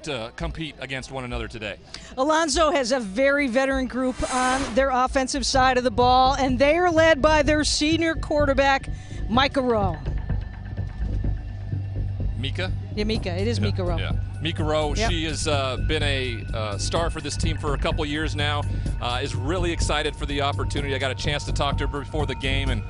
to compete against one another today. Alonzo has a very veteran group on their offensive side of the ball, and they are led by their senior quarterback, Micah Rowe. Mika? Yeah, Mika. It is Mika Rowe. Yeah. Mika Rowe, Yep. she has been a star for this team for a couple years now, is really excited for the opportunity. I got a chance to talk to her before the game, and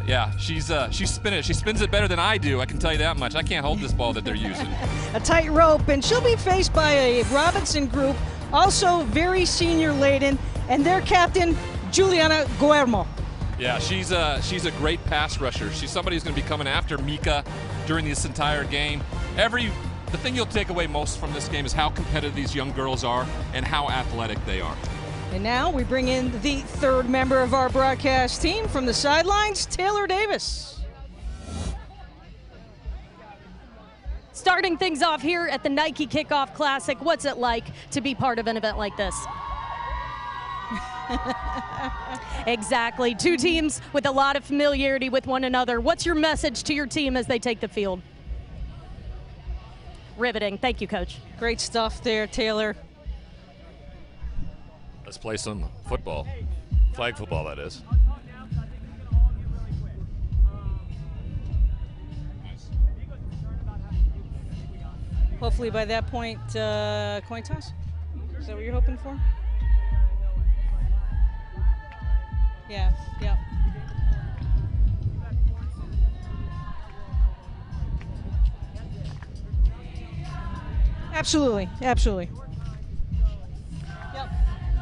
yeah, she's spinning it. She spins it better than I do, I can tell you that much. I can't hold this ball that they're using. A tight rope, and she'll be faced by a Robinson group, also very senior laden, and their captain, Juliana Guermo. Yeah, she's a great pass rusher. She's somebody who's going to be coming after Mika during this entire game. The thing you'll take away most from this game is how competitive these young girls are and how athletic they are. And now we bring in the third member of our broadcast team from the sidelines, Taylor Davis. Starting things off here at the Nike Kickoff Classic, what's it like to be part of an event like this? Exactly. Two teams with a lot of familiarity with one another. What's your message to your team as they take the field? Riveting. Thank you, Coach. Great stuff there, Taylor. Let's play some football. Flag football, that is. Hopefully by that point, coin toss? Is that what you're hoping for? Yeah, yeah. Absolutely, absolutely. Yep,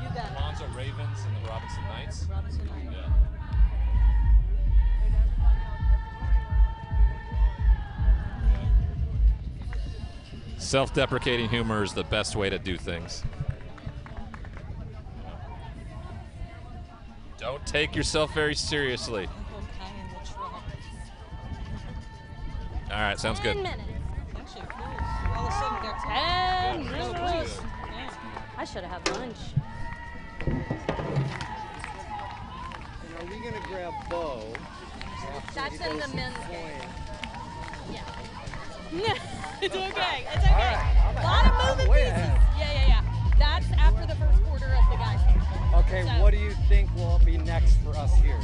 you got it. Alonzo Ravens and the Robinson Knights. Robinson Knights. Self-deprecating humor is the best way to do things. Don't take yourself very seriously. All right, sounds good. 10 minutes. Actually, all of a sudden they're 10 Yeah. minutes. I should have had lunch. Are we going to grab Bo? That's in the men's game. Yeah. It's okay. It's okay. Right. A lot of moving way pieces. ahead. Yeah. That's after the first quarter of the guys' game. Okay, So- what do you think will be next for us here?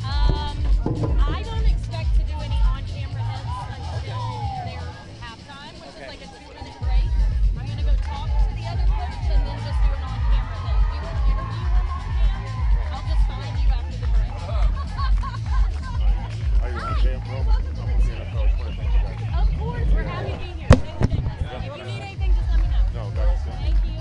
I don't expect to do any on-camera hits until their halftime, which is like a 2-minute break. I'm going to go talk to the other coach and then just do an on-camera hit. We will interview him on cam. I'll just find you after the break. Are you on camp, bro? Of course, we're happy to be here. Thanks for doing this. If you need anything, just let me know. No, that's good. Thank you.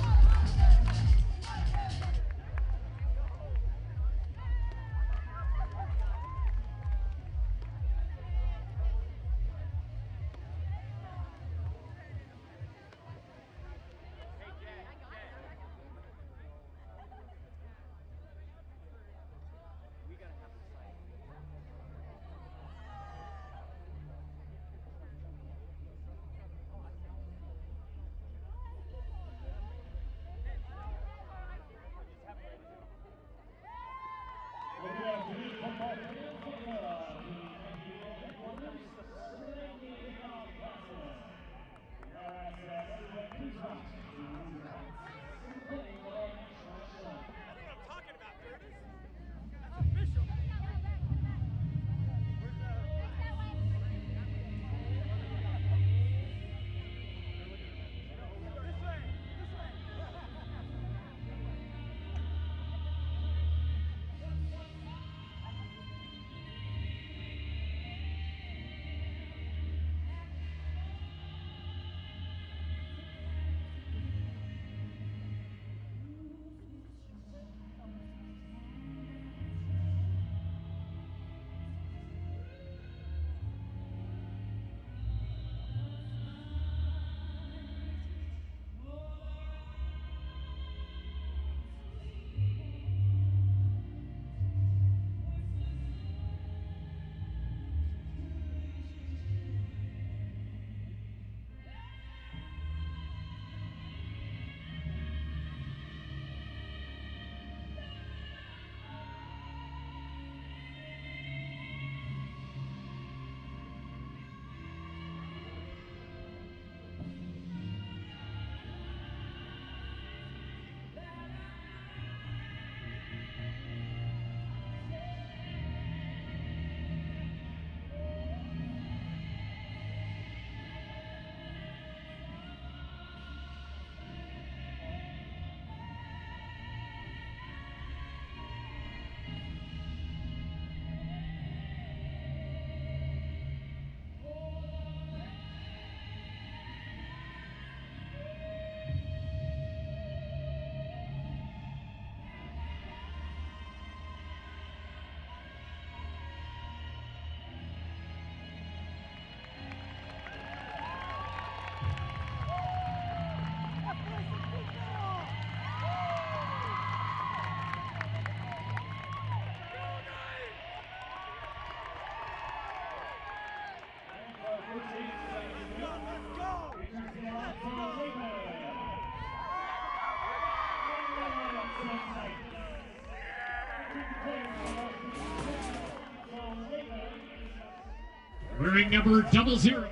wearing number 00.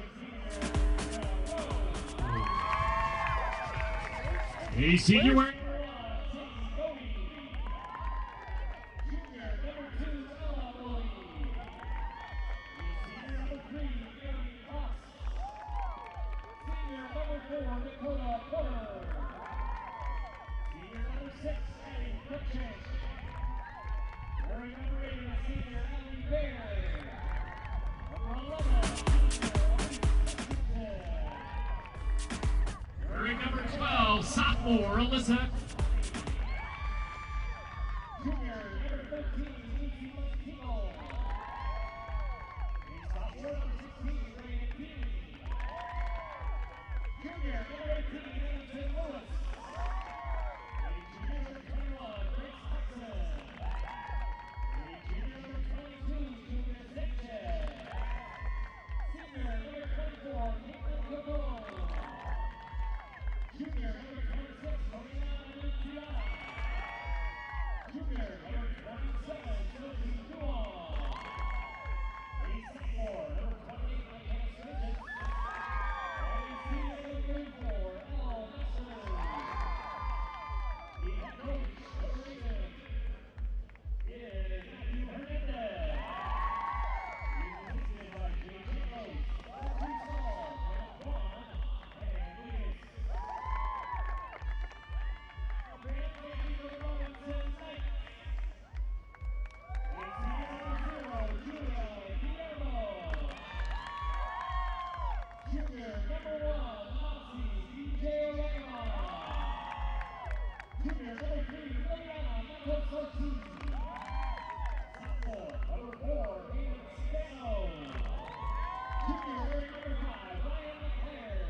A senior wearing wearing number 12, sophomore Alyssa. Junior number 13, Lucy Montino. Sophomore number 16, Brandon Bean. Junior number 18, Anderson Lewis. Junior number 21, Grace Hudson. Junior number 22, Julia Sanchez. Senior number 24, Caitlin Coco. Junior number 26, Marina Luciana. Junior number 27, Sophie Duong. A sophomore, number 28, Hannah Sturgis. And a senior number 34, Elle Messer. The head coach of the Ravens is Matthew Hernandez. He is assisted by J.J. Rose, Patrick Saul, Grant Vaughn, and Lucas. Grand Ladies of Robinson Knights. A senior number 0, Julia Guillermo. Junior number 1, Nancy DJ Orellana. Junior number 3, Liliana Matos Ortiz. Sophomore number 4, David Spano. Junior number 5, Ryan McClare.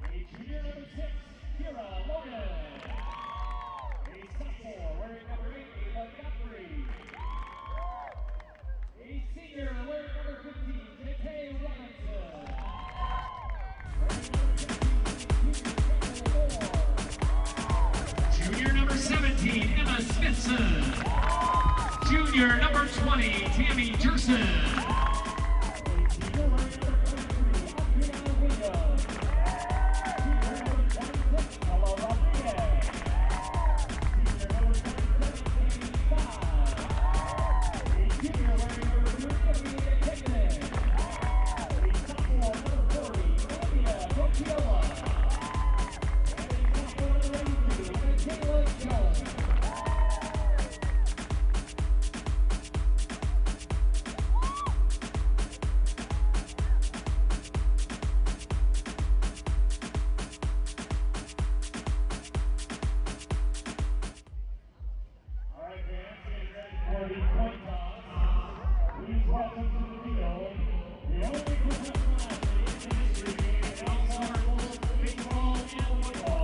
A junior number 6, Kira Logan. A sophomore wearing number 8, Ava Godfrey. A senior wearing number 15, J.K. Robinson. Junior number 17, Emma Smithson. Junior number 20, Tammy Jerson.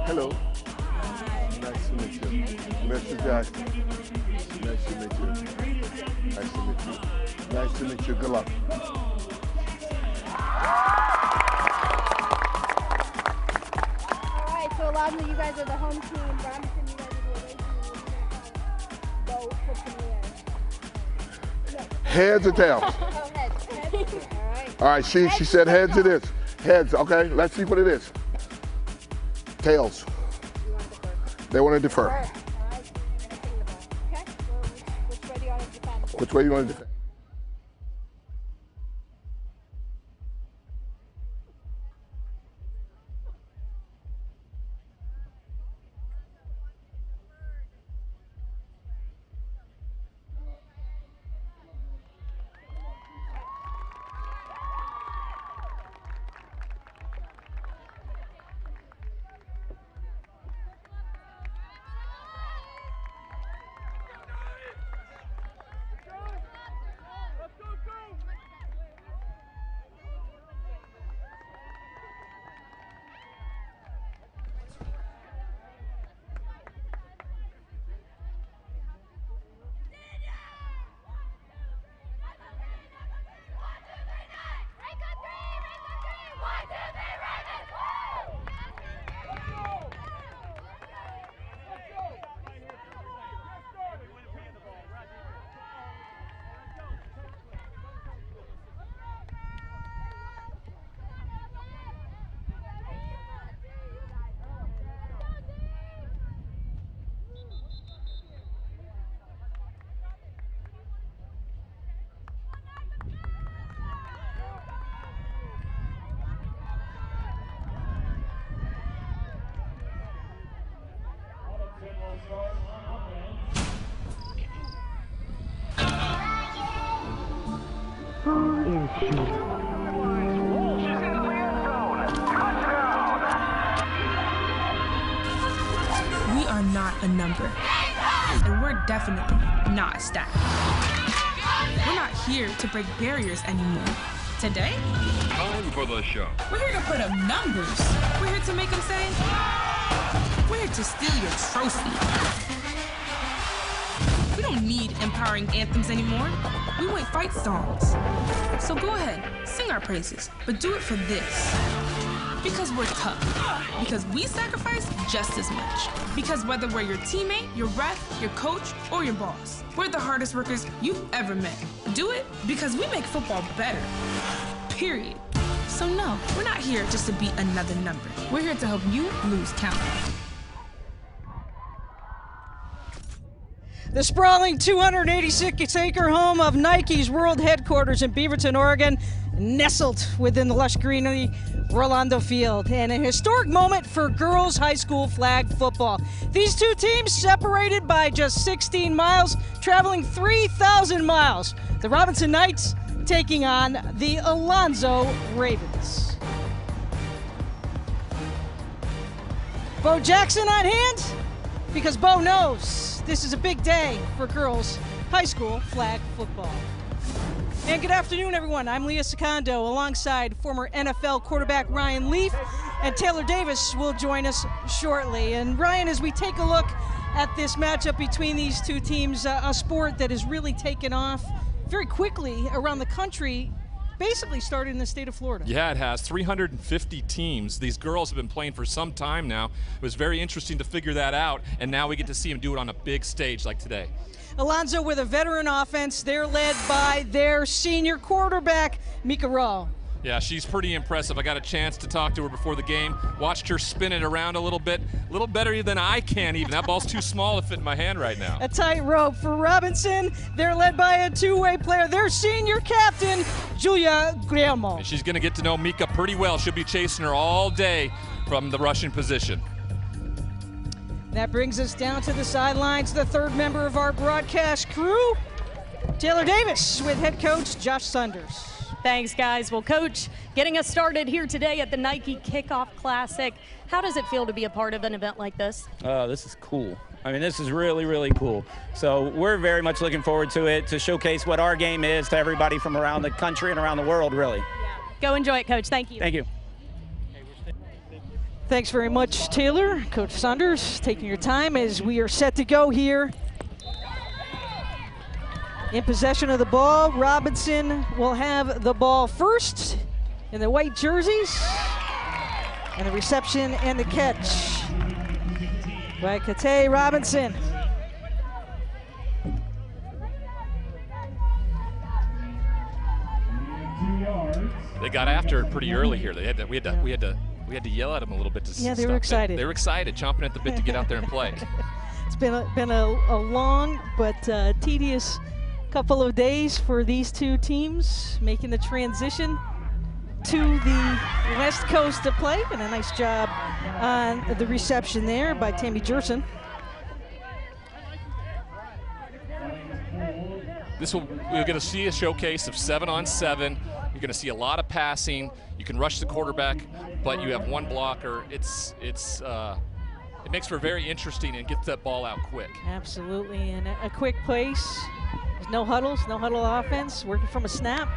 Hello. Nice to meet you. Mr. Jack. Nice to meet you. Nice to meet you. Nice to meet you. Good luck. Alright, so Loudon, you guys are the home team. Robinson, you guys are the away team. Vote for premiere. Heads or tails? Oh, heads. Alright. All right, she said heads it is. Heads, okay, let's see what it is. Tails. They want to defer. Alright, so you're going to sing the ball. Okay? Which way do you want to defend? Which way you want to defend? We are not a number, and we're definitely not a stat. We're not here to break barriers anymore. Today, time for the show. We're here to put up numbers. We're here to make them say, we're here to steal your trophy. We don't need empowering anthems anymore. We want fight songs. So go ahead, sing our praises, but do it for this. Because we're tough. Because we sacrifice just as much. Because whether we're your teammate, your ref, your coach, or your boss, we're the hardest workers you've ever met. Do it because we make football better. Period. So no, we're not here just to be another number. We're here to help you lose count. The sprawling 286-acre home of Nike's world headquarters in Beaverton, Oregon, nestled within the lush greenery Rolando Field, and a historic moment for girls high school flag football. These two teams separated by just 16 miles, traveling 3,000 miles. The Robinson Knights taking on the Alonzo Ravens. Bo Jackson on hand, because Bo knows this is a big day for girls high school flag football. And good afternoon, everyone. I'm Leah Secondo alongside former NFL quarterback Ryan Leaf, and Taylor Davis will join us shortly. And Ryan, as we take a look at this matchup between these two teams, a sport that has really taken off very quickly around the country, basically started in the state of Florida. Yeah, it has. 350 teams. These girls have been playing for some time now. It was very interesting to figure that out, and now we get to see them do it on a big stage like today. Alonzo with a veteran offense. They're led by their senior quarterback, Mika Rowe. Yeah, she's pretty impressive. I got a chance to talk to her before the game. Watched her spin it around a little bit. A little better than I can even. That ball's too small to fit in my hand right now. A tight rope for Robinson. They're led by a two-way player. Their senior captain, Julia Guillermo. And she's going to get to know Mika pretty well. She'll be chasing her all day from the rushing position. That brings us down to the sidelines, the third member of our broadcast crew, Taylor Davis, with head coach Josh Saunders. Thanks, guys. Well, Coach, getting us started here today at the Nike Kickoff Classic, how does it feel to be a part of an event like this? This is cool. I mean, this is really, really cool. So we're very much looking forward to it, to showcase what our game is to everybody from around the country and around the world, really. Yeah. Go enjoy it, Coach. Thank you. Thank you. Thanks very much, Taylor. Coach Saunders, taking your time as we are set to go here. In possession of the ball, Robinson will have the ball first in the white jerseys. And the reception and the catch by Kate Robinson. They got after it pretty early here. We had to yell at them a little bit to Yeah, they were excited. They were excited, chomping at the bit to get out there and play. It's been a long but tedious couple of days for these two teams, making the transition to the West Coast to play, and a nice job on the reception there by Tammy Jerson. We're going to see a showcase of 7-on-7. You're going to see a lot of passing. You can rush the quarterback, but you have one blocker. It makes for very interesting and gets that ball out quick. Absolutely, and a quick pace. There's no huddles, no huddle offense, working from a snap.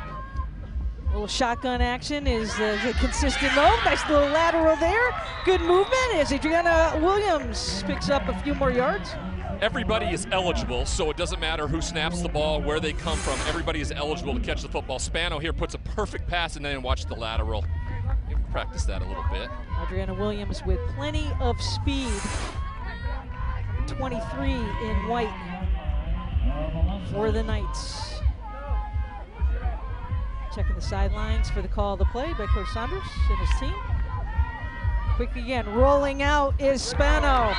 A little shotgun action is the consistent move. Nice little lateral there. Good movement as Adriana Williams picks up a few more yards. Everybody is eligible, so it doesn't matter who snaps the ball, where they come from. Everybody is eligible to catch the football. Spano here puts a perfect pass and then watch the lateral. You can practice that a little bit. Adriana Williams with plenty of speed. 23 in white for the Knights. Checking the sidelines for the call of the play by Coach Saunders and his team. Quick again, rolling out is Spano.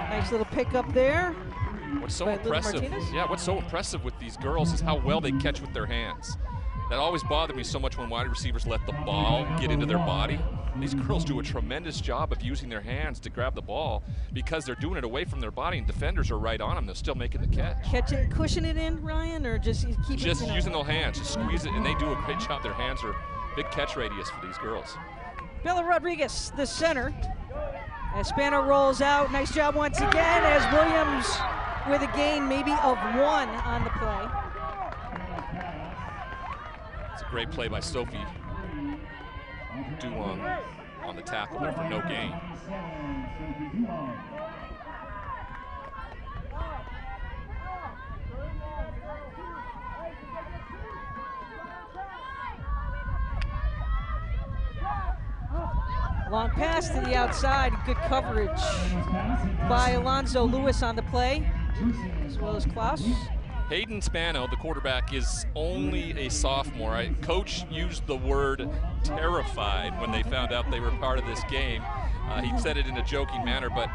Nice little pickup there. What's so impressive? Yeah, what's so impressive with these girls is how well they catch with their hands. That always bothered me so much when wide receivers let the ball get into their body. these girls do a tremendous job of using their hands to grab the ball because they're doing it away from their body, and defenders are right on them. They're still making the catch. Catch it, cushion it in, Ryan, or just keep it? Just using their hands, just squeeze it, and they do a great job. Their hands are big catch radius for these girls. Bella Rodriguez, the center. As Spano rolls out, nice job once again as Williams with a gain maybe of 1 on the play. It's a great play by Sophie Duong on the tackle there for no gain. Long pass to the outside, good coverage by Alonzo Lewis on the play, as well as Klaus. Hayden Spano, the quarterback, is only a sophomore. Coach used the word terrified when they found out they were part of this game. He said it in a joking manner, but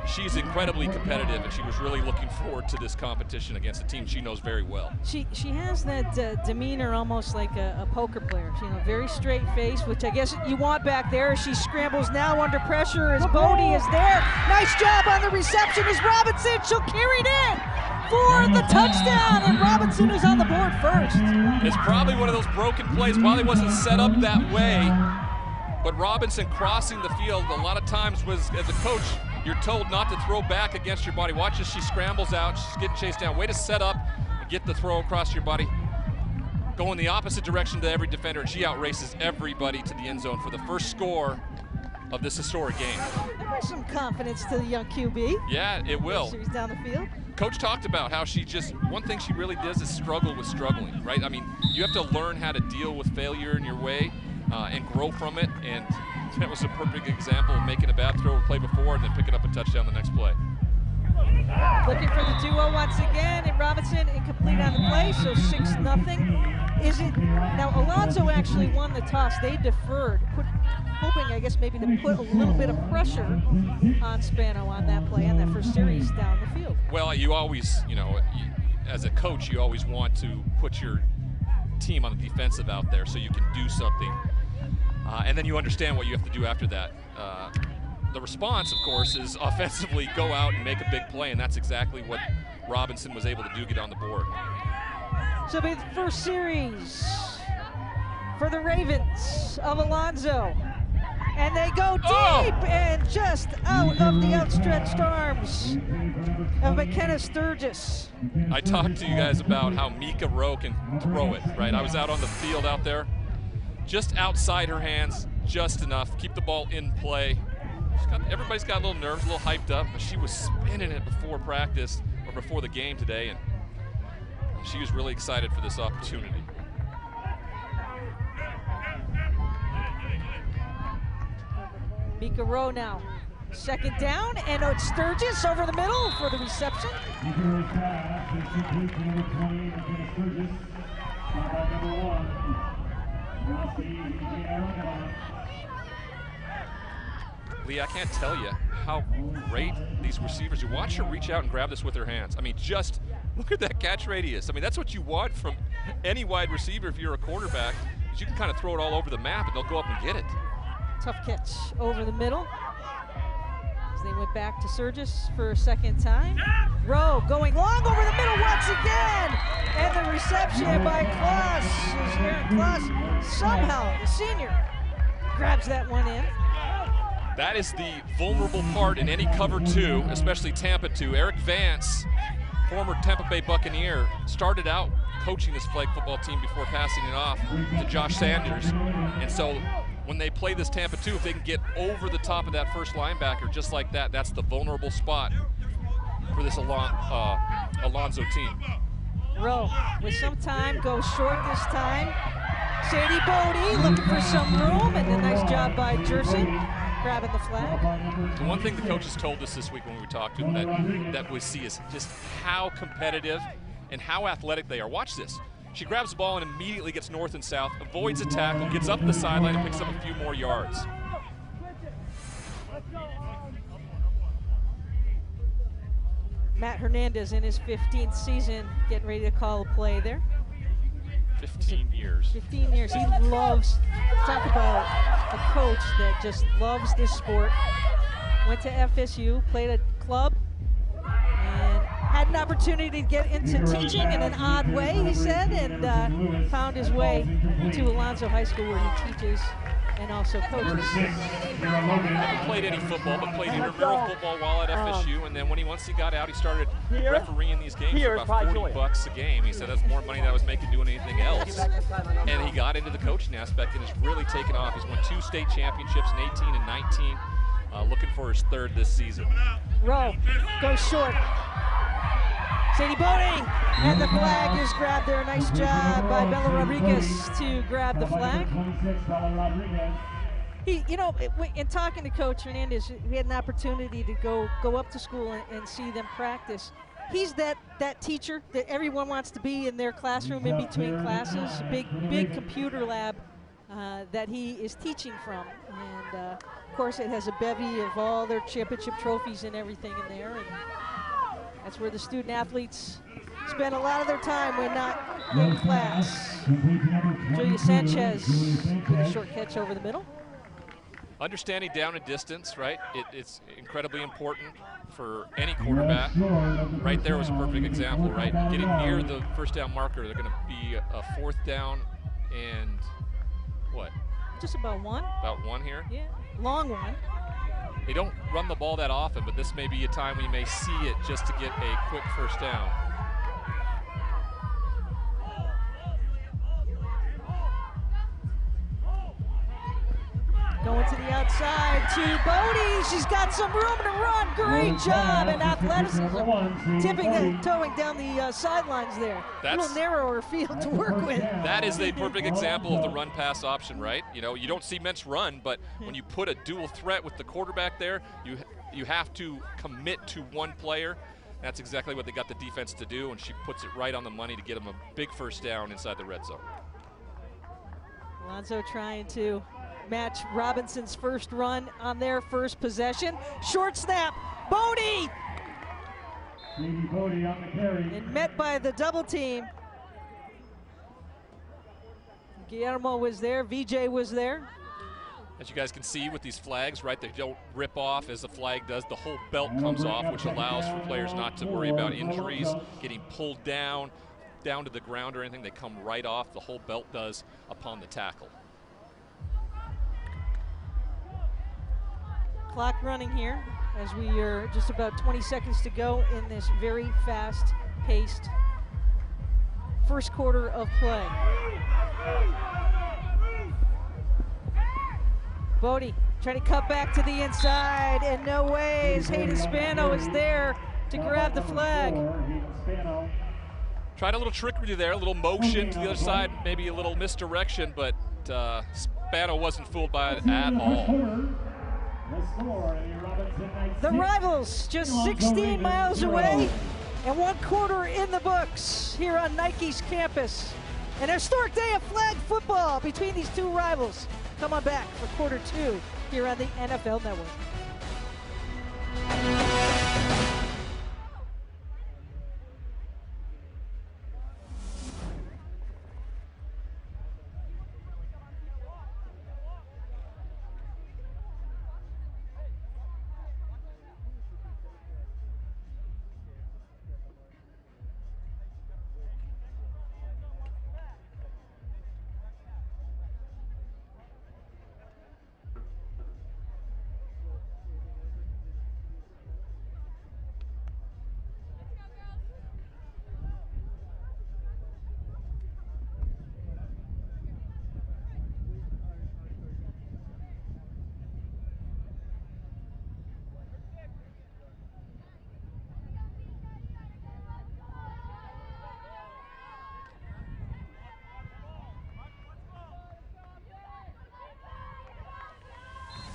she's incredibly competitive, and she was really looking forward to this competition against a team she knows very well. She has that demeanor almost like a poker player. You know, very straight face, which I guess you want back there. She scrambles now under pressure as Bodie is there. Nice job on the reception as Robinson. She'll carry it in for the touchdown, and Robinson is on the board first. It's probably one of those broken plays. Probably wasn't set up that way, but Robinson crossing the field a lot of times was, as a coach, you're told not to throw back against your body. Watch as she scrambles out. She's getting chased down. Way to set up and get the throw across your body. Going the opposite direction to every defender, and she outraces everybody to the end zone for the first score of this historic game. There's some confidence to the young QB. Yeah, it will. She's down the field. Coach talked about how she just, one thing she really does is struggle with struggling, right? I mean, you have to learn how to deal with failure in your way and grow from it, and that was a perfect example of making a bad throw play before and then picking up a touchdown the next play. Looking for the duo once again, and Robinson incomplete on the play, so 6-0. Is it, now Alonzo actually won the toss. They deferred, hoping, I guess, maybe to put a little bit of pressure on Spano on that play, on that first series down the field. Well, you always, you know, as a coach, you always want to put your team on the defensive out there so you can do something. And then you understand what you have to do after that. The response, of course, is offensively go out and make a big play, and that's exactly what Robinson was able to do, get on the board. So it'll be the first series for the Ravens of Alonzo. And they go deep and just out of the outstretched arms of McKenna Sturgis. I talked to you guys about how Mika Rowe can throw it, right? I was out on the field out there, just outside her hands, just enough. Keep the ball in play. Everybody's got a little nerves, a little hyped up, but she was spinning it before practice or before the game today, and she was really excited for this opportunity. Mika Rowe now. Second down, and it's Sturgis over the middle for the reception. Lee, I can't tell you how great these receivers. You watch her reach out and grab this with her hands. I mean, just look at that catch radius. I mean, that's what you want from any wide receiver if you're a quarterback, is you can kind of throw it all over the map and they'll go up and get it. Tough catch over the middle. As they went back to Sturgis for a second time. Rowe going long over the middle once again. And the reception by Klaus. As Aaron Klaus somehow, the senior, grabs that one in. That is the vulnerable part in any cover two, especially Tampa 2. Eric Vance, former Tampa Bay Buccaneer, started out coaching this flag football team before passing it off to Josh Sanders. And so when they play this Tampa 2, if they can get over the top of that first linebacker just like that, that's the vulnerable spot for this Alonzo team. Rowe with some time, goes short this time. Sadie Bodie looking for some room, and a nice job by Jerson grabbing the flag. The one thing the coaches told us this week when we talked to them that we see is just how competitive and how athletic they are. Watch this. She grabs the ball and immediately gets north and south, avoids a tackle, gets up the sideline and picks up a few more yards. Matt Hernandez in his 15th season getting ready to call a play there. 15 years. 15 years. He loves, talk about a coach that just loves this sport. Went to FSU, played a club, and had an opportunity to get into teaching in an odd way, he said, and found his way to Alonzo High School where he teaches and also coaches. Never played any football, but played intramural football while at FSU, and then once he got out, he started refereeing these games for about $40 a game. He said that's more money than I was making doing anything else. And he got into the coaching aspect and has really taken off. He's won 2 state championships in 18 and 19. Looking for his 3rd this season. Rowe goes short. Sadie Boating, and the flag is grabbed there. Nice job by Bella Rodriguez to grab the flag. He, you know, in talking to Coach Hernandez, we had an opportunity to go up to school and see them practice. He's that teacher that everyone wants to be in their classroom in between classes. Big computer lab that he is teaching from, and of course it has a bevy of all their championship trophies and everything in there. And that's where the student athletes spend a lot of their time when not in class. Julia Sanchez with a short catch over the middle. Understanding down and distance, right? It's incredibly important for any quarterback. Right there was a perfect example, right? Getting near the first down marker, they're going to be a 4th down and what? Just about 1. About 1 here? Yeah, long one. They don't run the ball that often, but this may be a time when you may see it just to get a quick first down. Going to the outside to Bodie. She's got some room to run. Great job and athleticism. Towing down the sidelines there. A little narrower field to work with. That is a perfect example of the run-pass option, right? You know, you don't see Mets run, but when you put a dual threat with the quarterback there, you have to commit to one player. That's exactly what they got the defense to do, and she puts it right on the money to get them a big first down inside the red zone. Alonzo trying to match Robinson's first run on their first possession. Short snap, Bodie! And met by the double team. Guillermo was there, VJ was there. As you guys can see with these flags, right, they don't rip off as the flag does. The whole belt comes off, which allows for players not to worry about injuries, getting pulled down to the ground or anything. They come right off. The whole belt does upon the tackle. Clock running here as we are just about 20 seconds to go in this very fast-paced first quarter of play. Bodie trying to cut back to the inside, and no way, as Hayden Spano is there to grab the flag. Tried a little trickery there, a little motion to the other side, maybe a little misdirection, but Spano wasn't fooled by it at all. The Rivals just 16 miles away and 1 quarter in the books here on Nike's campus. An historic day of flag football between these 2 rivals. Come on back for quarter 2 here on the NFL Network.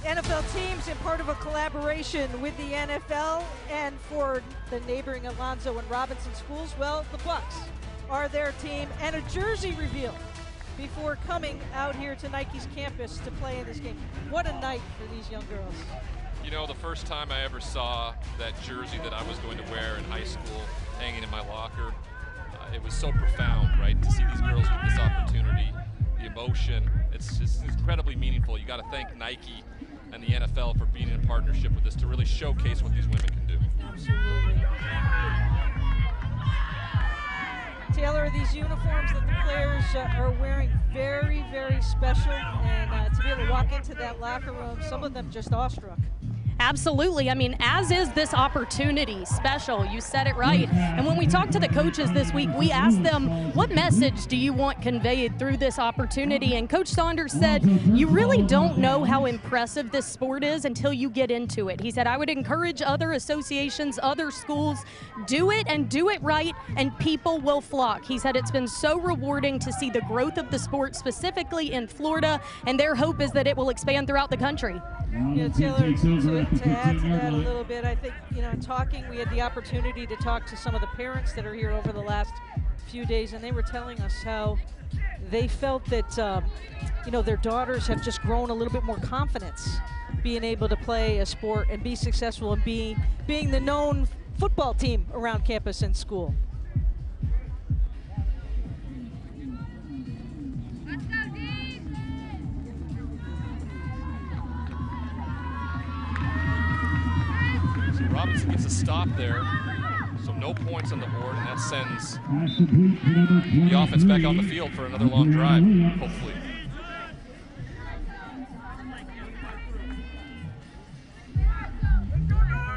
NFL teams and part of a collaboration with the NFL and for the neighboring Alonzo and Robinson schools, well, the Bucks are their team, and a jersey reveal before coming out here to Nike's campus to play in this game. What a night for these young girls. You know, the first time I ever saw that jersey that I was going to wear in high school hanging in my locker, it was so profound, right, to see these girls get this opportunity, the emotion. It's just incredibly meaningful. You got to thank Nike and the NFL for being in partnership with this to really showcase what these women can do. Absolutely. Taylor, these uniforms that the players are wearing, very, very special, and to be able to walk into that locker room, some of them just awestruck. Absolutely. I mean, as is this opportunity special. You said it right. And when we talked to the coaches this week, we asked them, what message do you want conveyed through this opportunity? And Coach Saunders said, you really don't know how impressive this sport is until you get into it. He said, I would encourage other associations, other schools, do it and do it right, and people will flock. He said it's been so rewarding to see the growth of the sport, specifically in Florida, and their hope is that it will expand throughout the country. Yeah, Taylor, to add to that a little bit, I think, you know, in talking, we had the opportunity to talk to some of the parents that are here over the last few days, and they were telling us how they felt that, you know, their daughters have just grown a little bit more confidence being able to play a sport and be successful and being the known football team around campus and school. Robinson gets a stop there, so no points on the board, and that sends the offense back on the field for another long drive, hopefully.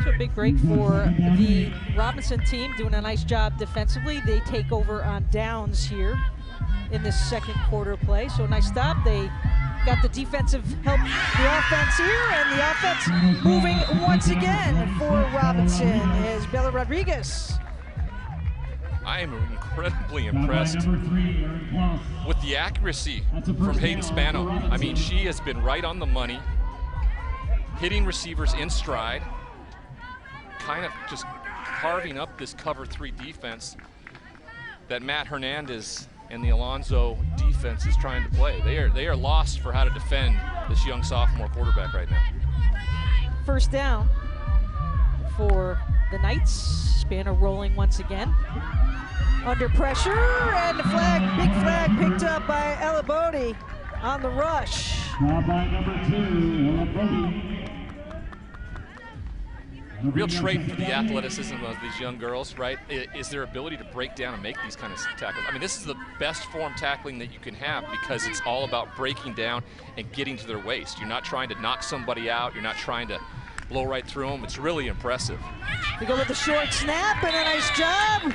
So a big break for the Robinson team, doing a nice job defensively. They take over on downs here in this second quarter play, so a nice stop. They got the defensive help, the offense here, and the offense moving once again for Robinson is Bella Rodriguez. I am incredibly impressed with the accuracy from Hayden Spano. I mean, she has been right on the money, hitting receivers in stride, kind of just carving up this cover 3 defense that Matt Hernandez and the Alonzo defense is trying to play. They are lost for how to defend this young sophomore quarterback right now. First down for the Knights. Spano rolling once again. Under pressure, and the flag, big flag picked up by Elabodi on the rush. Now by number 2, Elabodi. The real trait for the athleticism of these young girls, right, is their ability to break down and make these kind of tackles. I mean, this is the best form tackling that you can have because it's all about breaking down and getting to their waist. You're not trying to knock somebody out. You're not trying to blow right through them. It's really impressive. They go with the short snap, and a nice job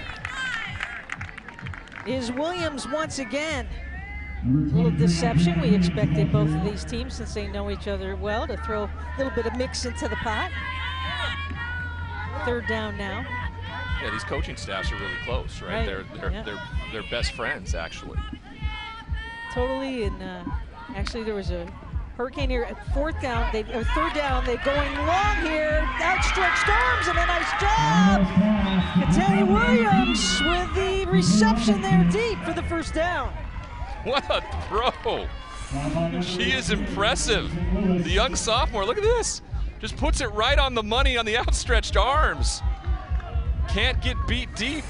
is Williams once again. A little deception. We expected both of these teams, since they know each other well, to throw a little bit of mix into the pot. Third down now. Yeah, these coaching staffs are really close, right? They're best friends, actually. Totally, and actually there was a hurricane here at third down. They're going long here. Outstretched arms and a nice job. Katani Williams with the reception there deep for the first down. What a throw. She is impressive. The young sophomore, look at this. Just puts it right on the money on the outstretched arms. Can't get beat deep.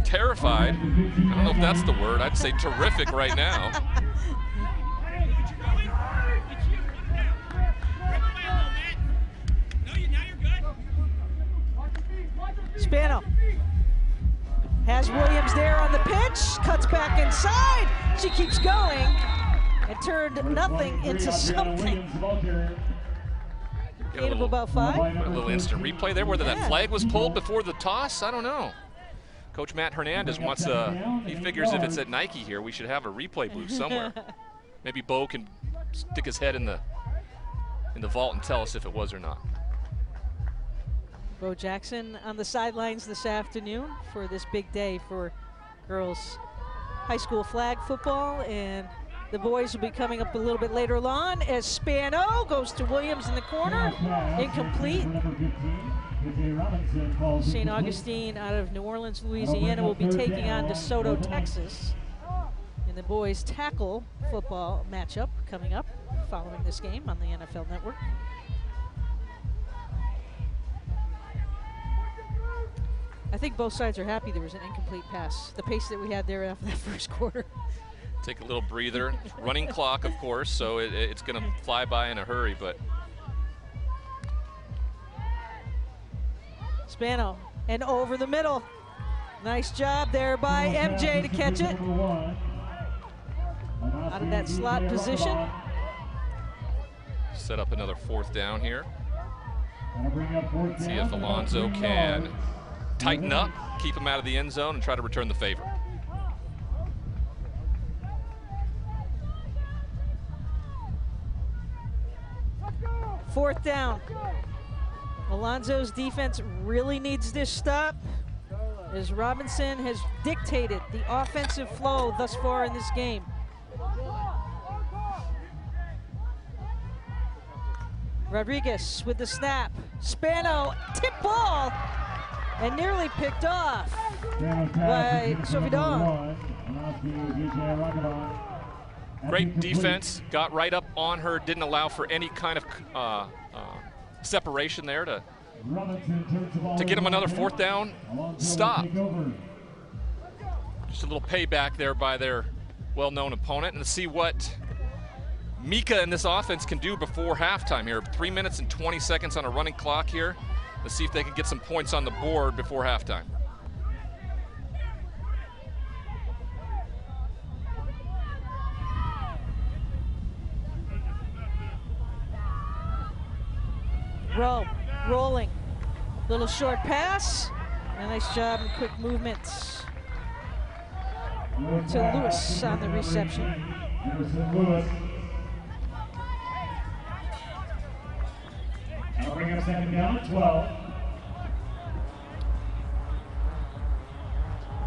Terrified. I don't know if that's the word. I'd say terrific right now. Spano has Williams there on the pitch, cuts back inside. She keeps going. It turned nothing into something. Gain of about 5. A little instant replay there, whether that flag was pulled before the toss, I don't know. Coach Matt Hernandez wants he figures if it's at Nike here, we should have a replay booth somewhere. Maybe Bo can stick his head in the vault and tell us if it was or not. Bo Jackson on the sidelines this afternoon for this big day for girls high school flag football, and the boys will be coming up a little bit later on as Spano goes to Williams in the corner. Incomplete. St. Augustine out of New Orleans, Louisiana will be taking on DeSoto, Texas in the boys tackle football matchup coming up following this game on the NFL Network. I think both sides are happy there was an incomplete pass. The pace that we had there after that first quarter. Take a little breather. Running clock, of course, so it's going to fly by in a hurry, but. Spano, and over the middle. Nice job there by MJ to catch it. Out of that slot position. Set up another 4th down here. See if Alonzo can tighten up, keep him out of the end zone, and try to return the favor. Fourth down. Alonzo's defense really needs this stop, as Robinson has dictated the offensive flow thus far in this game. Rodriguez with the snap. Spano, tip ball, and nearly picked off by Sovidon. Great defense, got right up on her, didn't allow for any kind of separation there to get him another 4th down stop. Just a little payback there by their well-known opponent, and to see what Mika and this offense can do before halftime here. 3 minutes and 20 seconds on a running clock here. Let's see if they can get some points on the board before halftime. Rowe, rolling. Little short pass. A nice job and quick movements to Lewis on the reception. Now bring up 2nd down at 12.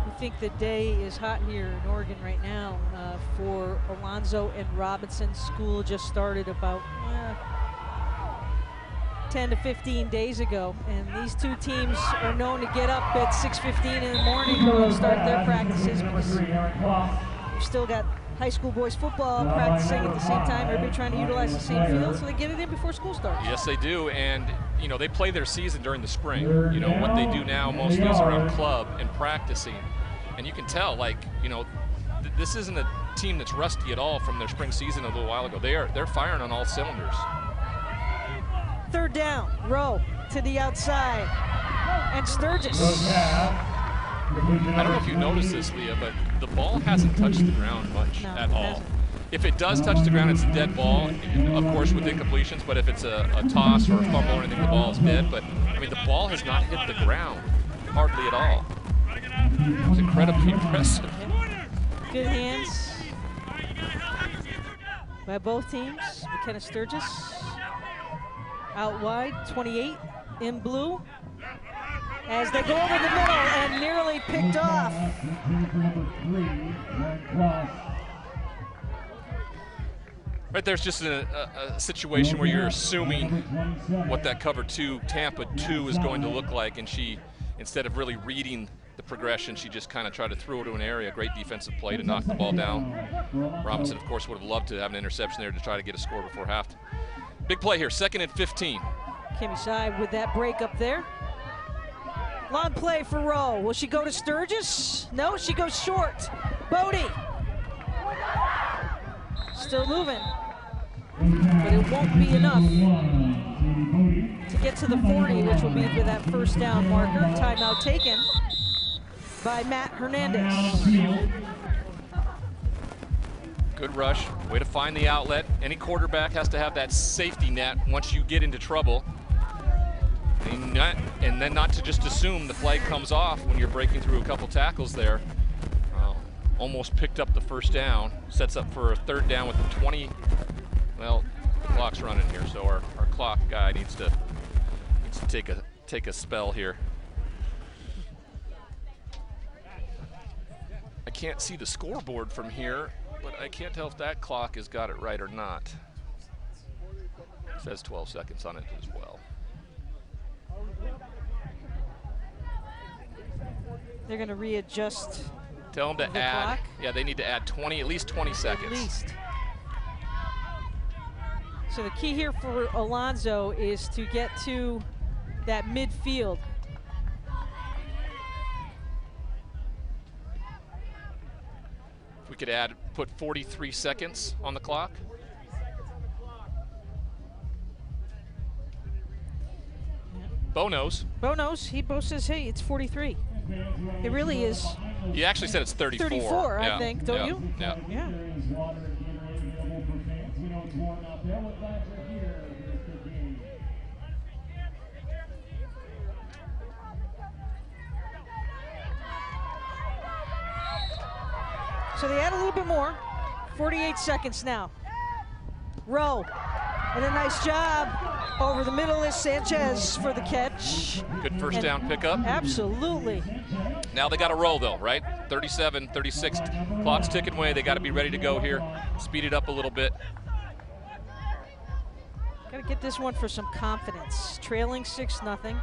I think the day is hot here in Oregon right now for Alonzo and Robinson. School just started about 10 to 15 days ago, and these two teams are known to get up at 6:15 in the morning to start their practices, because we've still got high school boys football practicing at the same time. Everybody trying to utilize the same field, so they get it in before school starts. Yes, they do, and you know, they play their season during the spring. You know, what they do now mostly is around club and practicing, and you can tell, like, you know, this isn't a team that's rusty at all from their spring season a little while ago. They're firing on all cylinders. 3rd down, Rowe to the outside, and Sturgis. I don't know if you noticed this, Leah, but the ball hasn't touched the ground much at all. If it does touch the ground, it's a dead ball, of course, with incompletions, but if it's a toss or a fumble or anything, the ball is dead. But, I mean, the ball has not hit the ground hardly at all. It was incredibly impressive. Good hands by both teams. McKenna Sturgis out wide, 28 in blue, as they go over the middle and nearly picked off. Right there's just a situation where you're assuming what that cover 2, Tampa 2 is going to look like, and she, instead of really reading the progression, she just kind of tried to throw it to an area. Great defensive play to knock the ball down. Robinson, of course, would have loved to have an interception there to try to get a score before half. Big play here, 2nd and 15. Kimmy Shai with that break up there. Long play for Rowe. Will she go to Sturgis? No, she goes short. Bodie. Still moving. But it won't be enough to get to the 40, which will be for that 1st down marker. Timeout taken by Matt Hernandez. Good rush, way to find the outlet. Any quarterback has to have that safety net once you get into trouble. And then not to just assume the flag comes off when you're breaking through a couple tackles there. Almost picked up the 1st down. Sets up for a 3rd down with the 20. Well, the clock's running here, so our clock guy needs to take a spell here. I can't see the scoreboard from here, but I can't tell if that clock has got it right or not. It says 12 seconds on it as well. They're going to readjust. Tell them to add. Clock. Yeah, they need to add at least 20 seconds. At least. So the key here for Alonzo is to get to that midfield. could put 43 seconds on the clock. Bo knows. Bo knows. He says, hey, it's 43. It really is. He actually said it's 34. 34, yeah. I think, don't you? Yeah. Yeah. So they add a little bit more. 48 seconds now. Rowe. And a nice job over the middle is Sanchez for the catch. Good first down pickup. Absolutely. Now they got to roll though, right? 37, 36, clock's ticking away. They got to be ready to go here. Speed it up a little bit. Got to get this one for some confidence. Trailing 6-0.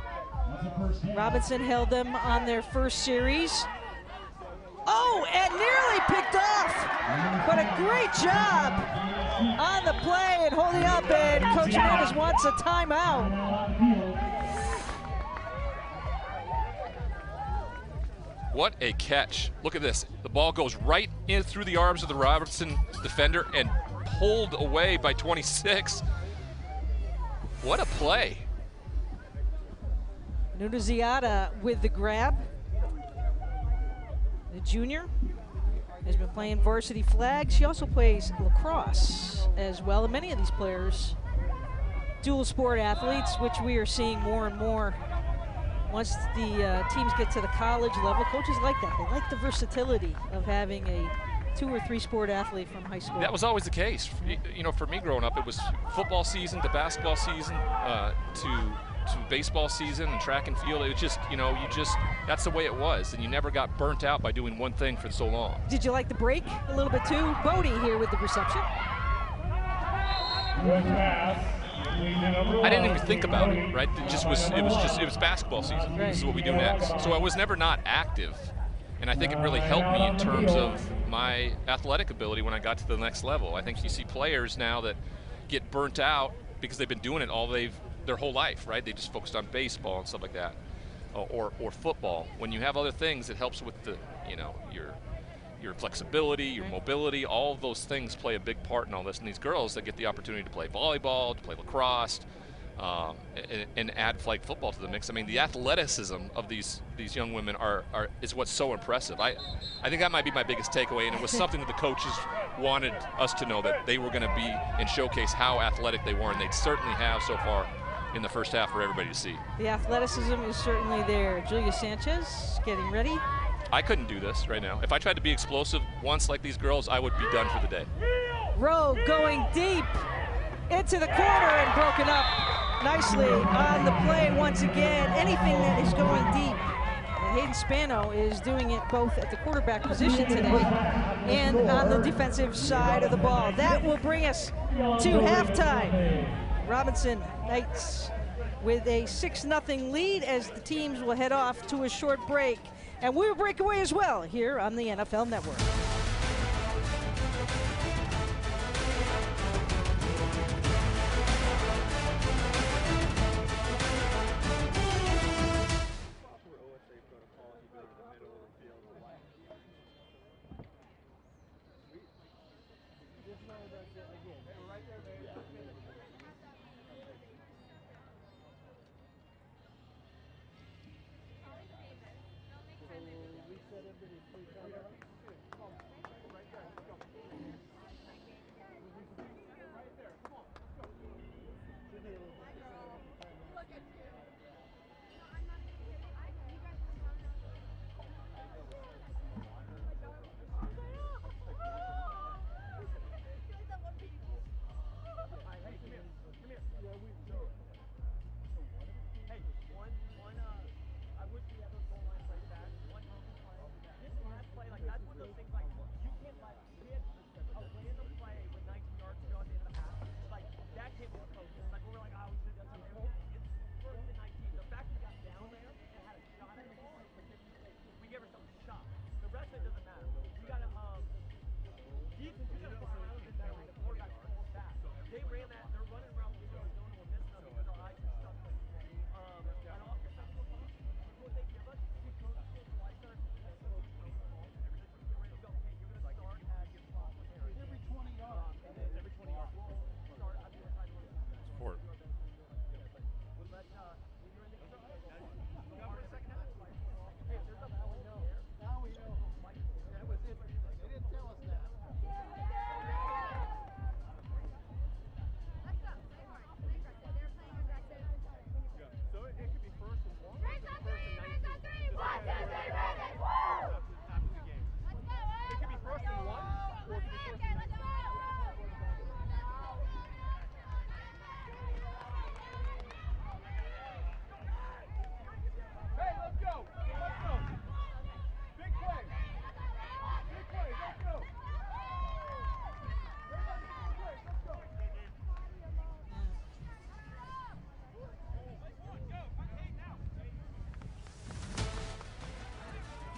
Robinson held them on their first series. Oh, and nearly picked off. But a great job on the play and holding up, and Coach Hernandez wants a timeout. What a catch. Look at this. The ball goes right in through the arms of the Robertson defender and pulled away by 26. What a play. Nunziata with the grab. The junior has been playing varsity flag. She also plays lacrosse as well. And many of these players, dual sport athletes, which we are seeing more and more. Once the teams get to the college level, coaches like that. They like the versatility of having a 2 or 3 sport athlete from high school. That was always the case. You know, for me growing up, it was football season to basketball season to baseball season and track and field. It was just, you know, that's the way it was, and you never got burnt out by doing one thing for so long. Did you like the break a little bit too? Bodie here with the reception. I didn't even think about it, right? It was basketball season. Right. This is what we do next. So I was never not active, and I think it really helped me in terms of my athletic ability when I got to the next level. I think you see players now that get burnt out because they've been doing it their whole life, right? They just focused on baseball and stuff like that, or football. When you have other things, it helps with the, you know, your flexibility, your mobility. All of those things play a big part in all this. And these girls that get the opportunity to play volleyball, to play lacrosse, and add flag football to the mix. I mean, the athleticism of these young women is what's so impressive. I think that might be my biggest takeaway, and it was something that the coaches wanted us to know, that they were going to be and showcase how athletic they were, and they certainly have so far in the first half for everybody to see. The athleticism is certainly there. Julia Sanchez getting ready. I couldn't do this right now. If I tried to be explosive once like these girls, I would be done for the day. Rowe going deep into the corner and broken up nicely on the play once again. Anything that is going deep. And Hayden Spano is doing it both at the quarterback position today and on the defensive side of the ball. That will bring us to halftime. Robinson Knights with a 6-0 lead as the teams will head off to a short break. And we'll break away as well here on the NFL Network.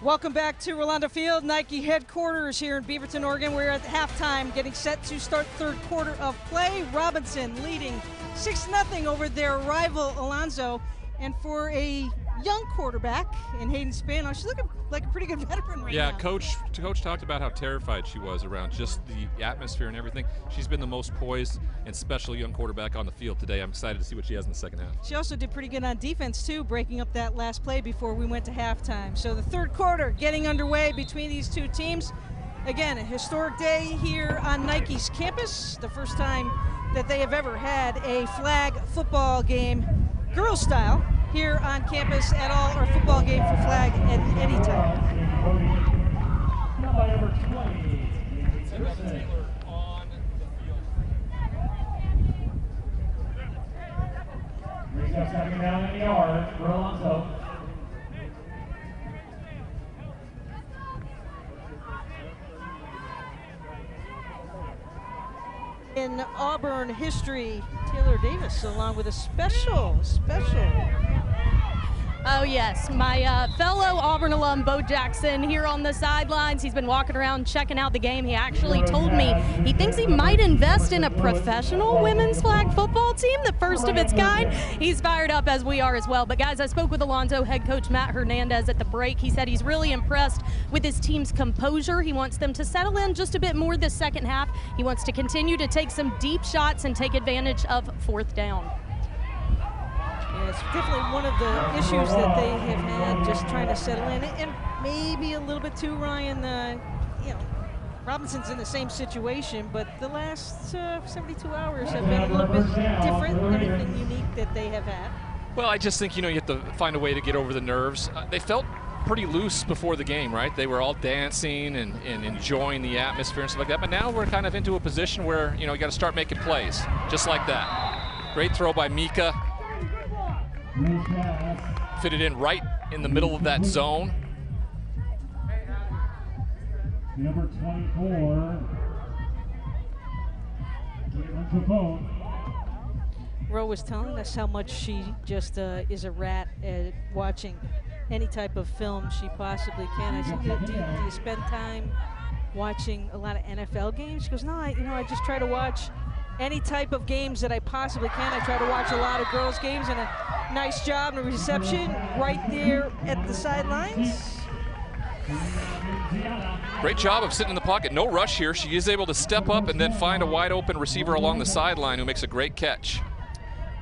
Welcome back to Rolando Field, Nike headquarters here in Beaverton, Oregon. We're at halftime, getting set to start third quarter of play. Robinson leading 6-0 over their rival Alonzo. And for a young quarterback in Hayden Spano, she's looking like a pretty good veteran right now. Yeah, Coach talked about how terrified she was around just the atmosphere and everything. She's been the most poised and special young quarterback on the field today. I'm excited to see what she has in the second half. She also did pretty good on defense, too, breaking up that last play before we went to halftime. So the third quarter getting underway between these two teams. Again, a historic day here on Nike's campus. The first time that they have ever had a flag football game, girls style, here on campus at all, or football game for flag at any time. Second down in the yard for Alonzo. In Auburn history, Taylor Davis, along with a special. Oh yes, my fellow Auburn alum, Bo Jackson, here on the sidelines. He's been walking around checking out the game. He actually told me he thinks he might invest in a professional women's flag football team, the first of its kind. He's fired up, as we are as well. But guys, I spoke with Alonzo head coach Matt Hernandez at the break. He said he's really impressed with his team's composure. He wants them to settle in just a bit more this second half. He wants to continue to take some deep shots and take advantage of fourth down. Yeah, it's definitely one of the issues that they have had, just trying to settle in, and maybe a little bit too, Ryan. Robinson's in the same situation, but the last 72 hours have been a little bit different, anything unique that they have had. Well, I just think, you have to find a way to get over the nerves. They felt pretty loose before the game, right? They were all dancing and enjoying the atmosphere and stuff like that, but now we're kind of into a position where, you got to start making plays, just like that. Great throw by Mika. Fitted in right in the middle of that zone. Number 24. Ro was telling us how much she just is a rat at watching any type of film she possibly can. I said, do you spend time watching a lot of NFL games? She goes, no, I just try to watch any type of games that I possibly can. I try to watch a lot of girls' games, and a nice job and reception right there at the sidelines. Great job of sitting in the pocket. No rush here. She is able to step up and then find a wide open receiver along the sideline who makes a great catch.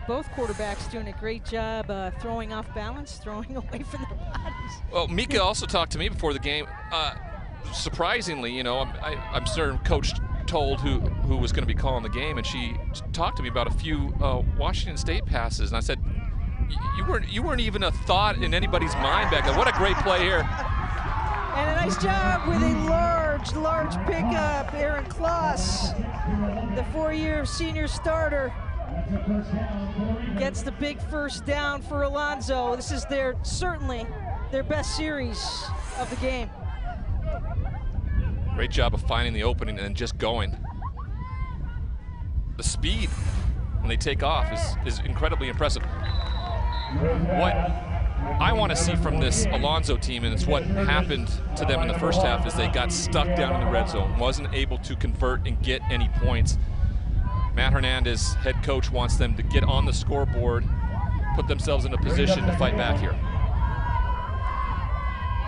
Both quarterbacks doing a great job throwing off balance, throwing away from their bodies. Well, Mika also talked to me before the game. Surprisingly, I'm certain Coach told who was going to be calling the game, and she talked to me about a few Washington State passes, and I said, you weren't even a thought in anybody's mind back then. What a great play here. And a nice job with a large pickup. Aaron Kloss, the 4-year senior starter, gets the big first down for Alonzo. This is certainly their best series of the game. Great job of finding the opening and then just going. The speed when they take off is incredibly impressive. What I want to see from this Alonzo team, and it's what happened to them in the first half, is they got stuck down in the red zone, wasn't able to convert and get any points. Matt Hernandez, head coach, wants them to get on the scoreboard, put themselves in a position to fight back here.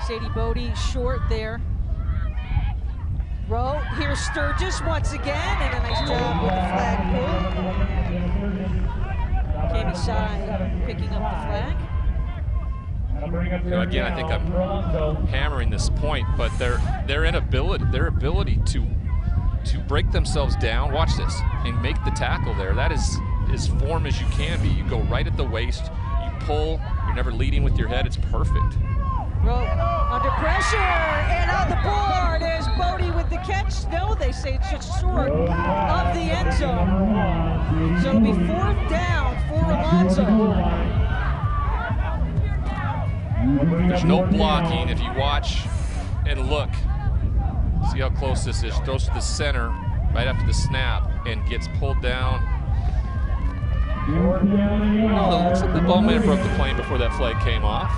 Sadie Bodie short there. Rowe, here's Sturgis once again, and a nice job with the flag pull. Kami Sai picking up the flag. Again, I think I'm hammering this point, but their ability to break themselves down, watch this, and make the tackle there, that is as form as you can be. You go right at the waist, you pull, you're never leading with your head, it's perfect. Rowe under pressure, and on the board, there's Bodie with the catch. No, they say it's just short of the end zone. So it'll be fourth down for Alonzo. There's no blocking if you watch and look. See how close this is. Throws to the center right after the snap and gets pulled down. Oh, looks like the ball may have broke the plane before that flag came off.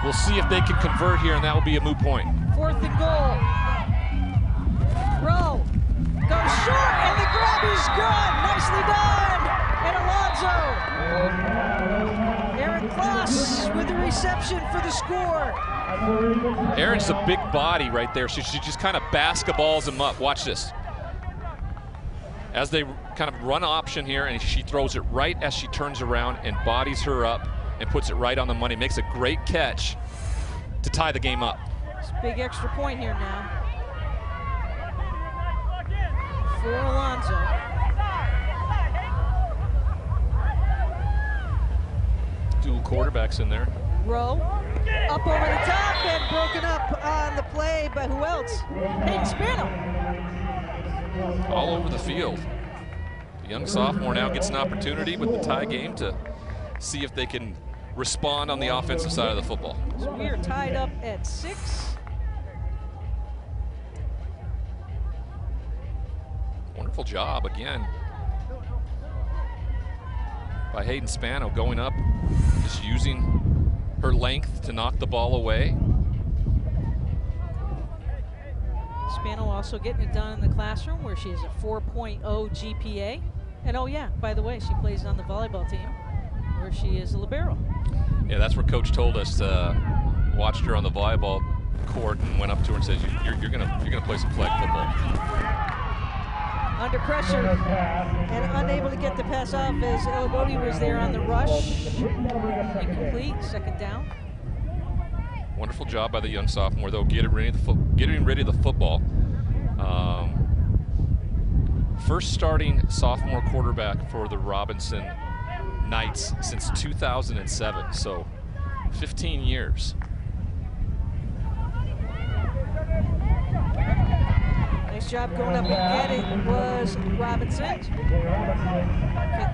Well, We'll see if they can convert here, and that will be a moot point. 4th and goal. Rowe goes short, and the grab is good. Nicely done. And Alonso. Aaron Kloss with the reception for the score. Aaron's a big body right there. She just kind of basketballs him up. Watch this. As they kind of run option here, and she throws it right as she turns around and bodies her up and puts it right on the money. Makes a great catch to tie the game up. It's a big extra point here now for Alonso. Dual quarterbacks in there. Rowe up over the top and broken up on the play by who else? Hayden Spano. All over the field. The young sophomore now gets an opportunity with the tie game to see if they can respond on the offensive side of the football. So we are tied up at 6. Wonderful job again by Hayden Spano, going up, just using her length to knock the ball away. Spano also getting it done in the classroom where she has a 4.0 GPA. And oh yeah, by the way, she plays on the volleyball team where she is a libero. Yeah, that's where Coach told us. Watched her on the volleyball court and went up to her and said, "You're gonna play some flag football." Under pressure and unable to get the pass off as Elabodi was there on the rush. Incomplete, 2nd down. Wonderful job by the young sophomore, though, getting ready of the football. First starting sophomore quarterback for the Robinson Knights since 2007, so 15 years. Nice job going up and getting it was Robinson.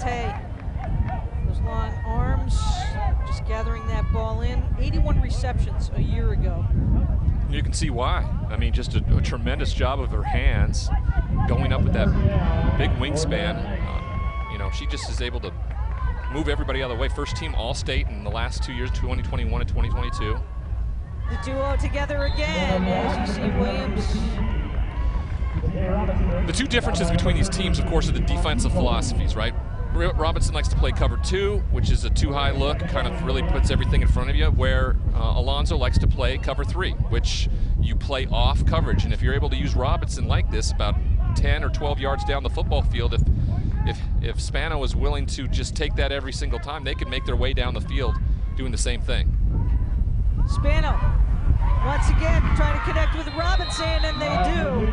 Kate, those long arms, just gathering that ball in. 81 receptions a year ago. You can see why. I mean, just a tremendous job of her hands, going up with that big wingspan. You know, she just is able to move everybody out of the way. First team All-State in the last 2 years, 2021 and 2022. The duo together again, as you see Williams. The two differences between these teams, of course, are the defensive philosophies, right? Robinson likes to play cover 2, which is a too-high look, kind of really puts everything in front of you, where Alonso likes to play cover 3, which you play off coverage. And if you're able to use Robinson like this, about 10 or 12 yards down the football field, if Spano is willing to just take that every single time, they can make their way down the field doing the same thing. Spano, once again, trying to connect with Robinson, and they do.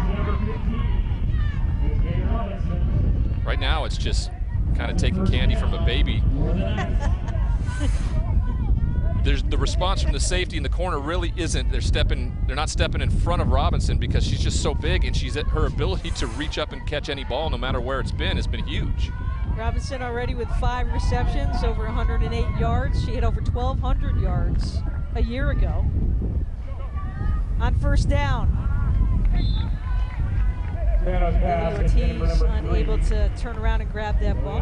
Right now, it's just kind of taking candy from a baby. There's the response from the safety in the corner really isn't. They're not stepping in front of Robinson because she's just so big, and her ability to reach up and catch any ball, no matter where it's been, has been huge. Robinson already with 5 receptions, over 108 yards. She had over 1,200 yards a year ago. On 1st down, Lily Ortiz unable to turn around and grab that ball.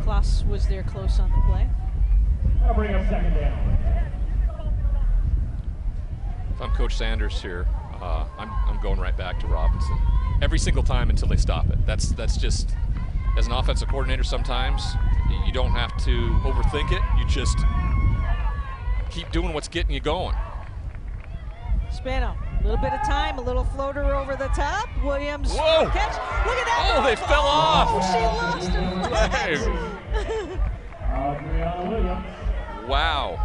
Kloss was there close on the play. I'll bring up 2nd down. If I'm Coach Sanders here, I'm going right back to Robinson every single time until they stop it. That's just, as an offensive coordinator, sometimes you don't have to overthink it. You just keep doing what's getting you going. Spano, a little bit of time, a little floater over the top. Williams, whoa! Catch. Look at that! Oh, they fell off! She lost her flag. Wow.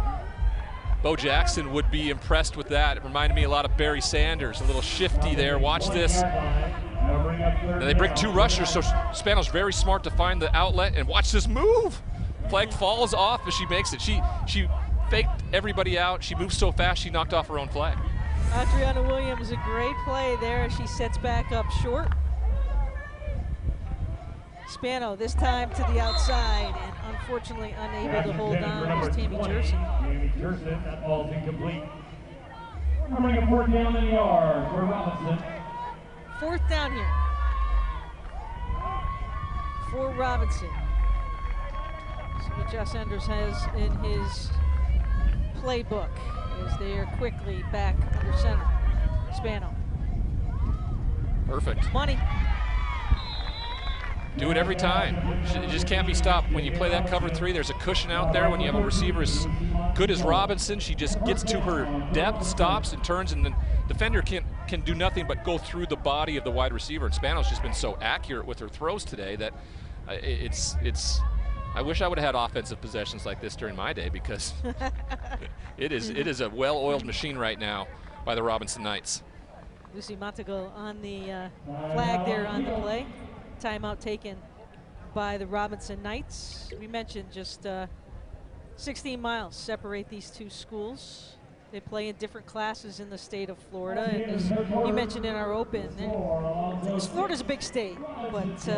Bo Jackson would be impressed with that. It reminded me a lot of Barry Sanders, a little shifty there. Watch this. Now they bring 2 rushers, so Spano's very smart to find the outlet, and watch this move. Flag falls off as she makes it. She faked everybody out. She moved so fast, she knocked off her own flag. Adriana Williams, a great play there as she sets back up short. Spano this time to the outside, and unfortunately unable to hold on was Tammy Jerson. Tammy Jerson, that ball's incomplete. I'm bringing 4th down in the yard for Robinson. 4th down here for Robinson. See what Josh Sanders has in his playbook as they are quickly back under center. Spano. Perfect. Money. Do it every time. It just can't be stopped. When you play that cover 3, there's a cushion out there. When you have a receiver as good as Robinson, she just gets to her depth, stops, and turns, and the defender can do nothing but go through the body of the wide receiver. And Spano's just been so accurate with her throws today that I wish I would have had offensive possessions like this during my day, because it is a well-oiled machine right now by the Robinson Knights. Lucy Montagle on the flag there on the play. Timeout taken by the Robinson Knights. We mentioned just 16 miles separate these two schools. They play in different classes in the state of Florida. And as you mentioned in our open, Florida's a big state, but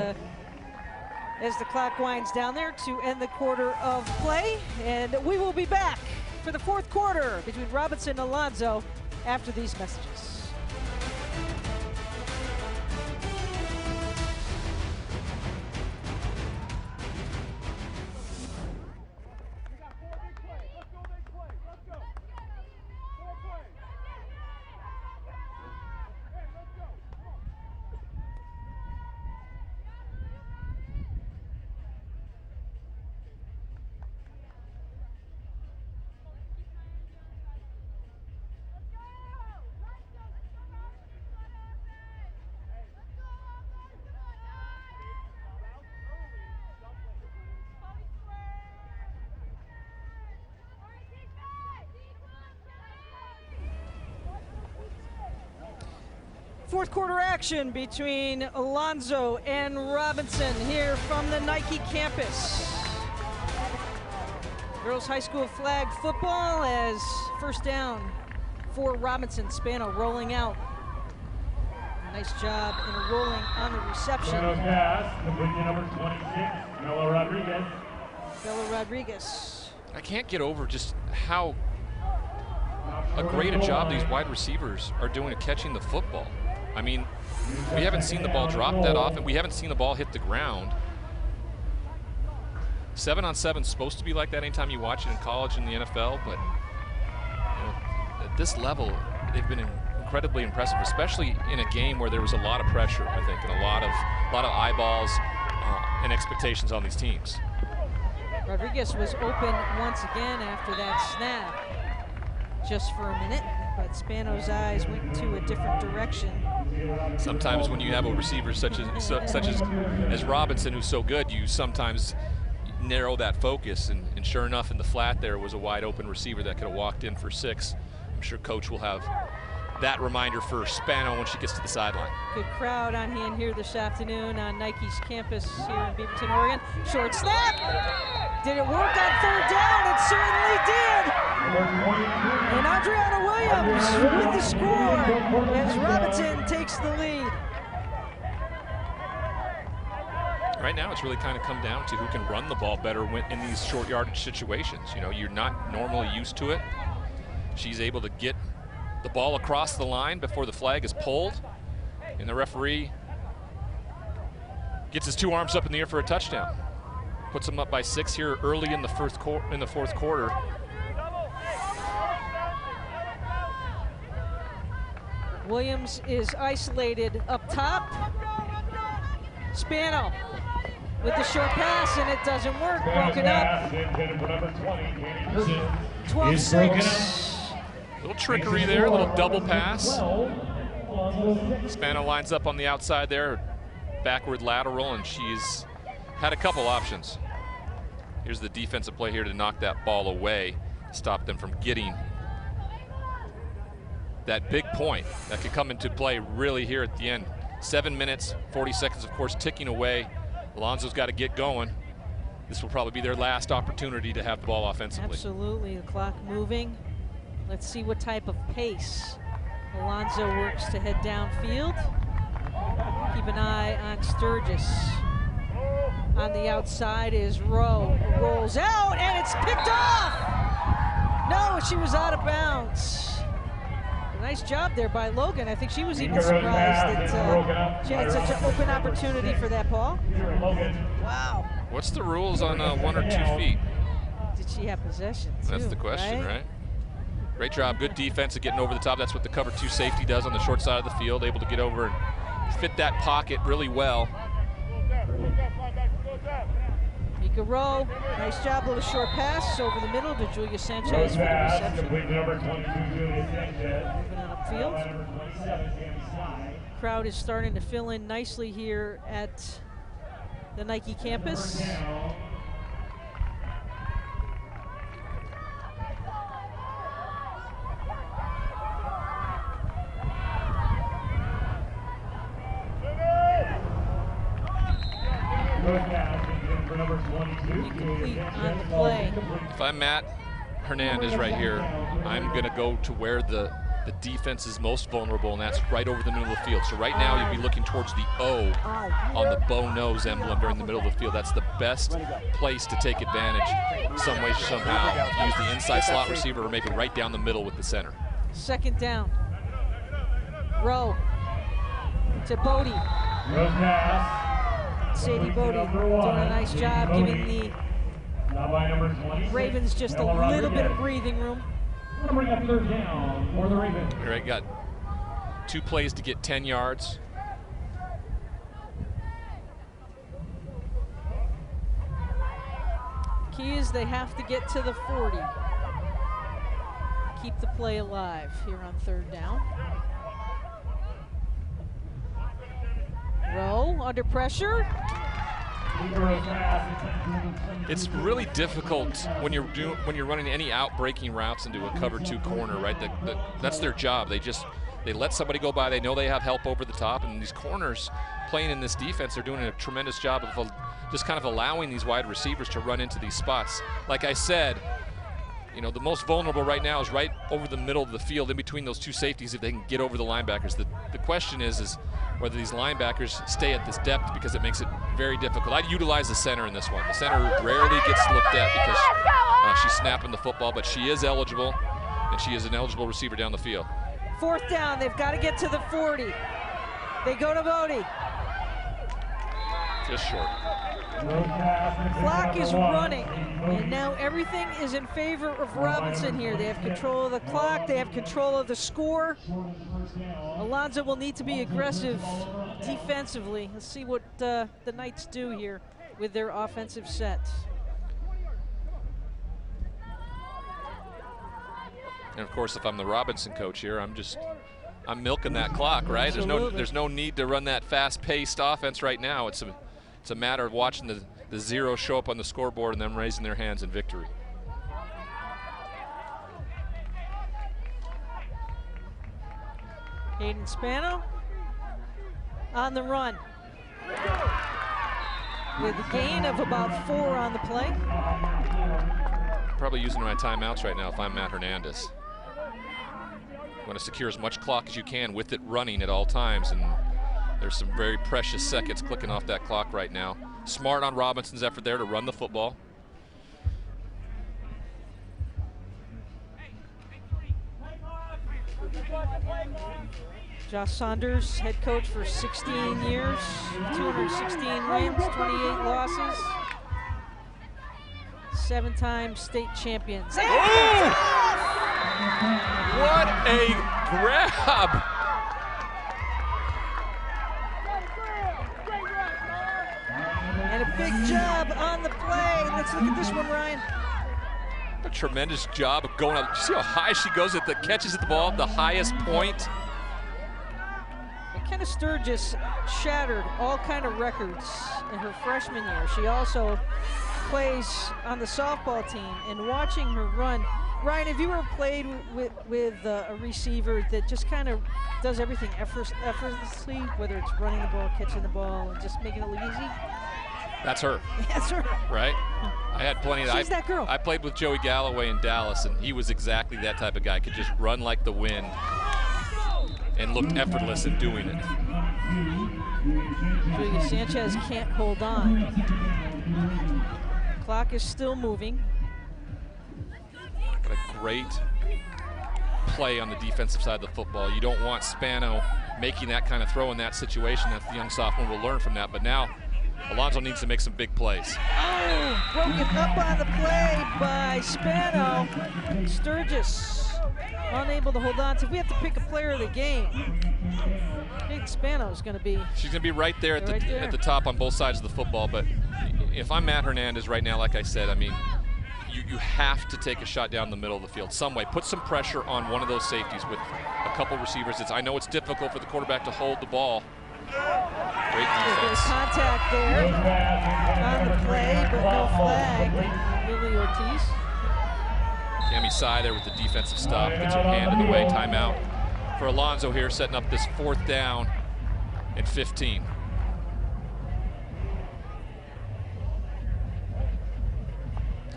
as the clock winds down there to end the quarter of play, and we will be back for the fourth quarter between Robinson and Alonzo after these messages. Fourth quarter action between Alonzo and Robinson here from the Nike campus. Girls High School flag football as first down for Robinson. Spano rolling out. Nice job in rolling on the reception. Spano pass, complete to number 26, Bella Rodriguez. Bella Rodriguez. I can't get over just how great a job these wide receivers are doing at catching the football. I mean, we haven't seen the ball drop that often. We haven't seen the ball hit the ground. 7-on-7 is supposed to be like that anytime you watch it in college and the NFL, but at this level, they've been incredibly impressive, especially in a game where there was a lot of pressure, I think, and a lot of eyeballs and expectations on these teams. Rodriguez was open once again after that snap, just for a minute, but Spano's eyes went to a different direction. Sometimes when you have a receiver such as Robinson, who's so good, you sometimes narrow that focus, and sure enough, in the flat there was a wide open receiver that could have walked in for 6. I'm sure Coach will have that reminder for Spano when she gets to the sideline. Good crowd on hand here this afternoon on Nike's campus here in Beaverton, Oregon. Short snap. Did it work on third down? It certainly did. And Adriana Williams with the score as Robinson takes the lead. Right now, it's really kind of come down to who can run the ball better in these short yardage situations. You know, you're not normally used to it. She's able to get the ball across the line before the flag is pulled, and the referee gets his 2 arms up in the air for a touchdown. Puts them up by 6 here early in the fourth quarter. Williams is isolated up top. Spano with the short pass, and it doesn't work. Broken up. 12-6. Little trickery there, a little double pass. Spano lines up on the outside there, backward lateral, and she's had a couple options. Here's the defensive play here to knock that ball away, stop them from getting that big point that could come into play really here at the end. 7 minutes, 40 seconds, of course, ticking away. Alonzo's got to get going. This will probably be their last opportunity to have the ball offensively. Absolutely, the clock moving. Let's see what type of pace Alonzo works to head downfield. Keep an eye on Sturgis. On the outside is Rowe. Rolls out, and it's picked off! No, she was out of bounds. Nice job there by Logan. I think she was even surprised that she had such an open opportunity for that ball. Wow. What's the rules on 1 or 2 feet? Did she have possession, too? That's the question, right? Great job, good defense of getting over the top. That's what the cover 2 safety does on the short side of the field, able to get over and fit that pocket really well. Mika Rowe, nice job with a short pass over the middle to Julia Sanchez for the reception. Moving on upfield. Crowd is starting to fill in nicely here at the Nike campus. Incomplete on the play. If I'm Matt Hernandez right here, I'm going to go to where the defense is most vulnerable, and that's right over the middle of the field. So right now you'll be looking towards the O on the bow nose emblem during the middle of the field. That's the best place to take advantage some way, somehow. Use the inside slot receiver or maybe right down the middle with the center. Second down. Rowe to Bodie. Sadie Bodie doing a nice job giving the Ravens just a little bit of breathing room. Bring up third down for the Ravens. All right, got 2 plays to get 10 yards. Key is they have to get to the 40. Keep the play alive here on third down. Rowe under pressure. It's really difficult when you're running any out-breaking routes into a cover 2 corner, right? That's their job. They let somebody go by. They know they have help over the top, and these corners playing in this defense, they're doing a tremendous job of just kind of allowing these wide receivers to run into these spots. Like I said, you know, the most vulnerable right now is right over the middle of the field in between those 2 safeties if they can get over the linebackers. The question is whether these linebackers stay at this depth, because it makes it very difficult. I'd utilize the center in this one. The center rarely gets looked at because she's snapping the football, but she is eligible, and she is an eligible receiver down the field. Fourth down, they've got to get to the 40. They go to Bodie. Just short. Clock is running, and now everything is in favor of Robinson here. They have control of the clock, they have control of the score. Alonzo will need to be aggressive defensively. Let's see what the Knights do here with their offensive set. And of course, if I'm the Robinson coach here, I'm milking that clock, right? There's no need to run that fast-paced offense right now. It's a matter of watching the zero show up on the scoreboard and them raising their hands in victory. Hayden Spano on the run with a gain of about 4 on the play. Probably using my timeouts right now if I'm Matt Hernandez. Want to secure as much clock as you can with it running at all times, and there's some very precious seconds clicking off that clock right now. Smart on Robinson's effort there to run the football. Josh Saunders, head coach for 16 years, 216 wins, 28 losses. 7-time state champions. Oh! What a grab! And a big job on the play. Let's look at this one, Ryan. A tremendous job of going up. You see how high she goes at the catches at the ball, the highest point. McKenna Sturgis shattered all kind of records in her freshman year. She also plays on the softball team, and watching her run. Ryan, have you ever played with a receiver that just kind of does everything effortlessly, whether it's running the ball, catching the ball, and just making it look easy? That's her. That's her. Right? I had plenty of She's that girl. I played with Joey Galloway in Dallas, and he was exactly that type of guy. Could just run like the wind and looked effortless in doing it. Julia Sanchez can't hold on. Clock is still moving. But a great play on the defensive side of the football. You don't want Spano making that kind of throw in that situation. That the young sophomore will learn from that. But now Alonzo needs to make some big plays. Oh, broken up on the play by Spano. Sturgis unable to hold on to. We have to pick a player of the game. Big Spano's going to be. She's going to be right there at the top on both sides of the football. But if I'm Matt Hernandez right now, like I said, I mean, you have to take a shot down the middle of the field some way. Put some pressure on one of those safeties with a couple receivers. I know it's difficult for the quarterback to hold the ball. Great defense. There's contact there on the play, but no flag. Lily Ortiz. Cami Sy there with the defensive stop. Gets her hand in the way. Timeout for Alonzo here, setting up this 4th down and 15.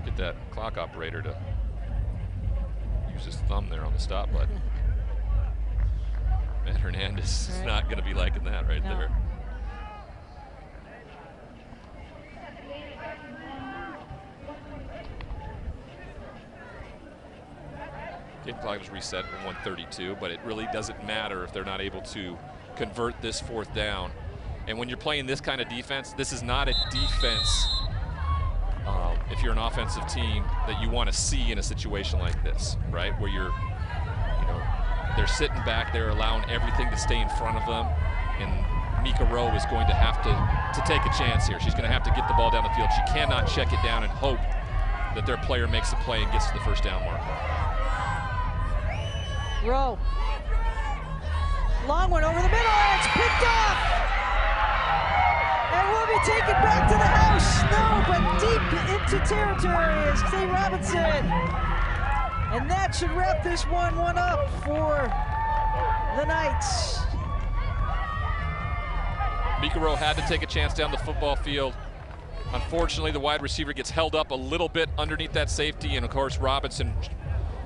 Get that clock operator to use his thumb there on the stop button. Matt Hernandez is not going to be liking that right there. Game clock is reset at 1:32, but it really doesn't matter if they're not able to convert this 4th down. And when you're playing this kind of defense, this is not a defense, if you're an offensive team, that you want to see in a situation like this, right? Where you're, they're sitting back there, allowing everything to stay in front of them, and Mika Rowe is going to have to take a chance here. She's going to have to get the ball down the field. She cannot check it down and hope that their player makes the play and gets to the 1st down mark. Rowe. Long one over the middle, and it's picked off. And will be taken back to the house. No, but deep into territory is Tay Robinson. And that should wrap this 1-1 up for the Knights. Mika Rowe had to take a chance down the football field. Unfortunately, the wide receiver gets held up a little bit underneath that safety, and of course Robinson,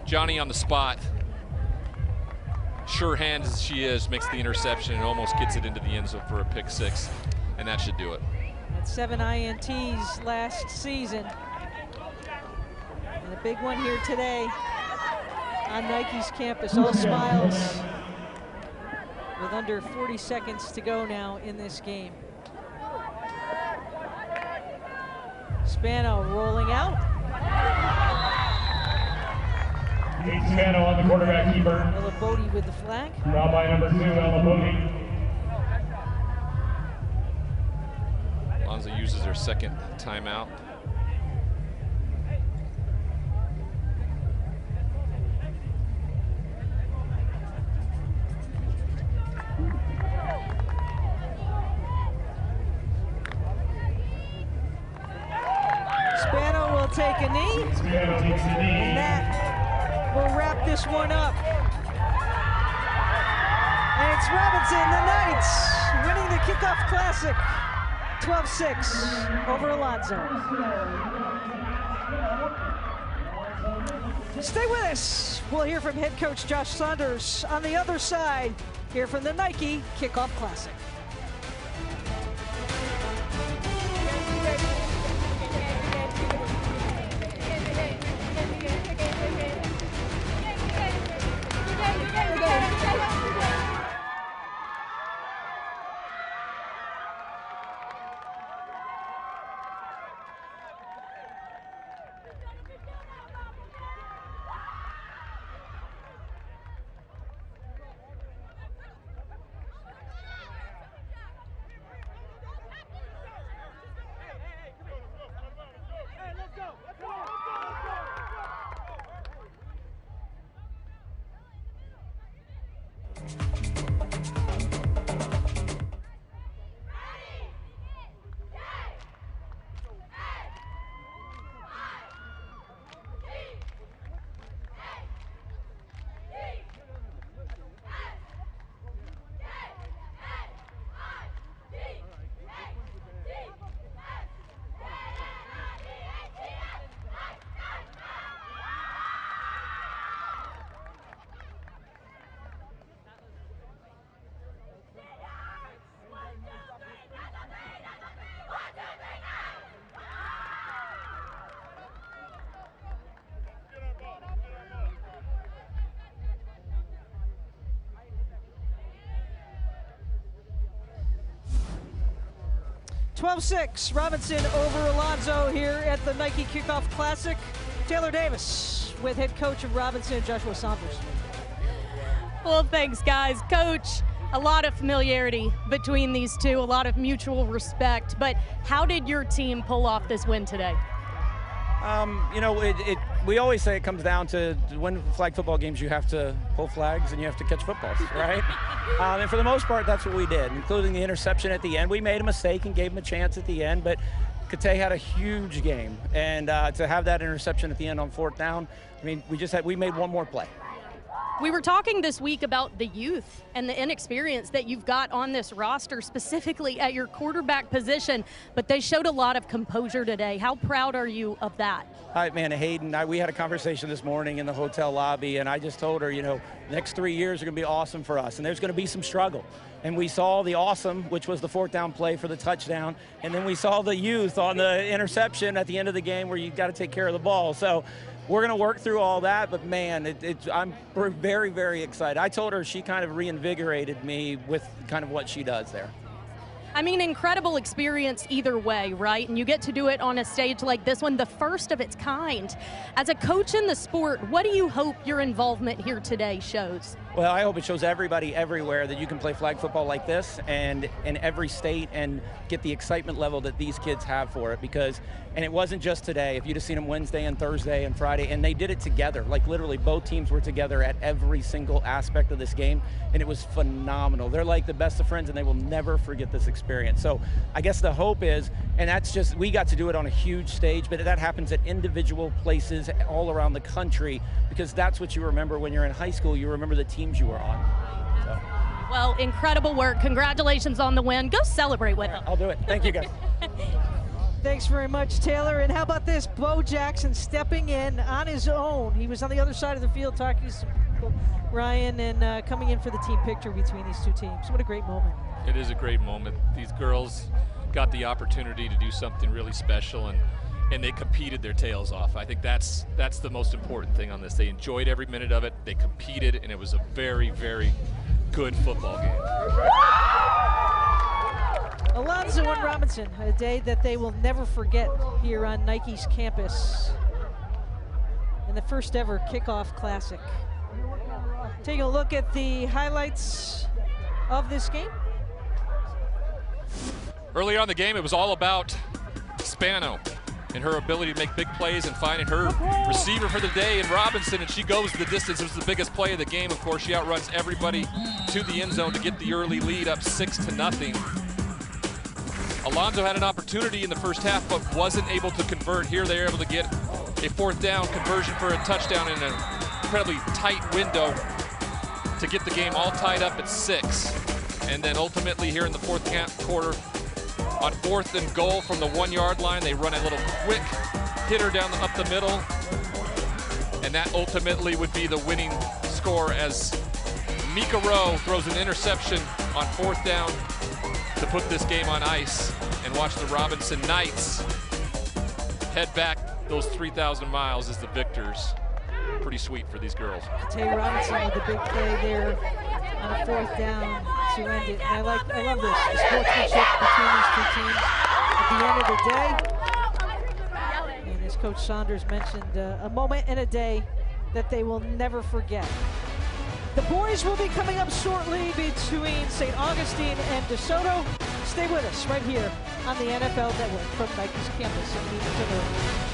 Johnny on the spot, sure hand as she is, makes the interception and almost gets it into the end zone for a pick 6, and that should do it. Had 7 INTs last season, and a big one here today on Nike's campus. All smiles with under 40 seconds to go now in this game. Spano rolling out. Kate Spano on the quarterback keeper. Ella Bodie with the flag. Brought by number 2, Ella Bodie. Alonzo uses her 2nd timeout. Spano will take a knee. Spano takes a knee. And that will wrap this one up. And it's Robinson, the Knights, winning the Kickoff Classic, 12-6 over Alonzo. Stay with us. We'll hear from head coach Josh Saunders on the other side, here from the Nike Kickoff Classic. (12-6) Robinson over Alonzo here at the Nike Kickoff Classic. Taylor Davis, with head coach of Robinson, Joshua Saunders. Well, thanks, guys. Coach, a lot of familiarity between these two, a lot of mutual respect, but how did your team pull off this win today? You know, we always say it comes down to win flag football games, you have to pull flags and you have to catch footballs, right? And for the most part, that's what we did, including the interception at the end. We made a mistake and gave him a chance at the end, but Kate had a huge game. And to have that interception at the end on 4th down, I mean, we made one more play. We were talking this week about the youth and the inexperience that you've got on this roster, specifically at your quarterback position, but they showed a lot of composure today. How proud are you of that? Hi, man, Hayden, we had a conversation this morning in the hotel lobby, and I just told her, you know, next 3 years are going to be awesome for us, and there's going to be some struggle. And we saw the awesome, which was the 4th down play for the touchdown, and then we saw the youth on the interception at the end of the game where you got to take care of the ball. So we're going to work through all that, but man, I'm very, very excited. I told her she kind of reinvigorated me with kind of what she does there. I mean, incredible experience either way, right? And you get to do it on a stage like this one, the first of its kind. As a coach in the sport, what do you hope your involvement here today shows? Well, I hope it shows everybody everywhere that you can play flag football like this and in every state and get the excitement level that these kids have for it, because, and it wasn't just today. If you'd have seen them Wednesday and Thursday and Friday, and they did it together, like literally both teams were together at every single aspect of this game, and it was phenomenal. They're like the best of friends, and they will never forget this experience. So I guess the hope is, and that's just, we got to do it on a huge stage, but that happens at individual places all around the country, because that's what you remember when you're in high school. You remember the teams you were on. So. Well, incredible work. Congratulations on the win. Go celebrate with them. I'll do it. Thank you, guys. Thanks very much, Taylor. And how about this? Bo Jackson stepping in on his own. He was on the other side of the field talking to some people, Ryan, and coming in for the team picture between these two teams. What a great moment. It is a great moment. These girls got the opportunity to do something really special, and they competed their tails off. I think that's the most important thing on this. They enjoyed every minute of it. They competed, and it was a very, very good football game. Alonzo and Robinson, a day that they will never forget here on Nike's campus in the first ever Kickoff Classic. Taking a look at the highlights of this game. Earlier on in the game, it was all about Spano and her ability to make big plays and finding her receiver for the day in Robinson, and she goes the distance. It was the biggest play of the game. Of course, she outruns everybody to the end zone to get the early lead, up 6-0. Alonzo had an opportunity in the first half, but wasn't able to convert. Here they were able to get a 4th down conversion for a touchdown in an incredibly tight window to get the game all tied up at 6. And then ultimately here in the 4th quarter, on 4th and goal from the 1-yard line, they run a little quick hitter down up the middle, and that ultimately would be the winning score as Mika Rowe throws an interception on 4th down to put this game on ice, and watch the Robinson Knights head back those 3,000 miles as the victors. Pretty sweet for these girls. Tay Robinson with the big play there on a 4th down to end it. And I love this, the sportsmanship between these two teams at the end of the day. And as Coach Saunders mentioned, a moment and a day that they will never forget. The boys will be coming up shortly between St. Augustine and DeSoto. Stay with us right here on the NFL Network from Nike's campus in Newton, Illinois.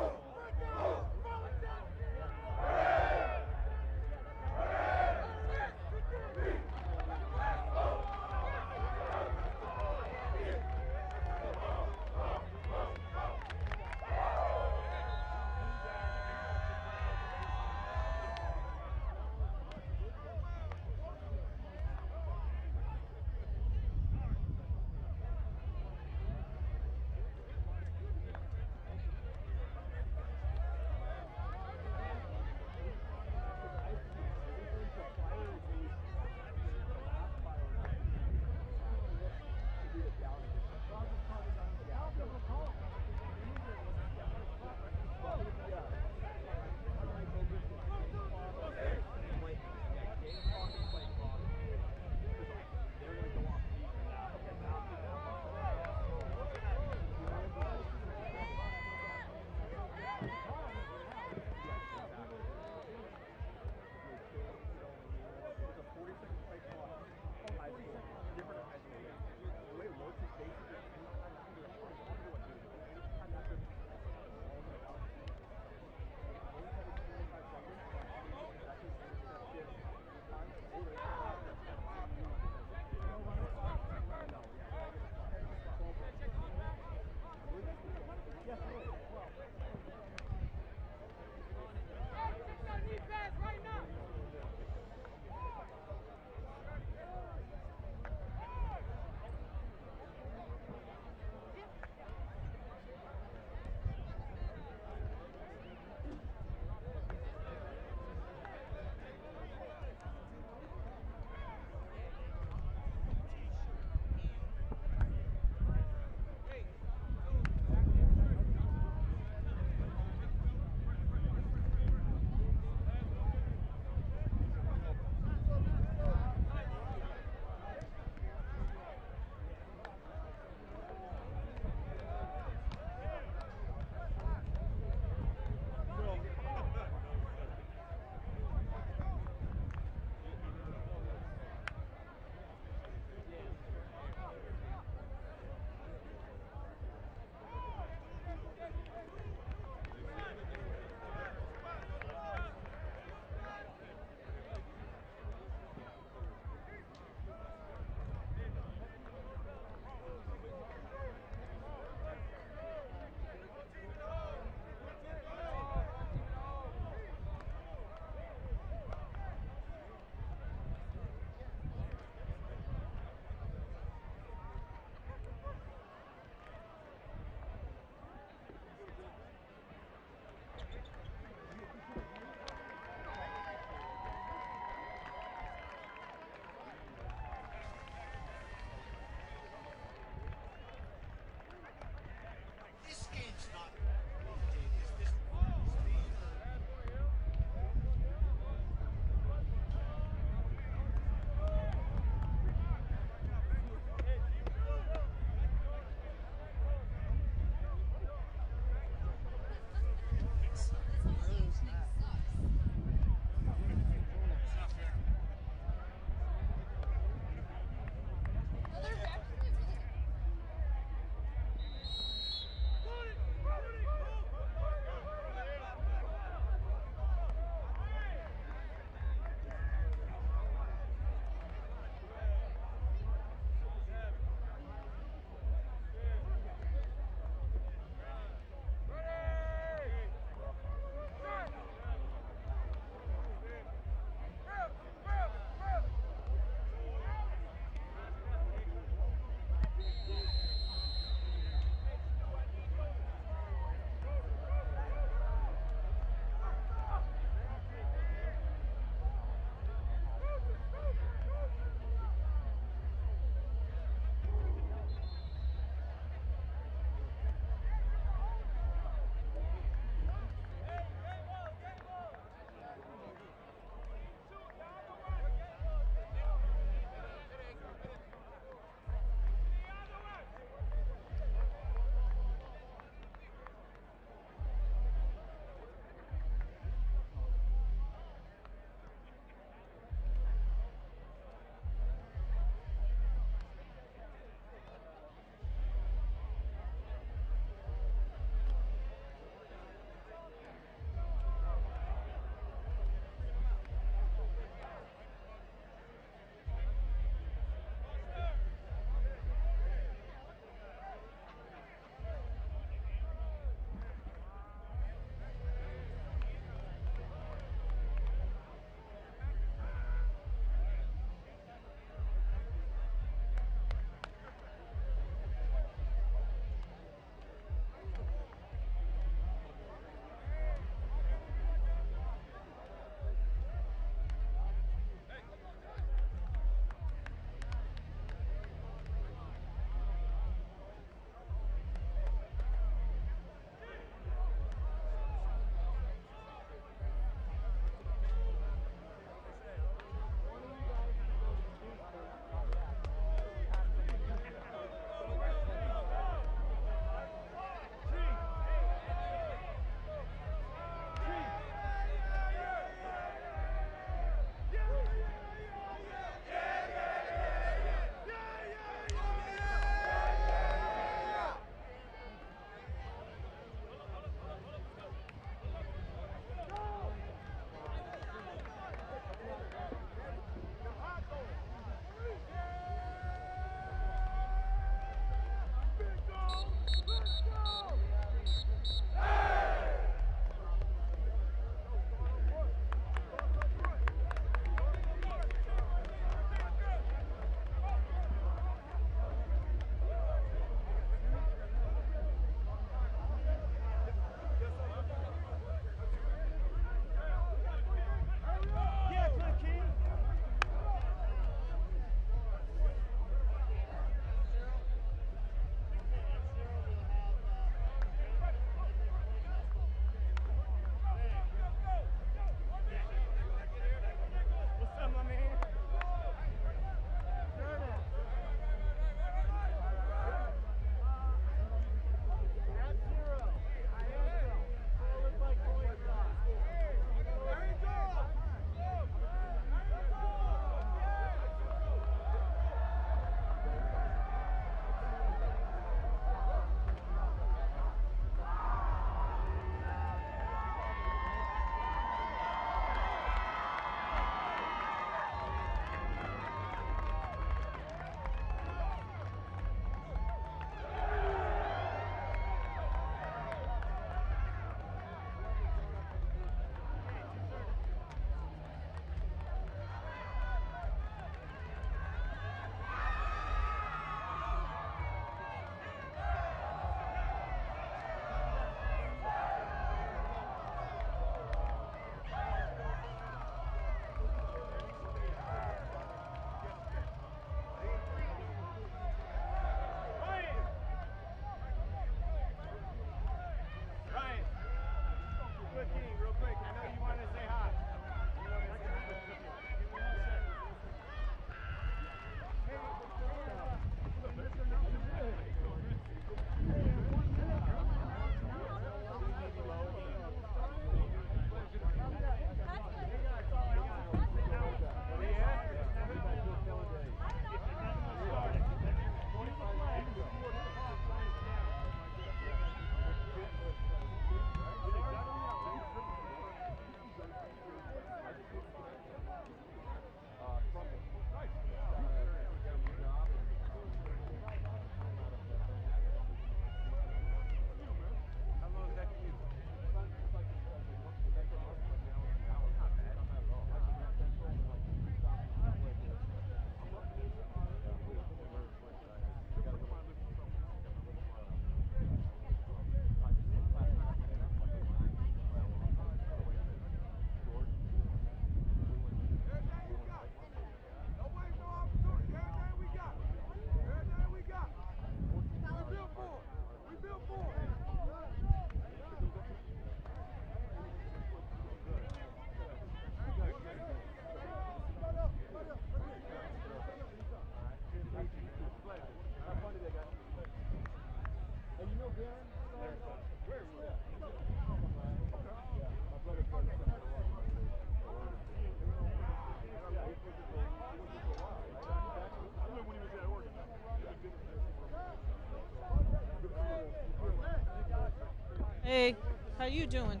Hey, how you doing?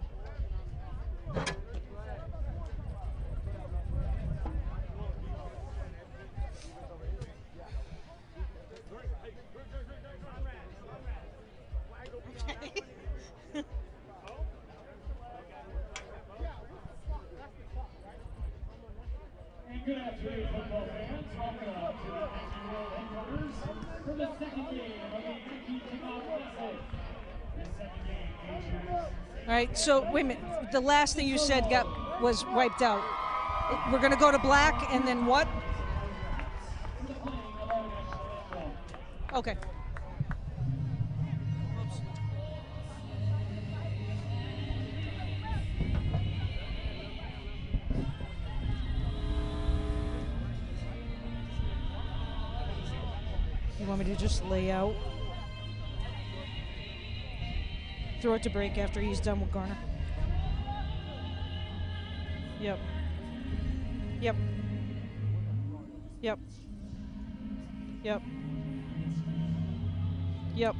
And good afternoon, football fans. Welcome to the Nike World Headquarters for the second game of the Nike Kickoff Classic. The second game features... All right, so wait a minute. The last thing you said was wiped out. We're going to go to black and then what? Okay. You want me to just lay out? Throw it to break after he's done with Garner. Yep. Yep. Yep. Yep. Yep.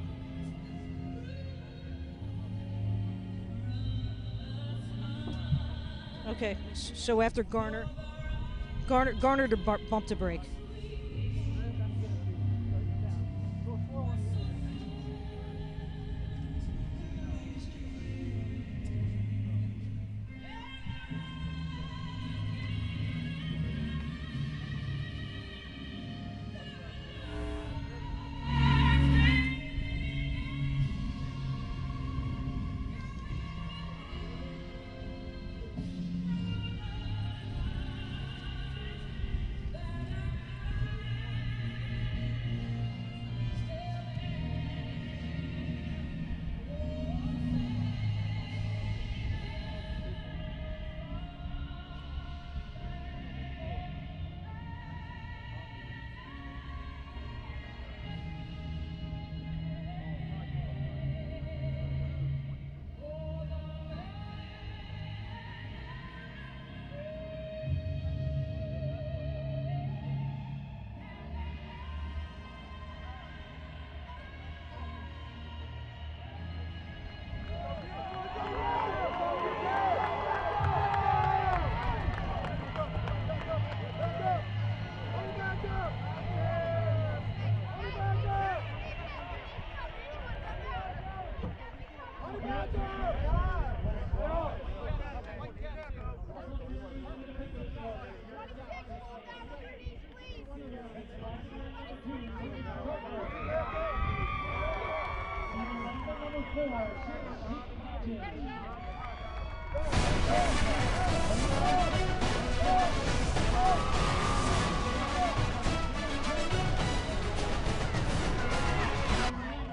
Okay, so after Garner to bump to break.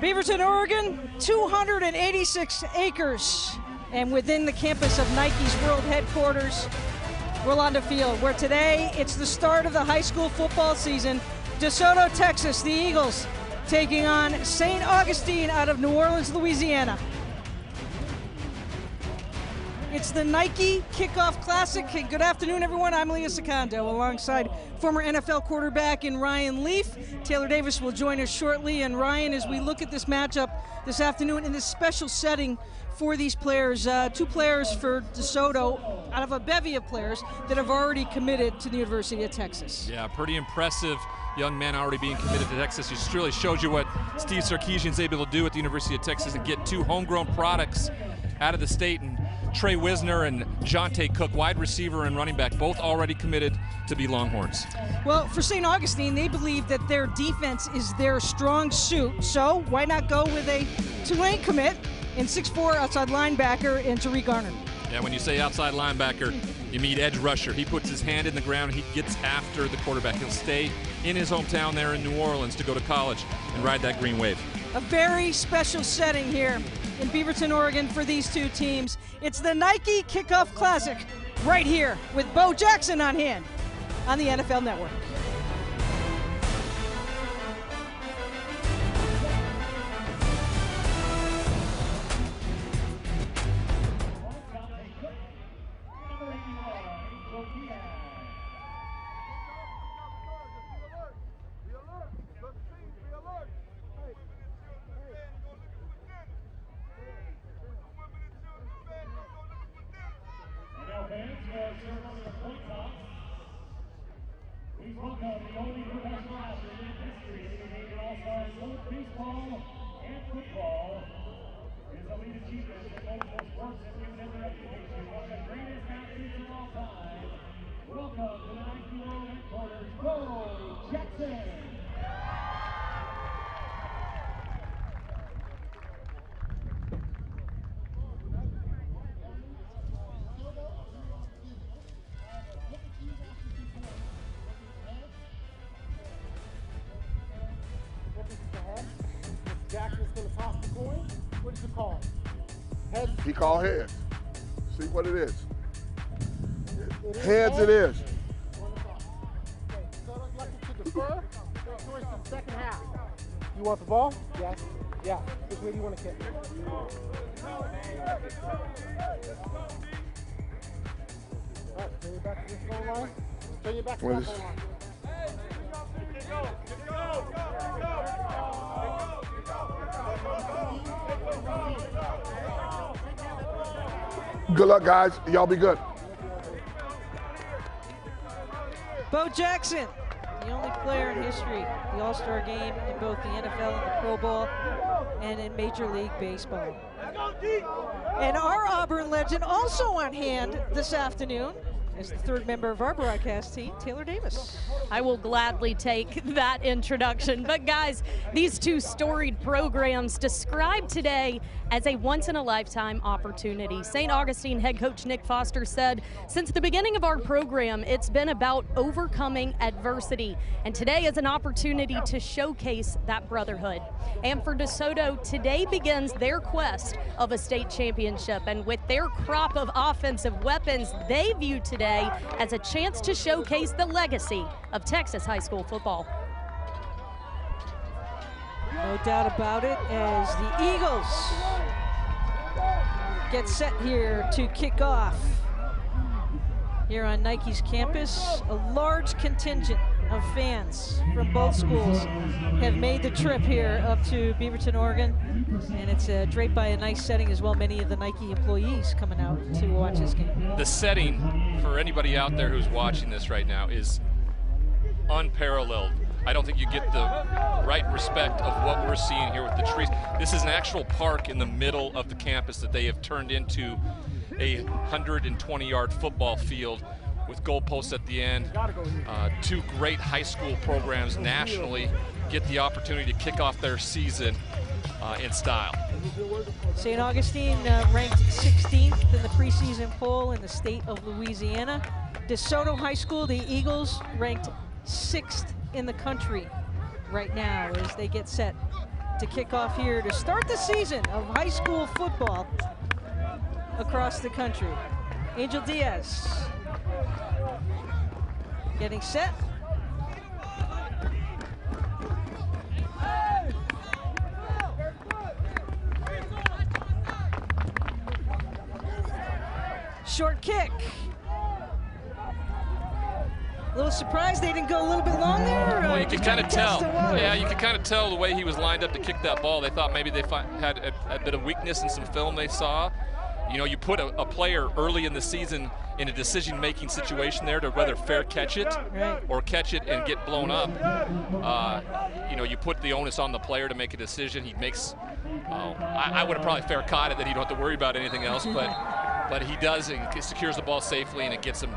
Beaverton, Oregon, 286 acres. And within the campus of Nike's world headquarters, Rolanda Field, where today it's the start of the high school football season. DeSoto, Texas, the Eagles taking on St. Augustine out of New Orleans, Louisiana. It's the Nike Kickoff Classic. Hey, good afternoon, everyone. I'm Leah Secondo, alongside former NFL quarterback and Ryan Leaf. Taylor Davis will join us shortly. And Ryan, as we look at this matchup this afternoon in this special setting for these players, two players for DeSoto out of a bevy of players that have already committed to the University of Texas. Yeah, pretty impressive young men already being committed to Texas. It just really shows you what Steve Sarkisian's able to do at the University of Texas and get two homegrown products out of the state. And Trey Wisner and Jonte Cook, wide receiver and running back, both already committed to be Longhorns. Well, for St. Augustine, they believe that their defense is their strong suit, so why not go with a Tulane commit and 6'4" outside linebacker in Tariq Garner. Yeah, when you say outside linebacker, you mean edge rusher. He puts his hand in the ground, he gets after the quarterback. He'll stay in his hometown there in New Orleans to go to college and ride that green wave. A very special setting here in Beaverton, Oregon for these two teams. It's the Nike Kickoff Classic right here with Bo Jackson on hand on the NFL Network. football is the lead achievement in multiple sports and human and their education. One of the greatest athletes of all time. Welcome to the 19-year-old headquarters, Bo Jackson. Jackson's going to toss the coin. What is it called? Heads? He called heads. See what it is. Heads it is. Okay, so lucky to defer. Towards the second half. You want the ball? Yes. Yeah. Which way do you want to kick? All right, turn you back to this goal line. Turn you back to that goal line. Good luck, guys. Y'all be good. Bo Jackson, the only player in history, the All-Star game in both the NFL and the Pro Bowl, and in Major League Baseball. And our Auburn legend also on hand this afternoon is the third member of our broadcast team, Taylor Davis. I will gladly take that introduction. But guys, these two storied programs described today as a once-in-a-lifetime opportunity. St. Augustine head coach Nick Foster said, since the beginning of our program, it's been about overcoming adversity. And today is an opportunity to showcase that brotherhood. And for DeSoto, today begins their quest of a state championship. And with their crop of offensive weapons, they view today as a chance to showcase the legacy of Texas high school football. No doubt about it, as the Eagles get set here to kick off here on Nike's campus. A large contingent of fans from both schools have made the trip here up to Beaverton, Oregon, and it's draped by a nice setting as well. Many of the Nike employees coming out to watch this game. The setting for anybody out there who's watching this right now is unparalleled. I don't think you get the right respect of what we're seeing here with the trees. This is an actual park in the middle of the campus that they have turned into a 120-yard football field with goalposts at the end. Two great high school programs nationally get the opportunity to kick off their season in style. St. Augustine ranked 16th in the preseason poll in the state of Louisiana. DeSoto High School, the Eagles, ranked 6th in the country right now as they get set to kick off here to start the season of high school football across the country. Angel Diaz getting set. Short kick. A little surprised they didn't go a little bit long there. Well, you can kind of tell. Yeah, you can kind of tell the way he was lined up to kick that ball. They thought maybe they had a bit of weakness in some film they saw. You know, you put a player early in the season in a decision-making situation there to whether fair catch it or catch it and get blown up. You know, you put the onus on the player to make a decision. He makes, I would have probably fair caught it, that he don't have to worry about anything else, but he does, and secures the ball safely, and it gets him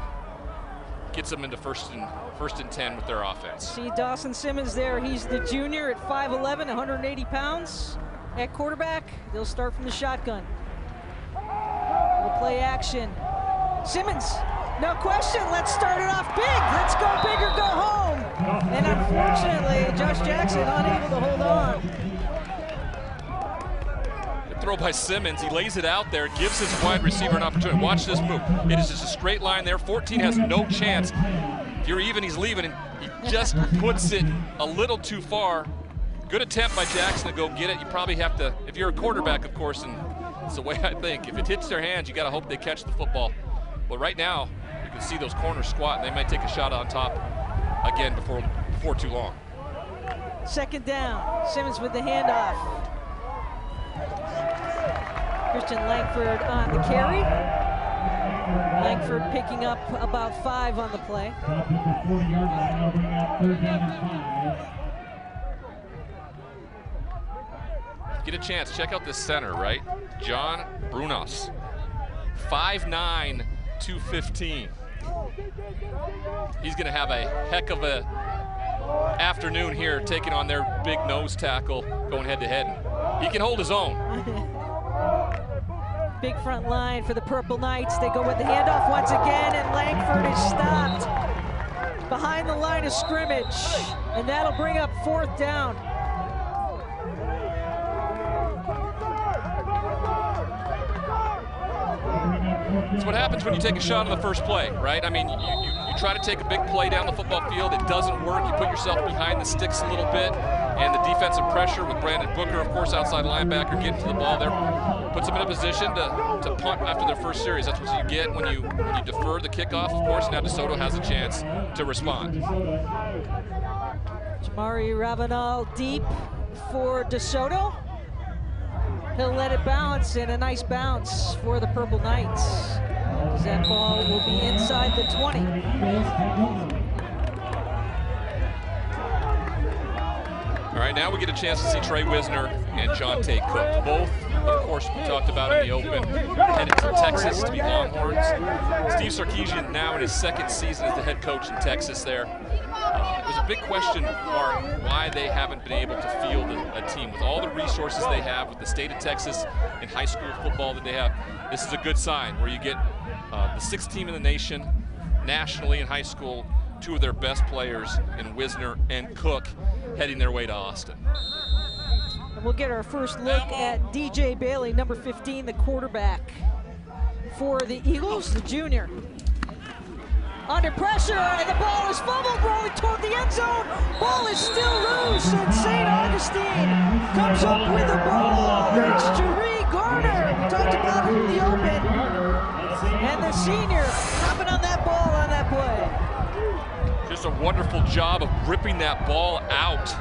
into first and 10 with their offense. See Dawson Simmons there. He's the junior at 5'11", 180 pounds. At quarterback, they'll start from the shotgun. We'll play action. Simmons, no question, let's start it off big. Let's go big or go home. And unfortunately, Josh Jackson unable to hold on. The throw by Simmons, he lays it out there, gives his wide receiver an opportunity. Watch this move. It is just a straight line there. 14 has no chance. If you're even, he's leaving, and he just puts it a little too far. Good attempt by Jackson to go get it. You probably have to, if you're a quarterback, of course, and it's the way I think, if it hits their hands, you got to hope they catch the football. But right now, you can see those corners squat, and they might take a shot on top again before too long. Second down, Simmons with the handoff. Christian Langford on the carry. Langford picking up about 5 on the play. get a chance, check out this center, right? John Brunos, 5'9", 215. He's going to have a heck of a afternoon here taking on their big nose tackle going head-to-head. He can hold his own. Big front line for the Purple Knights. They go with the handoff once again, and Langford is stopped behind the line of scrimmage, and that'll bring up 4th down. It's what happens when you take a shot on the first play, right? I mean, you try to take a big play down the football field. It doesn't work. You put yourself behind the sticks a little bit, and the defensive pressure with Brandon Booker, of course, outside linebacker, getting to the ball there, puts them in a position to punt after their first series. That's what you get when you defer the kickoff. Of course, now DeSoto has a chance to respond. Jamari Ravenal deep for DeSoto. He'll let it bounce, and a nice bounce for the Purple Knights. That ball will be inside the 20. All right, now we get a chance to see Trey Wisner and Jonte Cook. Both, of course, we talked about in the open, headed to Texas to be Longhorns. Steve Sarkisian now in his 2nd season as the head coach in Texas there. It was a big question mark why they haven't been able to field a team. With all the resources they have, with the state of Texas in high school football that they have, this is a good sign where you get the 6th team in the nation, nationally in high school, 2 of their best players in Wisner and Cook heading their way to Austin. And we'll get our first look at DJ Bailey, number 15, the quarterback for the Eagles, the junior. Under pressure, and the ball is fumbled, rolling toward the end zone. Ball is still loose, and St. Augustine comes up with the ball. It's Jaree Garner. We talked about him in the open. And the senior hopping on that ball on that play. Just a wonderful job of ripping that ball out.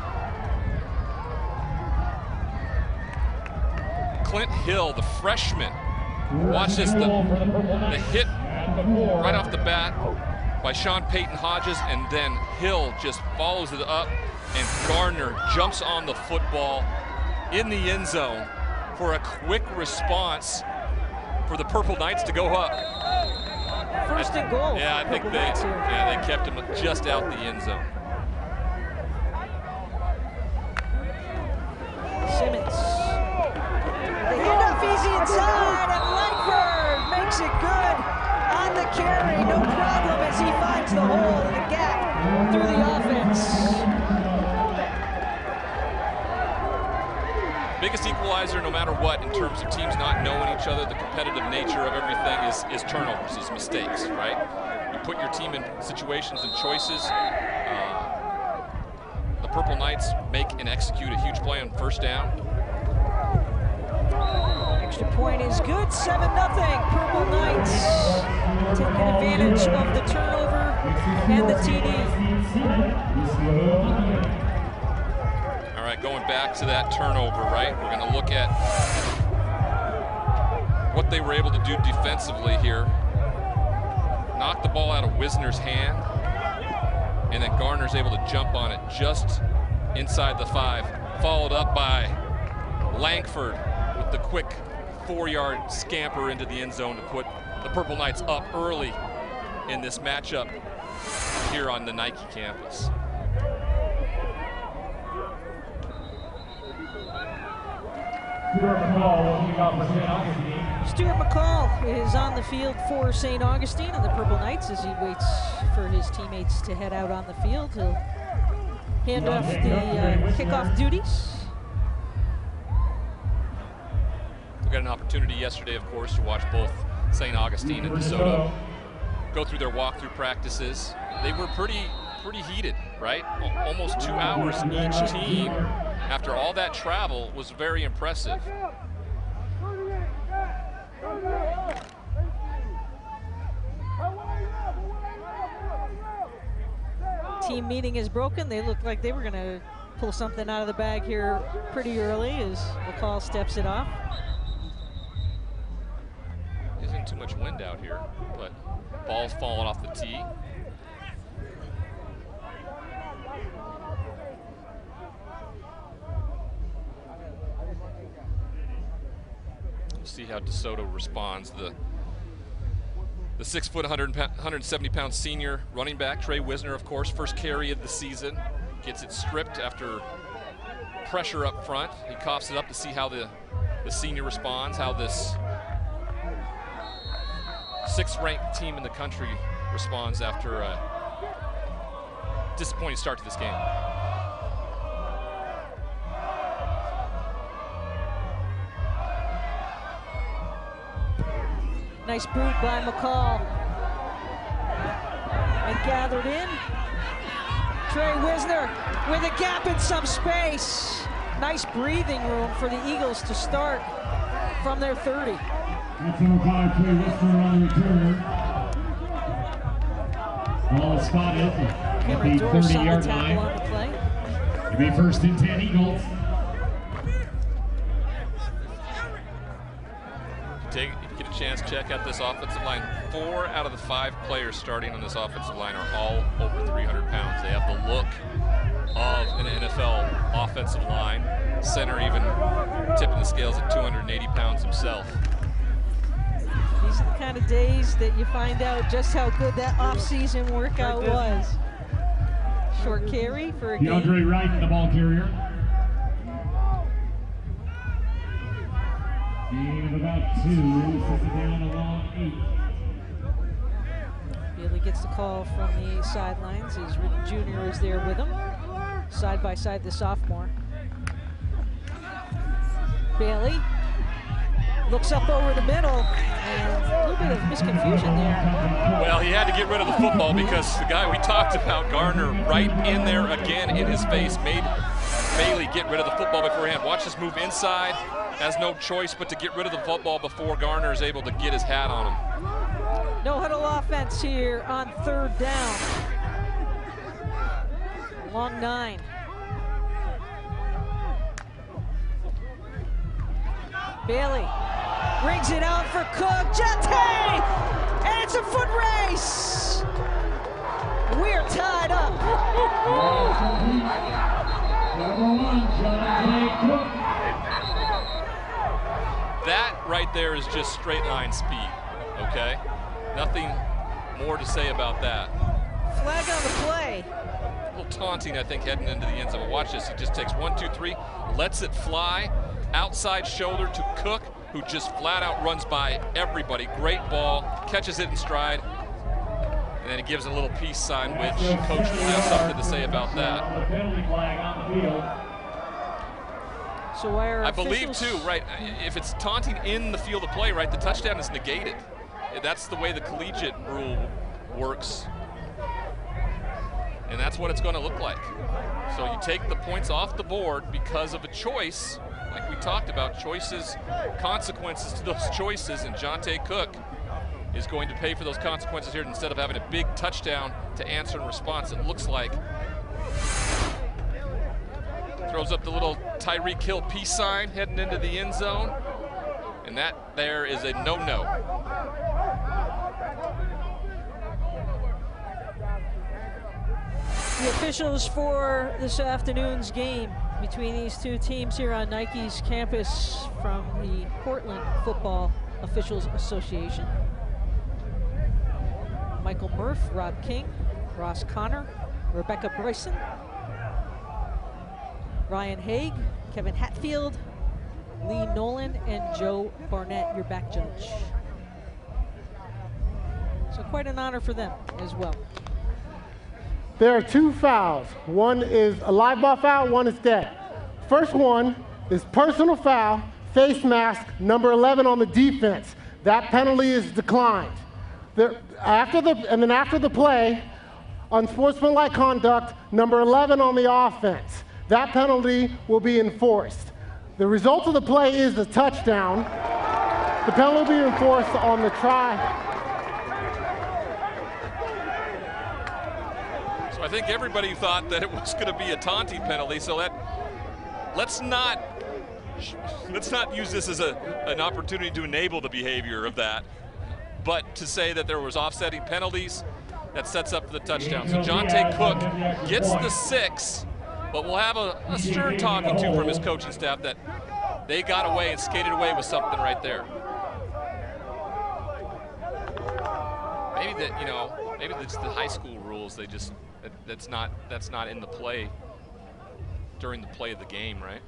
Clint Hill, the freshman. Watch this, the hit right off the bat by Sean Payton Hodges, and then Hill just follows it up, and Gardner jumps on the football in the end zone for a quick response for the Purple Knights to go up. First and goal. Yeah, I think they kept him just out the end zone. Simmons. The handoff easy inside, and Langford makes it good on the carry. No problem as he finds the hole in the gap through the offense. Biggest equalizer, no matter what, in terms of teams not knowing each other, the competitive nature of everything is turnovers, is mistakes, right? You put your team in situations and choices. The Purple Knights make and execute a huge play on first down. Extra point is good, 7-0. Purple Knights taking advantage of the turnover and the TD. All right, going back to that turnover, right? We're going to look at what they were able to do defensively here. Knock the ball out of Wisner's hand, and then Garner's able to jump on it just inside the 5, followed up by Langford with the quick 4-yard scamper into the end zone to put the Purple Knights up early in this matchup here on the Nike campus. Stuart McCall is on the field for St. Augustine and the Purple Knights as he waits for his teammates to head out on the field. He'll hand off the kickoff duties. We got an opportunity yesterday, of course, to watch both St. Augustine and DeSoto go through their walkthrough practices. They were pretty heated, right? Almost 2 hours each team. After all that travel was very impressive. Team meeting is broken. They look like they were going to pull something out of the bag here pretty early as McCall steps it off. Isn't too much wind out here, but ball's falling off the tee. We'll see how DeSoto responds. The 6 foot, 170-pound senior running back, Trey Wisner, of course, first carry of the season. Gets it stripped after pressure up front. He coughs it up to see how the senior responds, how this 6th-ranked team in the country responds after a disappointing start to this game. Nice boot by McCall. And gathered in. Trey Wisner with a gap in some space. Nice breathing room for the Eagles to start from their 30. That's number 5, Trey Wisner on the return. Ball is spotted at the 30-yard line. On the play. It'll be 1st and 10 Eagles. Get a chance, check out this offensive line. 4 out of the 5 players starting on this offensive line are all over 300 pounds. They have the look of an NFL offensive line. Center even tipping the scales at 280 pounds himself. These are the kind of days that you find out just how good that off-season workout was. Short carry for a game. DeAndre Wright, the ball carrier. Gain of about 2, sets it down a long 8. Bailey gets the call from the sidelines as Ridden Jr. is there with him. Side by side, the sophomore. Bailey looks up over the middle, and a little bit of misconfusion there. Well, he had to get rid of the football because the guy we talked about, Garner, right in there again in his face, made Bailey get rid of the football beforehand. Watch this move inside. Has no choice but to get rid of the football before Garner is able to get his hat on him. No huddle offense here on 3rd down. Long 9. Bailey rings it out for Cook. Jante! And it's a foot race! We're tied up. Number 1, Jante Cook. That right there is just straight line speed, okay? Nothing more to say about that. Flag on the play. A little taunting, I think, heading into the end zone. But watch this. He just takes 1, 2, 3, lets it fly. Outside shoulder to Cook, who just flat out runs by everybody. Great ball, catches it in stride. And then he gives a little peace sign, which coach will have something to say about that. Penalty flag on the field. So why are I believe too, right, if it's taunting in the field of play, right, the touchdown is negated. That's the way the collegiate rule works. And that's what it's going to look like. So you take the points off the board because of a choice, like we talked about, choices, consequences to those choices, and Jante Cook is going to pay for those consequences here instead of having a big touchdown to answer in response. It looks like. Throws up the little Tyreek Hill peace sign heading into the end zone. And that there is a no-no. The officials for this afternoon's game between these two teams here on Nike's campus from the Portland Football Officials Association. Michael Murph, Rob King, Ross Connor, Rebecca Bryson, Ryan Haig, Kevin Hatfield, Lee Nolan, and Joe Barnett, your back judge. So quite an honor for them as well. There are 2 fouls. One is a live ball foul, one is dead. First one is personal foul, face mask, number 11 on the defense. That penalty is declined. After the play, unsportsmanlike conduct, number 11 on the offense. That penalty will be enforced. The result of the play is a touchdown. The penalty will be enforced on the try. So I think everybody thought that it was going to be a taunting penalty, so let's not use this as an opportunity to enable the behavior of that, but to say that there was offsetting penalties, that sets up for the touchdown. So Jante Cook gets the 6, but we'll have a stern talking to from his coaching staff that they got away and skated away with something right there. Maybe that, you know, maybe it's the high school rules. They just that's not in the play during the play of the game, right?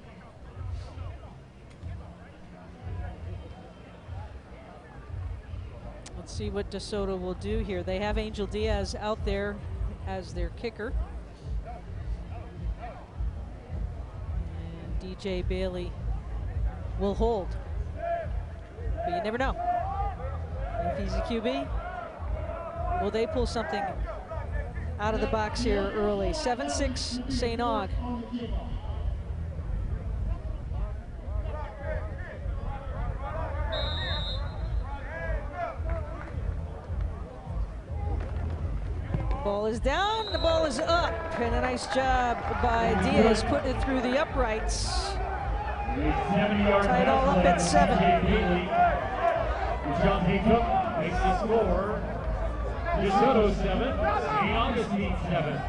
Let's see what DeSoto will do here. They have Angel Diaz out there as their kicker. And DJ Bailey will hold. But you never know. If he's a QB, will they pull something out of the box here early? 7-6 St. Aug. Ball is down, the ball is up, and a nice job by Diaz putting it through the uprights. Tied all up at 7. John Haycock makes the score. DeSoto 7, St. Augustine 7.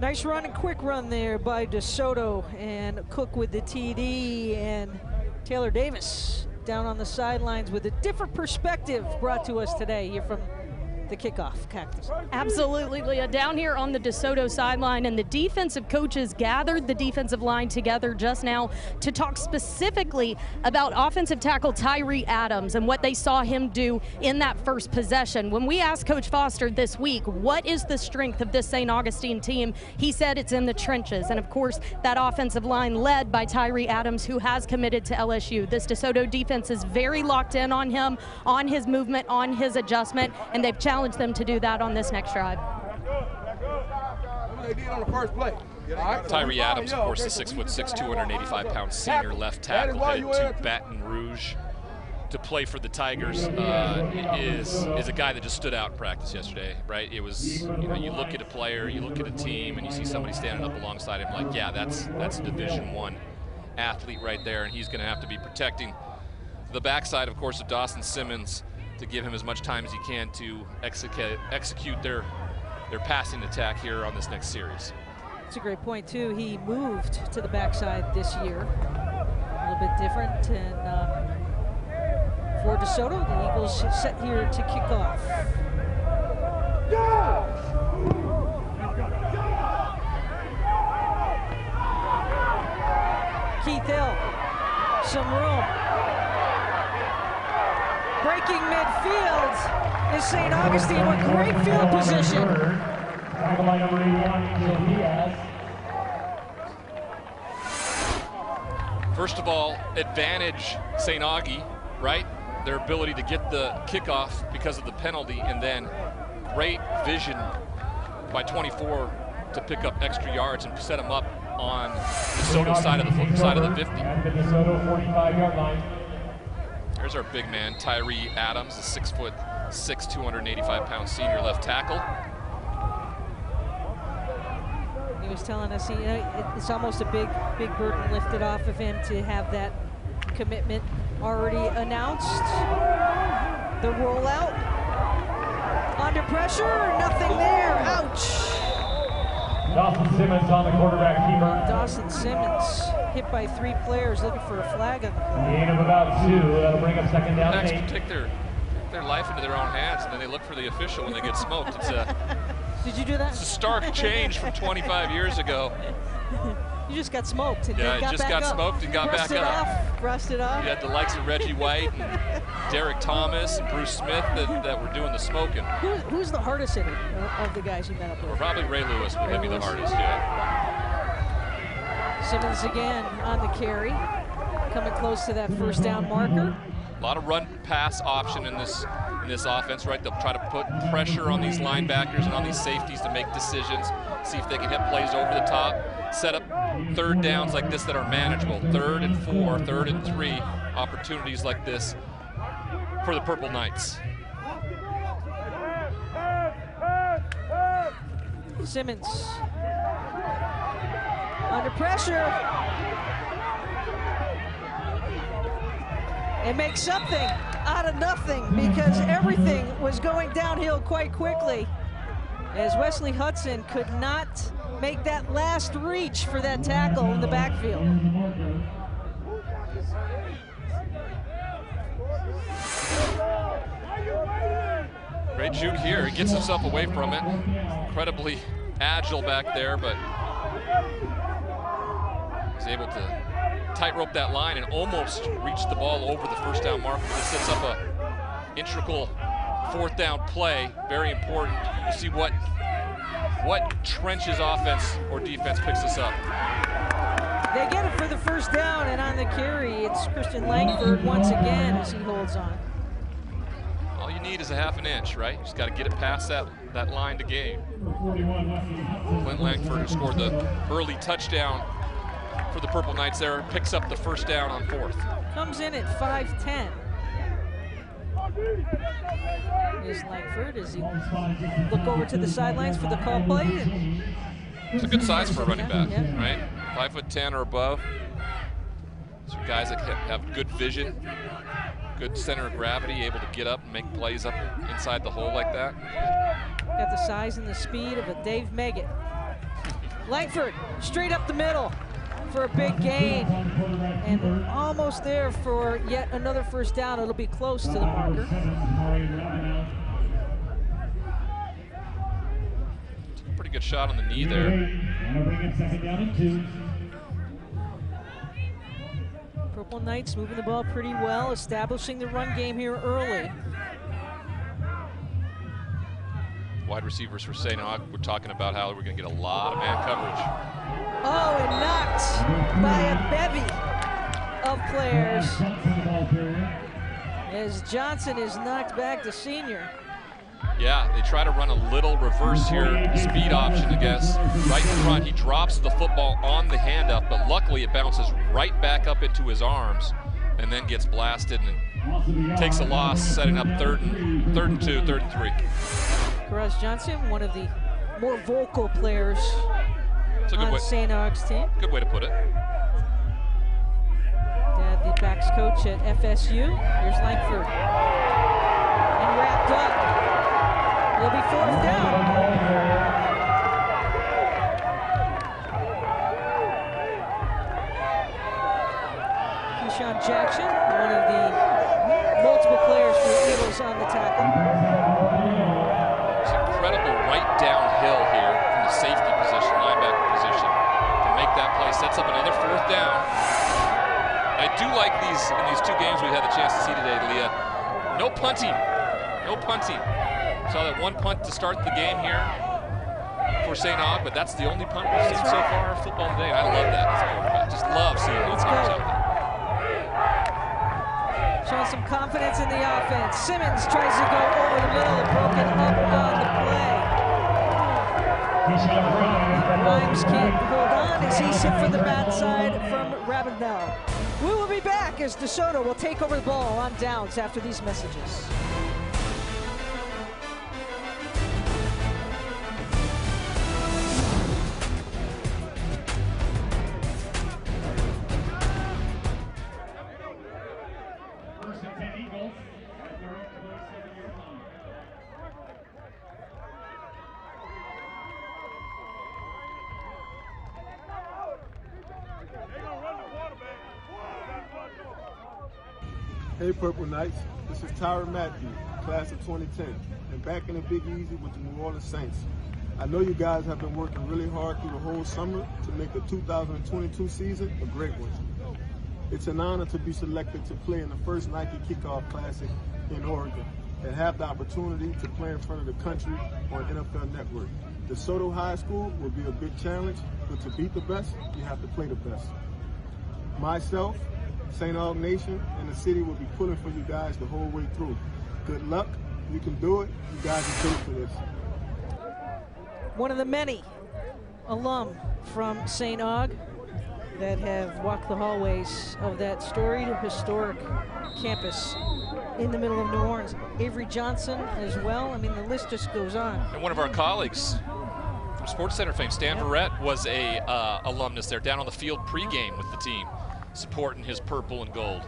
Nice run and quick run there by DeSoto, and Cook with the TD, and Taylor Davis down on the sidelines with a different perspective brought to us today here from the Kickoff Cactus. Absolutely, Leah. Down here on the DeSoto sideline, and the defensive coaches gathered the defensive line together just now to talk specifically about offensive tackle Tyree Adams and what they saw him do in that first possession. When we asked Coach Foster this week, what is the strength of this St. Augustine team, he said it's in the trenches. And of course, that offensive line led by Tyree Adams, who has committed to LSU. This DeSoto defense is very locked in on him, on his movement, on his adjustment, and they've challenged them to do that on this next drive. They did on the first play. Tyree Adams, of course, the 6'6", 285-pound senior left tackle, headed to Baton Rouge to play for the Tigers, is a guy that just stood out in practice yesterday, right? It was, you know, you look at a player, you look at a team, and you see somebody standing up alongside him, like, yeah, that's a Division I athlete right there, and he's going to have to be protecting the backside, of course, of Dawson Simmons, to give him as much time as he can to execute their passing attack here on this next series. That's a great point, too. He moved to the backside this year. A little bit different. And for DeSoto, the Eagles set here to kick off. Keith Hill, some room. Breaking midfield is St. Augustine with great field position. Tackle by number 81, Angel Diaz. First of all, advantage St. Augie, right? Their ability to get the kickoff because of the penalty, and then great vision by 24 to pick up extra yards and set them up on DeSoto's side of the 50. At the DeSoto 45-yard line. There's our big man, Tyree Adams, a 6'6", 285-pound senior left tackle. He was telling us it's almost a big burden lifted off of him to have that commitment already announced. The rollout. Under pressure, nothing there. Ouch. Dawson Simmons on the quarterback keeper. Dawson Simmons hit by 3 players looking for a flag on the play. Gain of about 2. That'll bring up second down. Next, take their life into their own hands, and then they look for the official when they get smoked. It's a Did you do that? It's a stark change from 25 years ago. You just got smoked and yeah, then got just back got up. smoked and got back up. Brushed it off. You had the likes of Reggie White and Derek Thomas and Bruce Smith that were doing the smoking. Who's the hardest hitter of the guys you met up with? Well, probably Ray Lewis would be the hardest, yeah. Simmons again on the carry, coming close to that first down marker. A lot of run pass option in this offense, right? They'll try to put pressure on these linebackers and on these safeties to make decisions, see if they can hit plays over the top, set up third downs like this that are manageable. 3rd and 4, 3rd and 3 opportunities like this for the Purple Knights. Simmons under pressure. and make something out of nothing, because everything was going downhill quite quickly as Wesley Hudson could not make that last reach for that tackle in the backfield. Great juke here. He gets himself away from it. Incredibly agile back there, but he's able to tightrope that line and almost reach the ball over the first down marker. This sets up a integral fourth down play. Very important to see what Trench's offense or defense picks us up. They get it for the first down, and on the carry, it's Christian Langford once again as he holds on. All you need is a half an inch, right? You just got to get it past that line to gain. Clint Langford, who scored the early touchdown for the Purple Knights there, picks up the first down on fourth. Comes in at 5'10". Here's Langford as he look over to the sidelines for the call play. It's a good size for a running back, right? 5'10" or above. These are guys that have good vision, good center of gravity, able to get up and make plays up inside the hole like that. Got the size and the speed of a Dave Meggett. Langford straight up the middle for a big gain, and almost there for yet another first down. It'll be close to the marker. Took a pretty good shot on the knee there. Purple Knights moving the ball pretty well, establishing the run game here early. Wide receivers for St. Aug, we're talking about how we're going to get a lot of man coverage. Oh, and knocked by a bevy of players as Johnson is knocked back to senior. Yeah, they try to run a little reverse here, speed option, I guess. Right in front, he drops the football on the handoff, but luckily it bounces right back up into his arms and then gets blasted and takes a loss, setting up third and 2, third and 3. Karaz Johnson, one of the more vocal players on St. Aug's team. Good way to put it. Dad, the backs coach at FSU. Here's Langford. And wrapped up. It'll be fourth down. Keyshawn Jackson, one of the multiple players for the Eagles on the tackle. It's incredible right downhill here from the safety position, linebacker position, to make that play. Sets up another fourth down. I do like in these two games we've had the chance to see today, Leah. No punting. No punting. Saw that one punt to start the game here for St. Aug, but that's the only punt we've seen so far in football today. I love that as a quarterback. Just love seeing those games out there. Showing some confidence in the offense. Simmons tries to go over the middle, broken up on the play. Grimes can't hold on as he's hit from the bad side from Ravenel. We will be back as DeSoto will take over the ball on downs after these messages. Hey Purple Knights, this is Tyron Matthew, class of 2010, and back in the Big Easy with the New Orleans Saints. I know you guys have been working really hard through the whole summer to make the 2022 season a great one. It's an honor to be selected to play in the first Nike Kickoff Classic in Oregon and have the opportunity to play in front of the country on NFL Network. DeSoto High School will be a big challenge, but to beat the best, you have to play the best. Myself, St. Aug Nation, and the city will be pulling for you guys the whole way through. Good luck. You can do it. You guys are built for this. One of the many alum from St. Aug that have walked the hallways of that storied, historic campus in the middle of New Orleans. Avery Johnson as well. I mean, the list just goes on. And one of our colleagues from Sports Center fame, Stan Verrett, was a alumnus there, down on the field pregame with the team, supporting his purple and gold.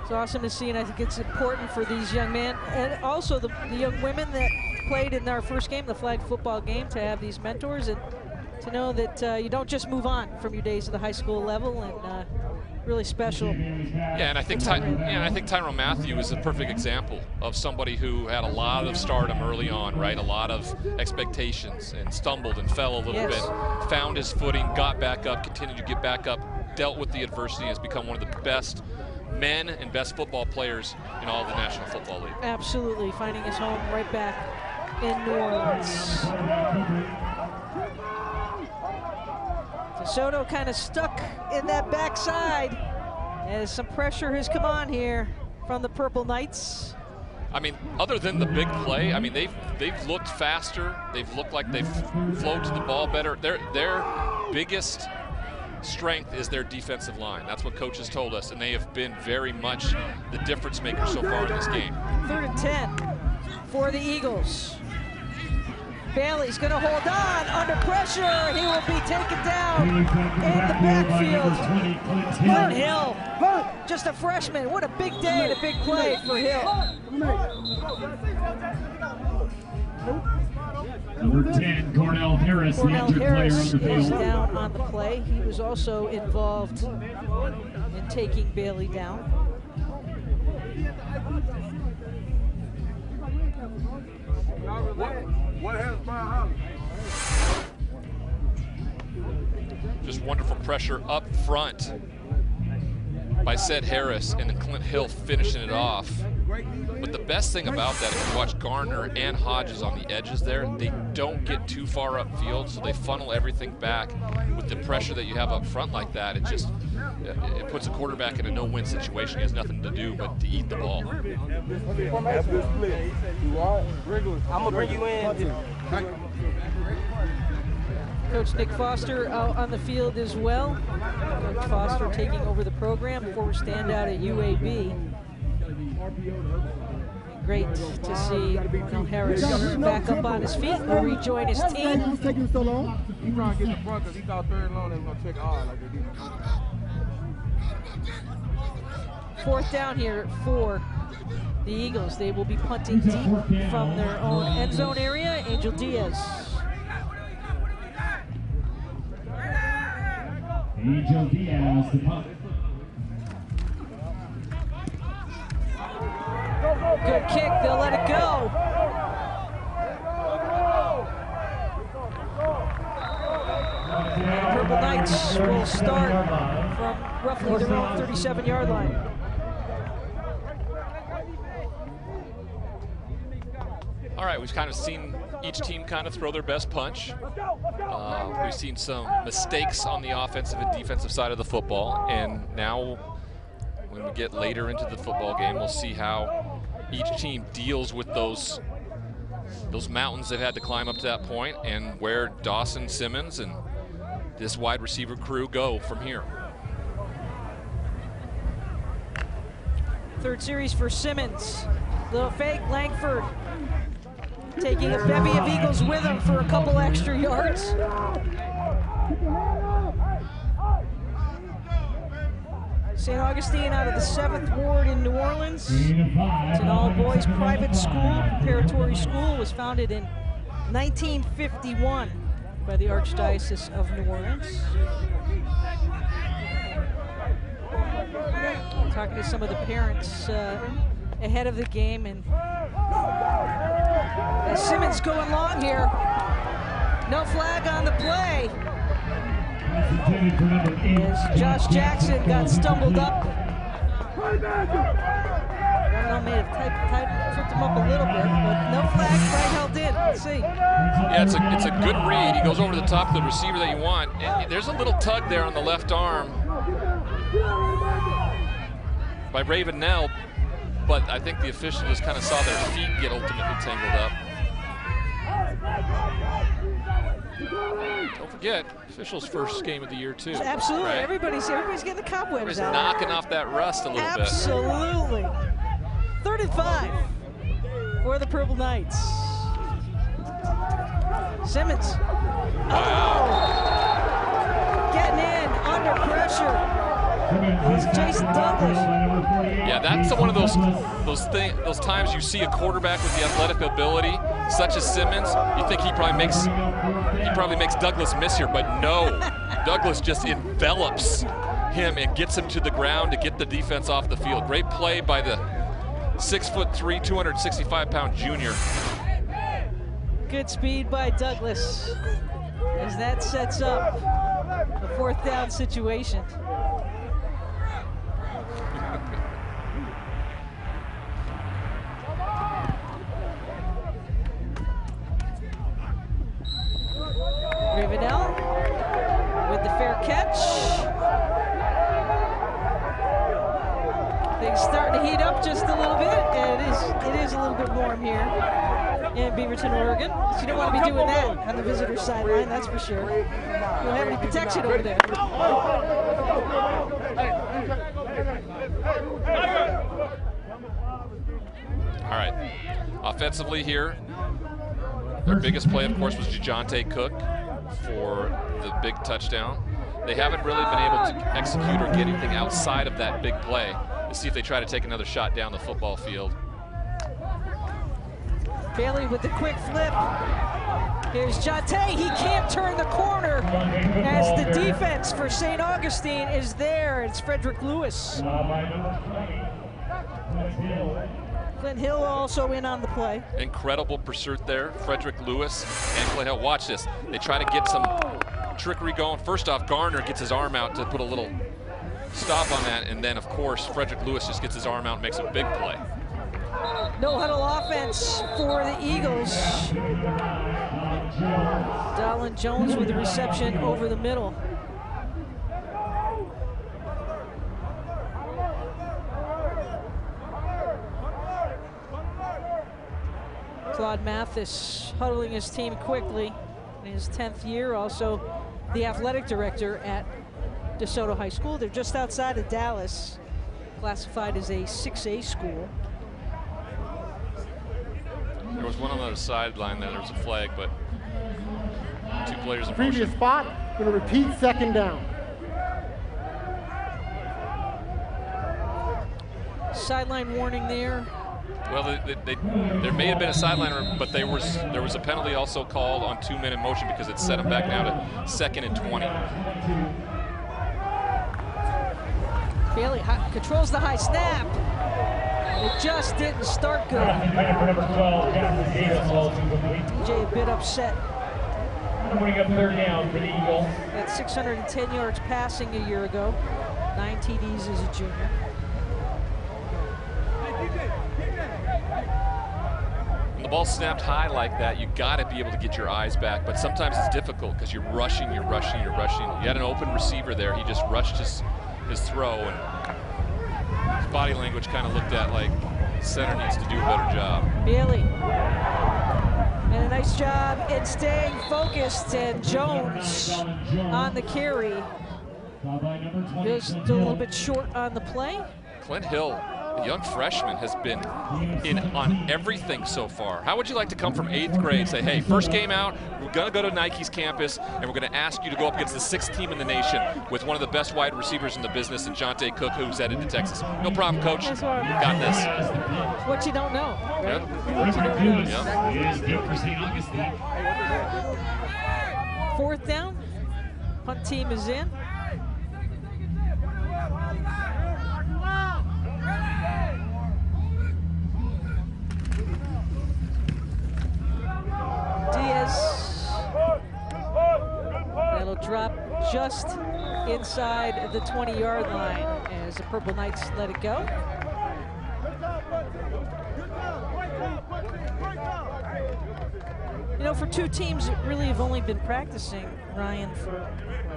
It's awesome to see, and I think it's important for these young men and also the young women that played in our first game, the flag football game, to have these mentors and to know that you don't just move on from your days at the high school level, and really special. Yeah, and I think Tyrone Matthew is a perfect example of somebody who had a lot of stardom early on, right? A lot of expectations and stumbled and fell a little bit, found his footing, got back up, continued to get back up, dealt with the adversity, and has become one of the best men and best football players in all of the National Football League. Absolutely, finding his home right back in New Orleans. DeSoto kind of stuck in that backside as some pressure has come on here from the Purple Knights. I mean, other than the big play, I mean, they've looked faster. They've looked like they've flowed to the ball better. Their biggest strength is their defensive line. That's what coaches told us, and they have been very much the difference maker so far in this game. 3rd and 10 for the Eagles. Bailey's going to hold on under pressure, and he will be taken down in the backfield. Clint Hill, just a freshman. What a big day and a big play for Hill. Number 10, Cornell Harris, the injured player on the field. Is down on the play. He was also involved in taking Bailey down. Just wonderful pressure up front by Seth Harris, and then Clint Hill finishing it off. But the best thing about that, if you watch Garner and Hodges on the edges there, they don't get too far upfield, so they funnel everything back. With the pressure that you have up front like that, it puts a quarterback in a no-win situation. He has nothing to do but to eat the ball. I'm gonna bring you in. Coach Nick Foster out on the field as well. Coach Foster taking over the program, former standout at UAB. Great to see Cornell Harris back up on his feet and rejoin his team. Who's taking so long? He trying to get the front because he thought 3rd and long they were going to check R like they did. 4th down here for the Eagles. They will be punting deep from their own end zone area. Angel Diaz. Angel Diaz, the punt. Good kick, they'll let it go. And the Purple Knights will start from roughly their own 37-yard line. All right, we've kind of seen each team kind of throw their best punch. We've seen some mistakes on the offensive and defensive side of the football, and now when we get later into the football game, we'll see how each team deals with those mountains they've had to climb up to that point, and where Dawson Simmons and this wide receiver crew go from here. 3rd series for Simmons. Little fake, Langford taking a bevy of Eagles with him for a couple extra yards. St. Augustine out of the 7th Ward in New Orleans. It's an all-boys private school, preparatory school, was founded in 1951 by the Archdiocese of New Orleans. Talking to some of the parents ahead of the game, and as Simmons going long here, no flag on the play. As Josh Jackson got stumbled up. I don't know, may have tripped him up a little bit, but no flag, flag held in. Let's see. Yeah, it's a good read. He goes over to the top of the receiver that you want. And there's a little tug there on the left arm by Ravenell, but I think the official just kind of saw their feet get ultimately tangled up. Don't forget, officials' first game of the year too. Absolutely, right? everybody's getting the cobwebs out. Knocking off that rust a little bit. Absolutely. 3rd and 5 for the Purple Knights. Simmons. Wow. Getting in under pressure. It's Jason Douglas. Yeah, Yeah, that's one of those times you see a quarterback with the athletic ability, such as Simmons. You think he probably makes Douglas miss here, but no, Douglas just envelops him and gets him to the ground to get the defense off the field. Great play by the 6'3", 265-pound junior. Good speed by Douglas as that sets up a 4th down situation. Ravenel with the fair catch. Things starting to heat up just a little bit, and it is a little bit warm here in Beaverton, Oregon. So you don't want to be doing that on the visitor sideline, that's for sure. You don't have any protection over there. All right, offensively here, their biggest play, of course, was DeJounte Cook for the big touchdown. They haven't really been able to execute or get anything outside of that big play. Let's see if they try to take another shot down the football field. Bailey with the quick flip. Here's Jonte. He can't turn the corner as the defense for St. Augustine is there. It's Frederick Lewis. Clint Hill also in on the play. Incredible pursuit there, Frederick Lewis and Clint Hill. Watch this. They try to get some trickery going. First off, Garner gets his arm out to put a little stop on that, and then, of course, Frederick Lewis just gets his arm out and makes a big play. No huddle offense for the Eagles. Dallin Jones with the reception over the middle. Claude Mathis huddling his team quickly in his 10th year, also the athletic director at DeSoto High School. They're just outside of Dallas, classified as a 6A school. There was one on the other sideline there was a flag, but 2 players in Previous motion. spot, going to repeat 2nd down. Sideline warning there. Well, there may have been a sideline, but there was a penalty also called on 2-men in motion because it set them back now to 2nd and 20. Bailey controls the high snap. It just didn't start good. DJ a bit upset. Bring up 3rd down for the Eagles. At 610 yards passing a year ago, 9 TDs as a junior. When the ball's snapped high like that, you got to be able to get your eyes back, but sometimes it's difficult because you're rushing. You had an open receiver there. He just rushed his throw, and his body language kind of looked at like center needs to do a better job. Bailey, and a nice job in staying focused, and Jones on the carry. Just a little bit short on the play. Clint Hill, the young freshman, has been in on everything so far. How would you like to come from 8th grade and say, hey, first game out, we're going to go to Nike's campus, and we're going to ask you to go up against the 6th team in the nation with one of the best wide receivers in the business, and Jonte Cook, who's headed to Texas. No problem, Coach. Got this. What you don't know. Right? Yep. Yep. 4th down. Punt team is in. Diaz. That'll drop just inside the 20-yard line as the Purple Knights let it go. You know, for 2 teams that really have only been practicing, Ryan, for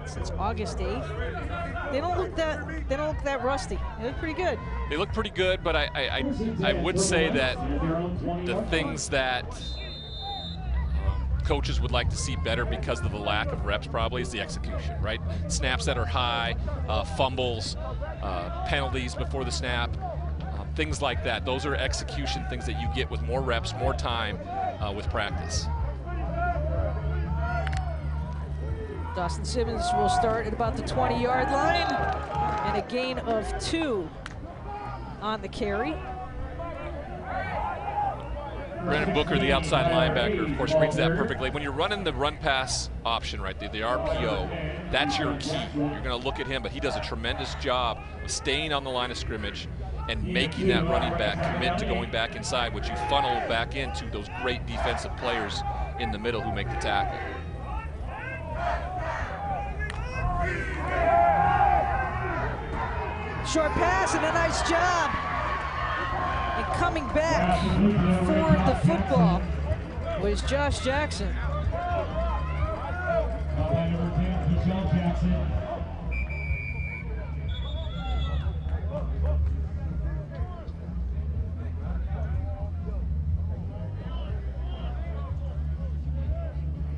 since August 8th, they don't look that rusty. They look pretty good. They look pretty good, but I would say that the things that coaches would like to see better because of the lack of reps probably is the execution, right? Snaps that are high, fumbles, penalties before the snap, things like that. Those are execution things that you get with more reps, more time with practice. Dawson Simmons will start at about the 20-yard line, and a gain of 2 on the carry. Brandon Booker, the outside linebacker, of course, reads that perfectly. When you're running the run-pass option, right, the RPO, that's your key. You're going to look at him, but he does a tremendous job of staying on the line of scrimmage and making that running back commit to going back inside, which you funnel back into those great defensive players in the middle who make the tackle. Short pass and a nice job. And coming back for the football was Josh Jackson.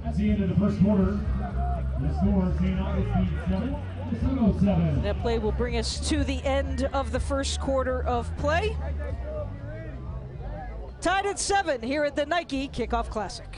At the end of the first quarter, the score is St. 7. That play will bring us to the end of the first quarter of play. Tied at 7 here at the Nike Kickoff Classic.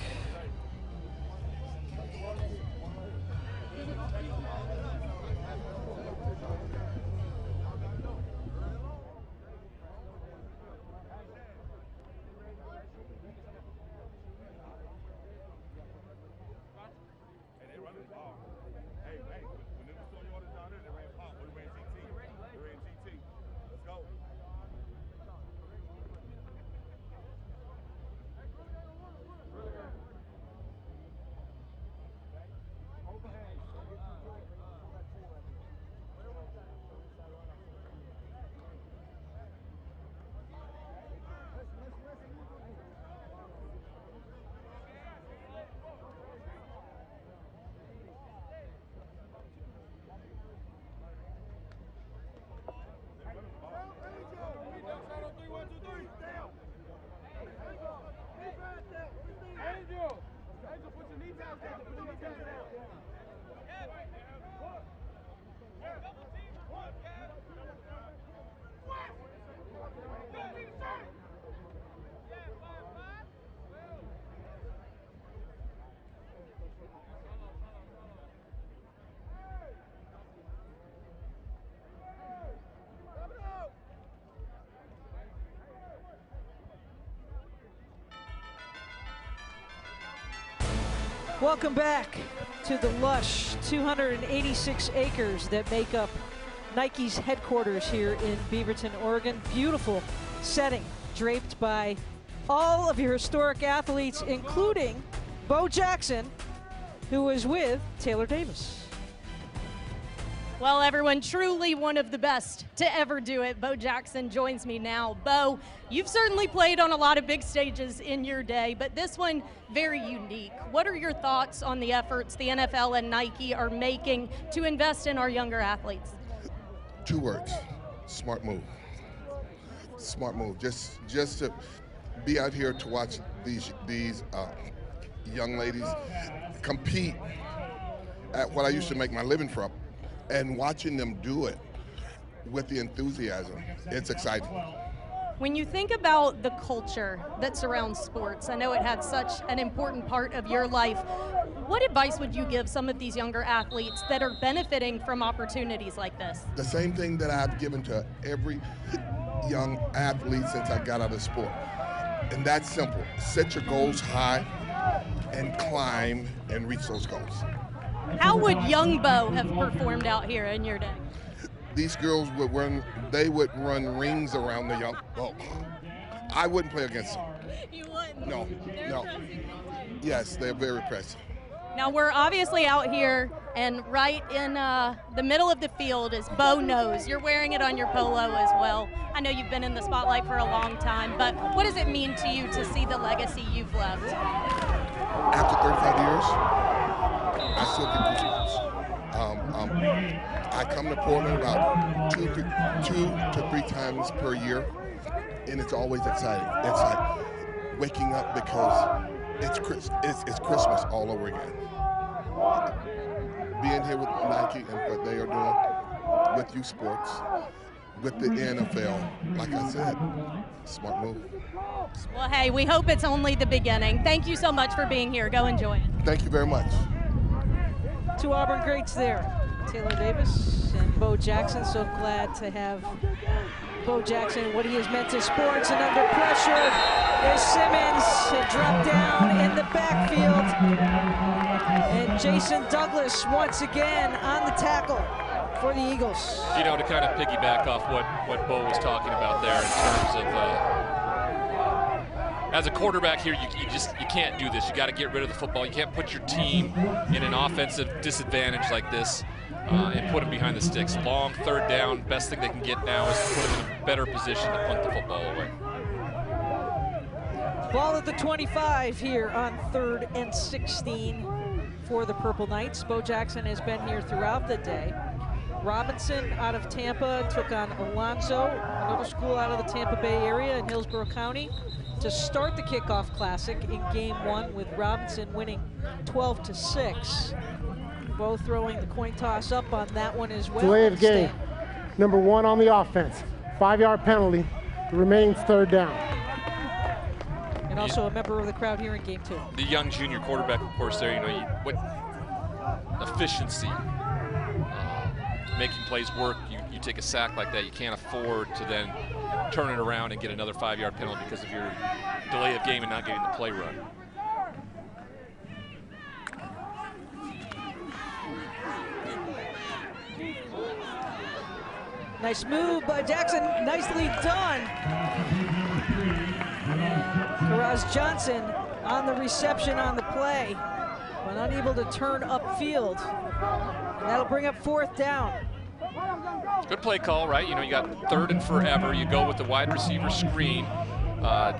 Welcome back to the lush 286 acres that make up Nike's headquarters here in Beaverton, Oregon. Beautiful setting draped by all of your historic athletes, including Bo Jackson, who was with Taylor Davis. Well, everyone, truly one of the best to ever do it. Bo Jackson joins me now. Bo, you've certainly played on a lot of big stages in your day, but this one very unique. What are your thoughts on the efforts the NFL and Nike are making to invest in our younger athletes? 2 words: smart move. Smart move. Just to be out here to watch these young ladies compete at what I used to make my living from. And watching them do it with the enthusiasm, it's exciting. When you think about the culture that surrounds sports, I know it had such an important part of your life. What advice would you give some of these younger athletes that are benefiting from opportunities like this? The same thing that I've given to every young athlete since I got out of sport. And that's simple. Set your goals high and climb and reach those goals. How would young Bo have performed out here in your day? These girls would run rings around the young Bo. I wouldn't play against them. You wouldn't? No. Yes, they're very impressive. Now we're obviously out here, and right in the middle of the field is Bo Knows. You're wearing it on your polo as well. I know you've been in the spotlight for a long time, but what does it mean to you to see the legacy you've left? After 35 years, I still get goosebumps. I come to Portland about two to three times per year, and it's always exciting. It's like waking up because it's Christmas all over again. Being here with Nike and what they are doing with youth sports, with the NFL, like I said, smart move. Well, hey, we hope it's only the beginning. Thank you so much for being here. Go enjoy it. Thank you very much. 2 Auburn greats there, Taylor Davis and Bo Jackson. So glad to have Bo Jackson, what he has meant to sports, and under pressure is Simmons. It dropped down in the backfield. And Jason Douglas once again on the tackle for the Eagles. You know, to kind of piggyback off what Bo was talking about there in terms of as a quarterback here, you can't do this. You got to get rid of the football. You can't put your team in an offensive disadvantage like this and put them behind the sticks. Long third down, best thing they can get now is to put them in a better position to punt the football away. Ball at the 25 here on 3rd and 16 for the Purple Knights. Bo Jackson has been here throughout the day. Robinson out of Tampa took on Alonzo, another school out of the Tampa Bay area in Hillsborough County, to start the Kickoff Classic in Game 1, with Robinson winning 12-6. Bo throwing the coin toss up on that one as well. Delay of game. Number 1 on the offense. 5-yard penalty. It remains 3rd down. And also a member of the crowd here in Game 2. The young junior quarterback, of course, there, you know, what efficiency, making plays work. You take a sack like that, you can't afford to then turn it around and get another 5-yard penalty because of your delay of game and not getting the play run. Nice move by Jackson, nicely done. Karaz Johnson on the reception on the play, but unable to turn upfield. And that'll bring up 4th down. Good play call, right? You know, you got 3rd and forever. You go with the wide receiver screen.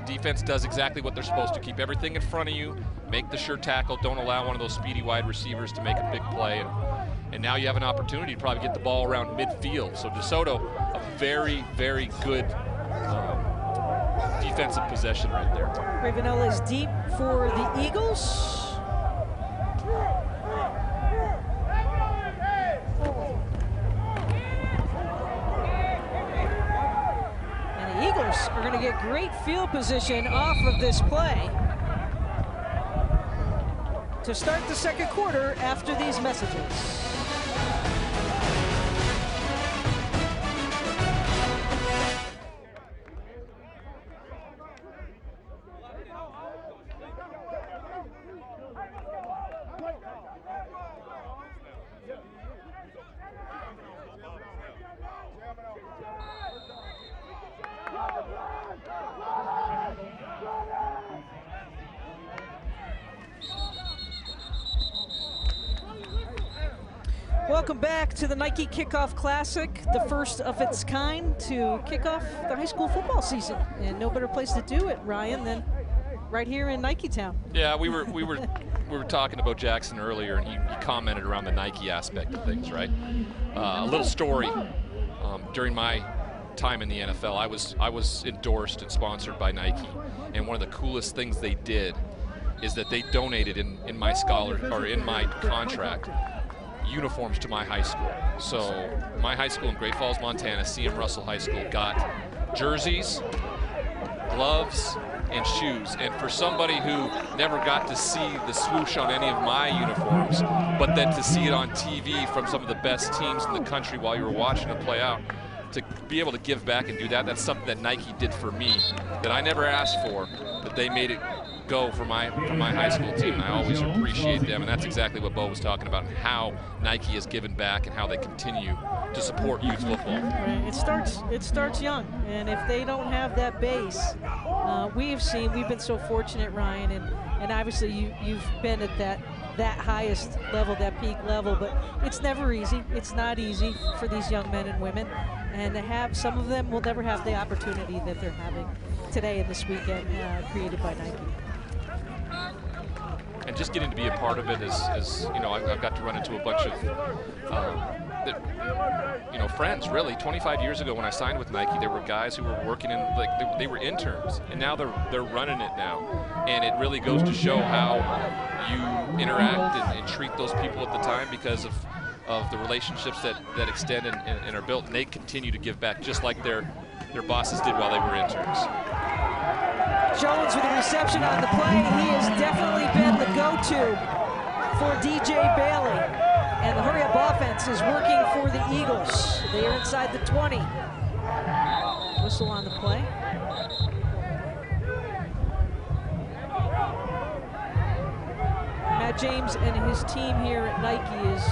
Defense does exactly what they're supposed to. Keep everything in front of you, make the sure tackle, don't allow one of those speedy wide receivers to make a big play. And now you have an opportunity to probably get the ball around midfield. So DeSoto, a very, very good defensive possession right there. Ravenel is deep for the Eagles. And the Eagles are going to get great field position off of this play to start the 2nd quarter after these messages. Welcome back to the Nike Kickoff Classic, the first of its kind to kick off the high school football season. And no better place to do it, Ryan, than right here in Nike Town. Yeah, we were talking about Jackson earlier, and he commented around the Nike aspect of things, right? A little story. During my time in the NFL, I was endorsed and sponsored by Nike, and one of the coolest things they did is that they donated in my contract uniforms to my high school. So my high school in Great Falls, Montana, CM Russell High School, got jerseys, gloves, and shoes. And for somebody who never got to see the swoosh on any of my uniforms, but then to see it on TV from some of the best teams in the country while you were watching it play out, to be able to give back and do that, that's something that Nike did for me that I never asked for, but they made it go for my high school team, and I always appreciate them, and that's exactly what Bo was talking about, and how Nike has given back and how they continue to support youth football. Right. It starts young, and if they don't have that base, we've been so fortunate, Ryan, and obviously you've been at that highest level, that peak level, but it's never easy. It's not easy for these young men and women, and to have some of them will never have the opportunity that they're having today and this weekend created by Nike. And just getting to be a part of it is you know, I've got to run into a bunch of friends, really. 25 years ago when I signed with Nike, there were guys who were working in, like, they were interns, and now they're running it now. And it really goes to show how you interact and treat those people at the time because of the relationships that extend and are built, and they continue to give back just like their bosses did while they were interns. Jones with the reception on the play. He has definitely been the go-to for DJ Bailey. And the hurry-up offense is working for the Eagles. They are inside the 20. Whistle on the play. Matt James and his team here at Nike is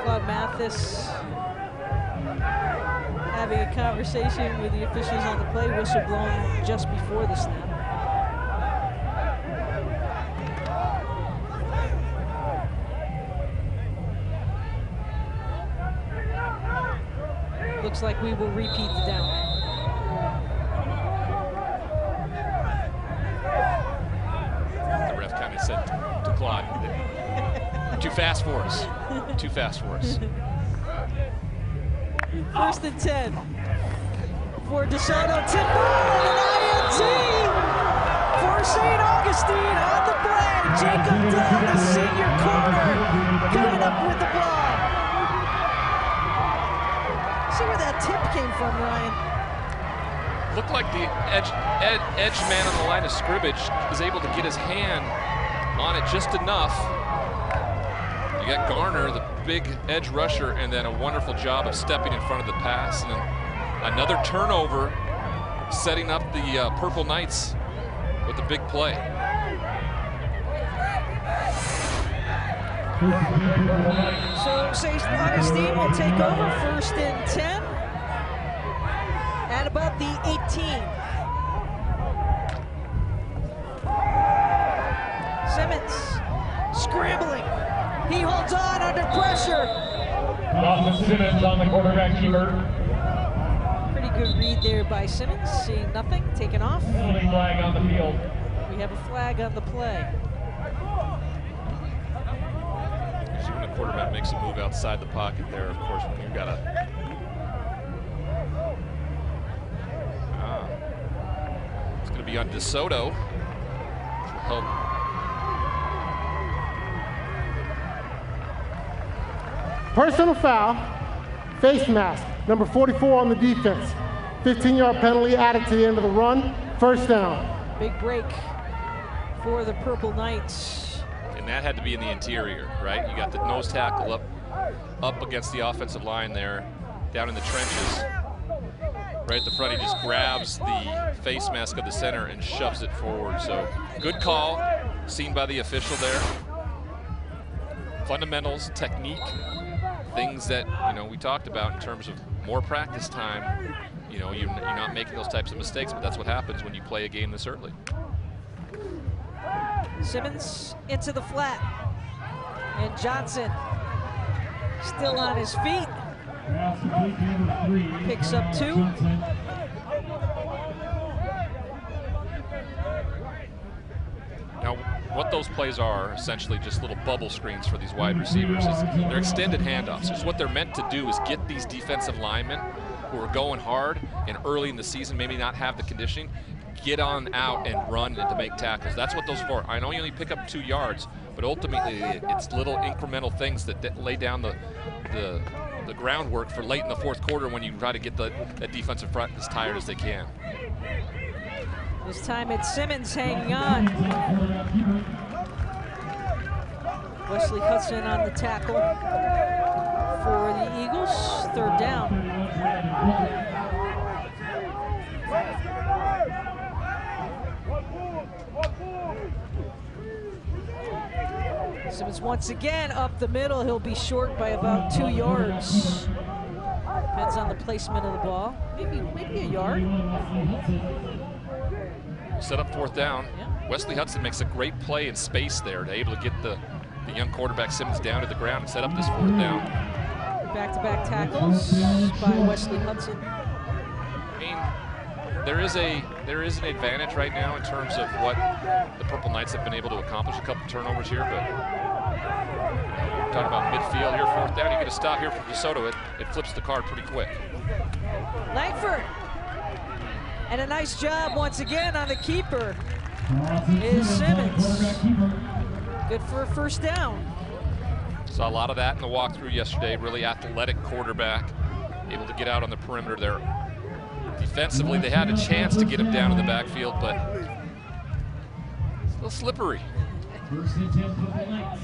Claude Mathis having a conversation with the officials on the play, whistle blown just before the snap. Looks like we will repeat the down. The ref kind of said to Claude, too fast for us. Too fast for us. First and 10 for DeSoto. Tip ball and an INT for St. Augustine on the play. Jacob Dunn, the senior corner, coming up with the ball. See where that tip came from, Ryan. Looked like the edge man on the line of scrimmage was able to get his hand on it just enough. You got Garner, the big edge rusher, and then a wonderful job of stepping in front of the pass. And then another turnover, setting up the Purple Knights with the big play. So St. Augustine will take over, first and 10 at about the 18. Simmons scrambling. He holds on under pressure. Austin Simmons on the quarterback keeper. Pretty good read there by Simmons, seeing nothing, taken off. Penalty flag on the field. We have a flag on the play. Usually when the quarterback makes a move outside the pocket there, of course, when you've got a... It's going to be on DeSoto. Help. Personal foul, face mask, number 44 on the defense. 15-yard penalty added to the end of the run, first down. Big break for the Purple Knights. And that had to be in the interior, right? You got the nose tackle up against the offensive line there, down in the trenches. Right at the front, he just grabs the face mask of the center and shoves it forward. So good call, seen by the official there. Fundamentals, technique, things that, you know, we talked about in terms of more practice time. You know, you're not making those types of mistakes, but that's what happens when you play a game this early. Simmons into the flat. And Johnson still on his feet. Picks up 2. Now, what those plays are essentially just little bubble screens for these wide receivers. They're extended handoffs. It's what they're meant to do is get these defensive linemen who are going hard and early in the season, maybe not have the conditioning, get on out and run and to make tackles. That's what those are for. I know you only pick up 2 yards, but ultimately it's little incremental things that lay down the groundwork for late in the fourth quarter when you try to get that defensive front as tired as they can. This time it's Simmons hanging on. Wesley Hudson on the tackle for the Eagles. Third down. Simmons once again up the middle. He'll be short by about 2 yards. Depends on the placement of the ball. Maybe a yard. Set up fourth down. Yeah. Wesley Hudson makes a great play in space there to able to get the young quarterback Simmons down to the ground and set up this fourth down. Back-to-back tackles by Wesley Hudson. I mean, there is an advantage right now in terms of what the Purple Knights have been able to accomplish. A couple turnovers here, but we're talking about midfield here, fourth down. You get a stop here from DeSoto. It flips the card pretty quick. Langford. And a nice job once again on the keeper is Simmons. Good for a first down. Saw a lot of that in the walkthrough yesterday. Really athletic quarterback, able to get out on the perimeter there. Defensively, they had a chance to get him down in the backfield, but it's a little slippery. First and 10 for the Knights.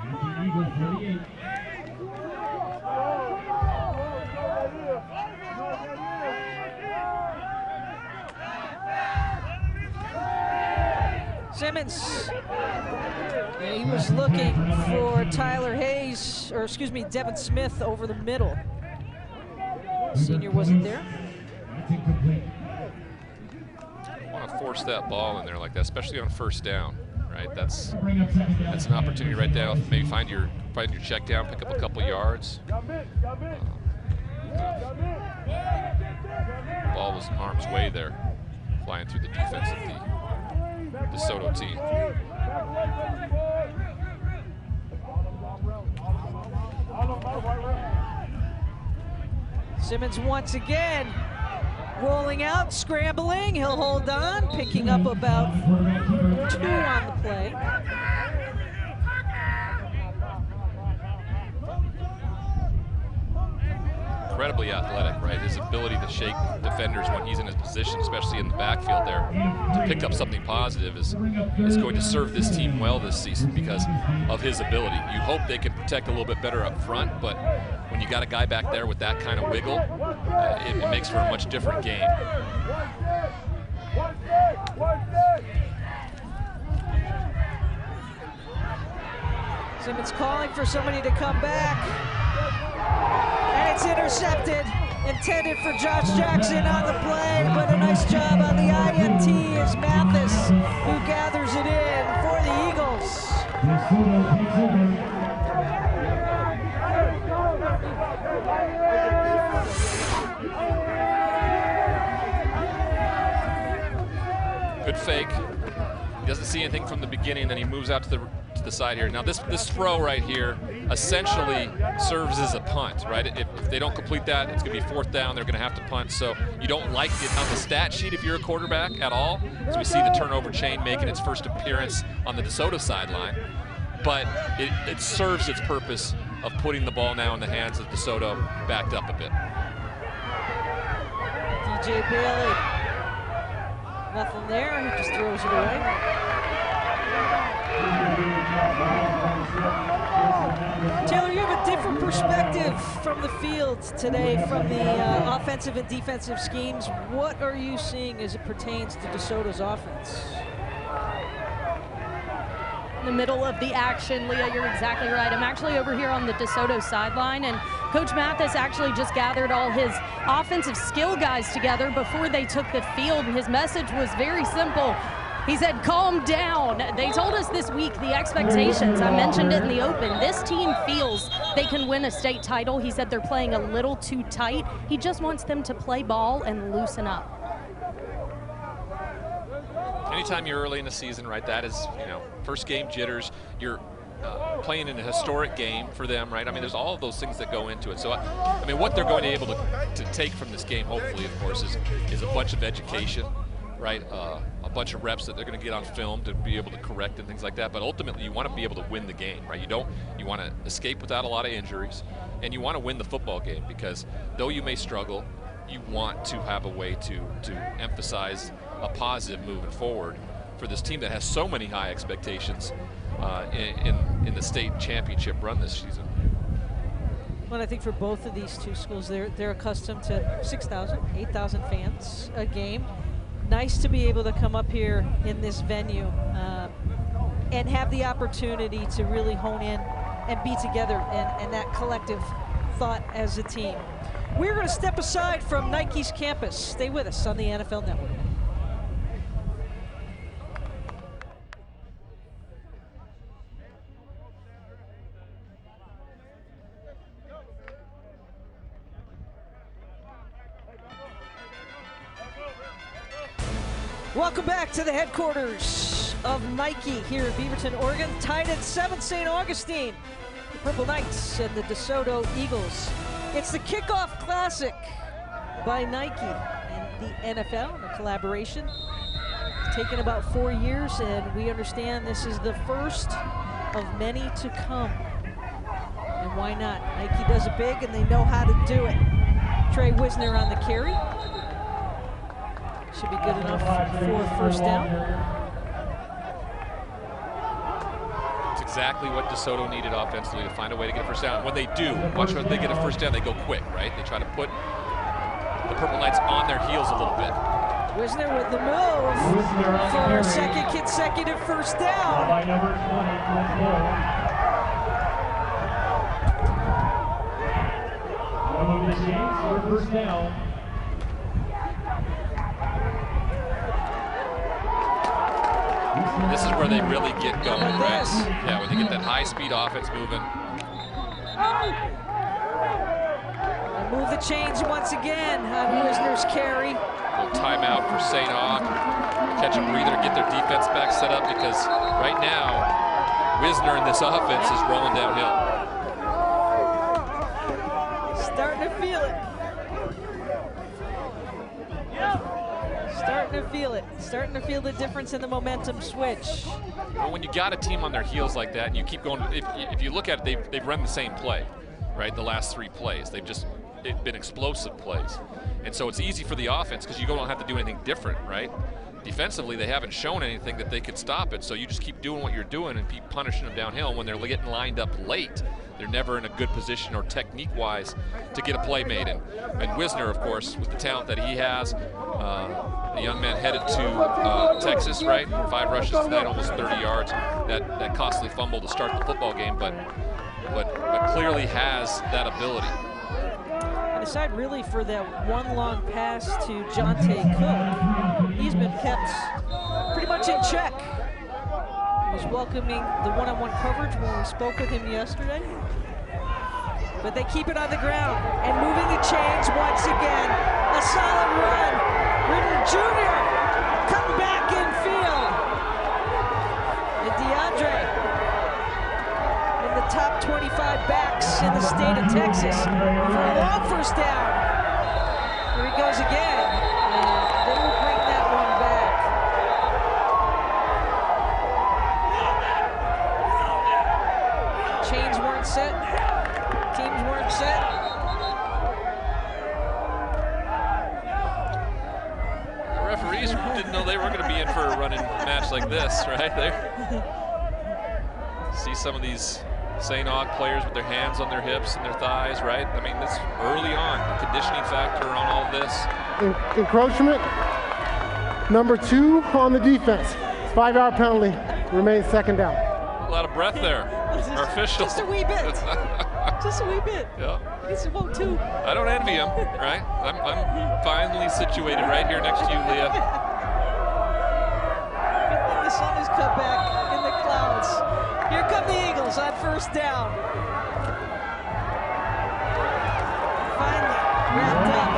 And the Eagle 48. Simmons. Yeah, he was looking for Tyler Hayes, or excuse me, Devin Smith over the middle. Senior wasn't there. Want to force that ball in there like that, especially on first down, right? That's an opportunity right there. Maybe find your check down, pick up a couple yards. Ball was harm's way there, flying through the defense of the DeSoto team. Simmons once again rolling out, scrambling. He'll hold on, picking up about 2 on the play. Incredibly athletic, right? His ability to shake defenders when he's in his position, especially in the backfield there, to pick up something positive is going to serve this team well this season because of his ability. You hope they can protect a little bit better up front, but when you got a guy back there with that kind of wiggle, it makes for a much different game. Simmons calling for somebody to come back. And it's intercepted, intended for Josh Jackson on the play, but a nice job on the INT is Mathis, who gathers it in for the Eagles. Good fake. He doesn't see anything from the beginning, then he moves out to the side here. Now this throw right here essentially serves as a punt, right? If they don't complete that, it's going to be 4th down. They're going to have to punt. So you don't like it on the stat sheet if you're a quarterback at all. So we see the turnover chain making its first appearance on the DeSoto sideline. But it serves its purpose of putting the ball now in the hands of DeSoto, backed up a bit. DJ Bailey. Nothing there. He just throws it away. Taylor, you have a different perspective from the field today, from the offensive and defensive schemes. What are you seeing as it pertains to DeSoto's offense? In the middle of the action, Leah, you're exactly right. I'm actually over here on the DeSoto sideline, and Coach Mathis actually just gathered all his offensive skill guys together before they took the field, and his message was very simple. He said, calm down. They told us this week the expectations. I mentioned it in the open. This team feels they can win a state title. He said they're playing a little too tight. He just wants them to play ball and loosen up. Anytime you're early in the season, right, that is, first game jitters. You're playing in a historic game for them, right? I mean, there's all of those things that go into it. So, I mean, what they're going to be able to take from this game, hopefully, of course, is a bunch of education, right? A bunch of reps that they're going to get on film to be able to correct and things like that. But ultimately, you want to be able to win the game, right? You want to escape without a lot of injuries, and you want to win the football game because though you may struggle, you want to have a way to emphasize a positive moving forward for this team that has so many high expectations in the state championship run this season. Well, I think for both of these two schools, they're accustomed to 6,000, 8,000 fans a game. Nice to be able to come up here in this venue and have the opportunity to really hone in and be together and that collective thought as a team. We're going to step aside from Nike's campus. Stay with us on the NFL Network. Welcome back to the headquarters of Nike here in Beaverton, Oregon. Tied at 7, St. Augustine. The Purple Knights and the DeSoto Eagles. It's the Kickoff Classic by Nike and the NFL, a collaboration. It's taken about 4 years, and we understand this is the first of many to come. And why not? Nike does it big, and they know how to do it. Trey Wisner on the carry. Should be good enough for first down. It's exactly what DeSoto needed offensively to find a way to get a first down. When they do, watch when they get a first down, they go quick, right? They try to put the Purple Knights on their heels a little bit. Wisner with the move for a second consecutive first down. By number 20, let's go. Move the chains for first down. This is where they really get going, right? Yeah, when they get that high-speed offense moving. Move the chains once again on Wisner's carry. Little timeout for St. Aug. Catch a breather, get their defense back set up, because right now, Wisner in this offense is rolling downhill. Starting to feel it. Starting to feel it. Starting to feel the difference in the momentum switch. Well, when you got a team on their heels like that and you keep going, if you look at it, they've run the same play, right? The last 3 plays. They've been explosive plays. And so it's easy for the offense because you don't have to do anything different, right? Defensively, they haven't shown anything that they could stop it, so you just keep doing what you're doing and keep punishing them downhill. And when they're getting lined up late, they're never in a good position or technique-wise to get a play made. And Wisner, of course, with the talent that he has, the young man headed to Texas, right? 5 rushes tonight, almost 30 yards. That costly fumble to start the football game, but clearly has that ability. And aside really for that one long pass to Jonte Cook, he's been kept pretty much in check. He was welcoming the one-on-one coverage when we spoke with him yesterday. But they keep it on the ground and moving the chains once again. A solid run. Ridden Jr. cutting back in field. And DeAndre, in the top 25 backs in the state of Texas for a long first down. Here he goes again. And they will bring that one back. Chains weren't set. Teams weren't set. The referees didn't know they were going to be in for a running match like this, right there. See some of these St. Aug players with their hands on their hips and their thighs, right? I mean, this early on, the conditioning factor on all of this. Encroachment, number 2 on the defense. 5-yard penalty, remains second down. A lot of breath there. Our official. Just a wee bit. Just a wee bit. Yeah. He's about 2. I don't envy him, right? I'm finally situated right here next to you, Leah. Good thing the sun has come back in the clouds. Here come the Eagles on first down. Finally wrapped up.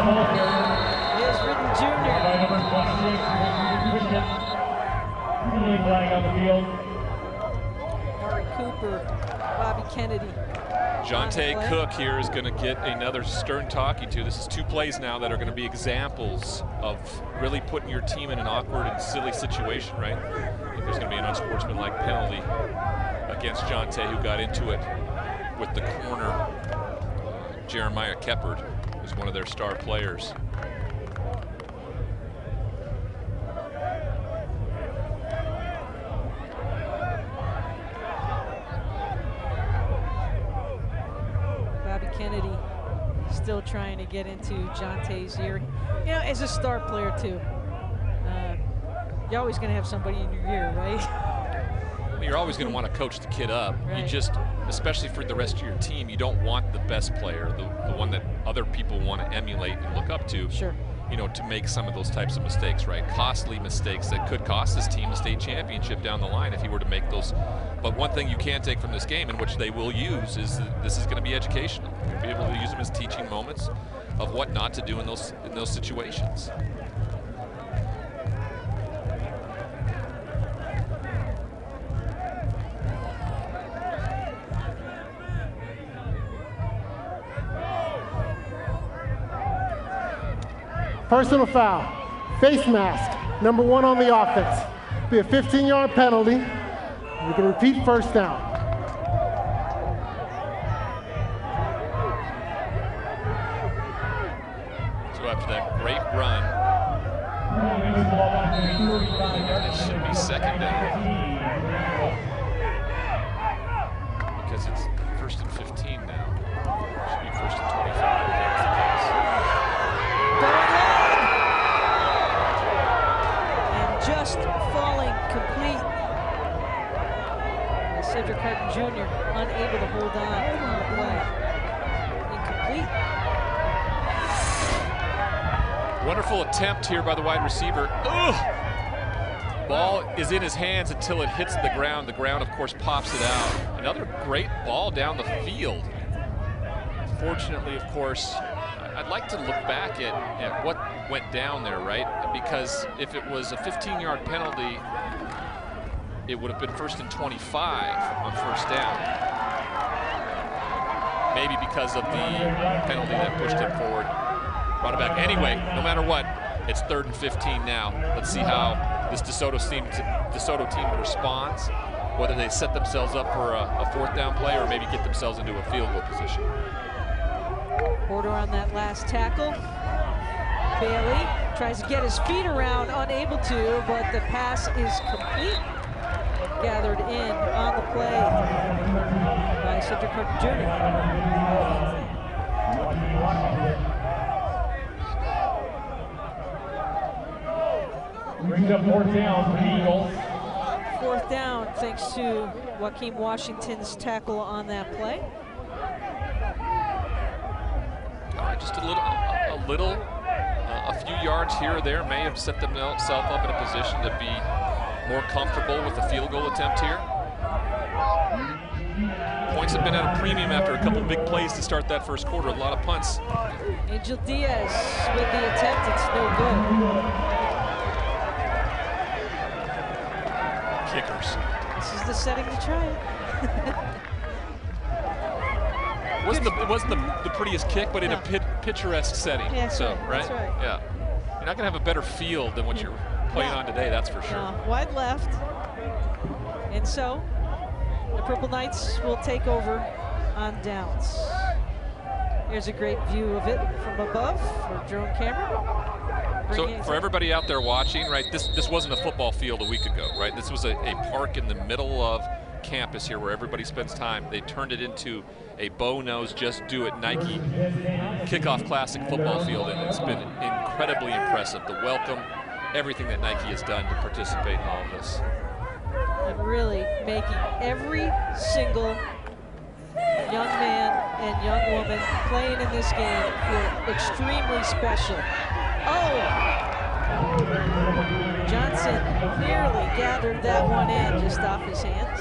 Here's Ridden Jr. Flag on the field. Murray Cooper, Bobby Kennedy. Jonte Cook here is going to get another stern talking to. This is 2 plays now that are going to be examples of really putting your team in an awkward and silly situation, right? I think there's going to be an unsportsmanlike penalty against Jonte, who got into it with the corner. Jeremiah Keppard is one of their star players. Kennedy still trying to get into Jonte's ear. You know, as a star player too, you're always going to have somebody in your ear, right? Well, you're always going to want to coach the kid up. Right. You just, especially for the rest of your team, you don't want the best player, the one that other people want to emulate and look up to. Sure. You know, to make some of those types of mistakes, right? Costly mistakes that could cost this team a state championship down the line if he were to make those. But one thing you can take from this game, and which they will use, is that this is going to be educational. You'll be able to use them as teaching moments of what not to do in those situations. Personal foul, face mask, number 1 on the offense. Be a 15-yard penalty. We can repeat first down. So after that great run, it should be second down. Because it's 1st and 15 now. It should be 1st and 25 if that's the case. Wonderful attempt here by the wide receiver. Ugh! Ball is in his hands until it hits the ground. The ground, of course, pops it out. Another great ball down the field. Fortunately, of course, I'd like to look back at what went down there, right? Because if it was a 15-yard penalty, it would have been 1st and 25 on 1st down. Maybe because of the penalty that pushed him forward, brought it back. Anyway, no matter what, it's 3rd and 15 now. Let's see how this DeSoto team responds, whether they set themselves up for a 4th down play or maybe get themselves into a field goal position. Porter on that last tackle. Bailey tries to get his feet around, unable to, but the pass is complete. Gathered in on the play by Cedric Carter Jr. Brings up 4th down for the Eagles. 4th down thanks to Joaquin Washington's tackle on that play. Just a few yards here or there may have set themselves up in a position to be more comfortable with the field goal attempt here. Points have been at a premium after a couple big plays to start that 1st quarter. A lot of punts. Angel Diaz with the attempt. It's no good. Kickers. This is the setting to try it. It wasn't the prettiest kick, but in a picturesque setting. Yeah, so, right? That's right. Yeah. You're not going to have a better field than what you're playing on today, that's for sure. Wide left. And so, the Purple Knights will take over on downs. Here's a great view of it from above for drone camera. So for everybody out there watching, right, this wasn't a football field a week ago, right? This was a park in the middle of campus here where everybody spends time. They turned it into a Bo Knows Just Do It Nike Kickoff Classic football field, and it's been incredibly impressive. The welcome, everything that Nike has done to participate in all of this. And really making every single young man and young woman playing in this game feel extremely special. Oh! Johnson nearly gathered that one in just off his hands.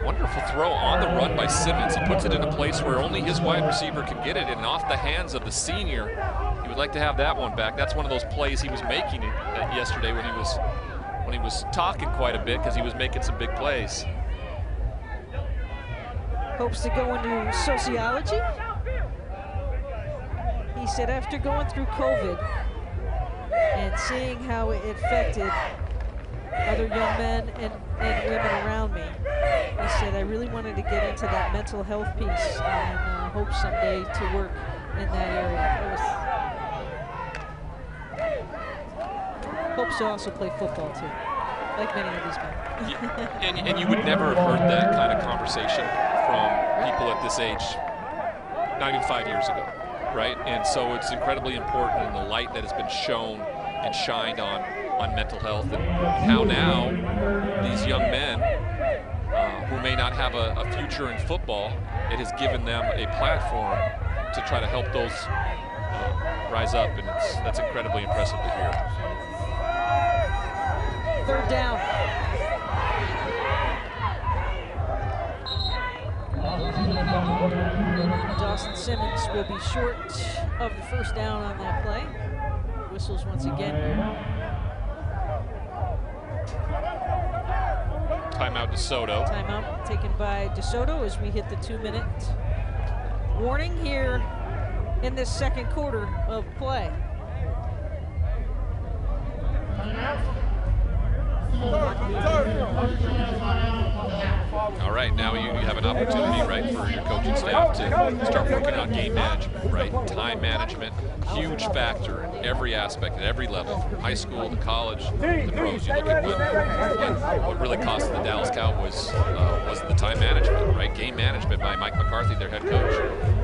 Wonderful throw on the run by Simmons. He puts it in a place where only his wide receiver can get it, and off the hands of the senior. He would like to have that one back. That's one of those plays he was making yesterday when he was talking quite a bit because he was making some big plays. Hopes to go into sociology. He said after going through COVID and seeing how it affected other young men and women around me, he said I really wanted to get into that mental health piece and hope someday to work in that area. Hopes to also play football too, like many of these men. and you would never have heard that kind of conversation from people at this age, not even 5 years ago, right? And so it's incredibly important in the light that has been shown and shined on mental health and how now these young men who may not have a future in football, it has given them a platform to try to help those rise up, and that's incredibly impressive to hear. 3rd down. Dawson Simmons will be short of the 1st down on that play. Whistles once again. Timeout DeSoto. Timeout taken by DeSoto as we hit the 2-minute warning here in this 2nd quarter of play. All right, now you have an opportunity, right, for your coaching staff to start working on game management, right? Time management, huge factor in every aspect, at every level, from high school to college, the pros. You look at what really cost the Dallas Cowboys was the time management, right? Game management by Mike McCarthy, their head coach,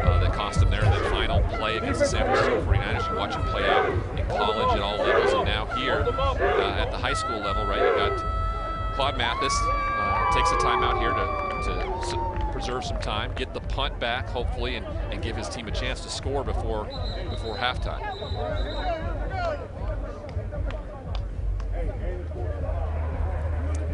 that cost them their final play against the San Francisco 49ers. You watch them play out in college at all levels, and now here at the high school level, right? You got Claude Mathis takes a timeout here to preserve some time, get the punt back, hopefully, and give his team a chance to score before halftime.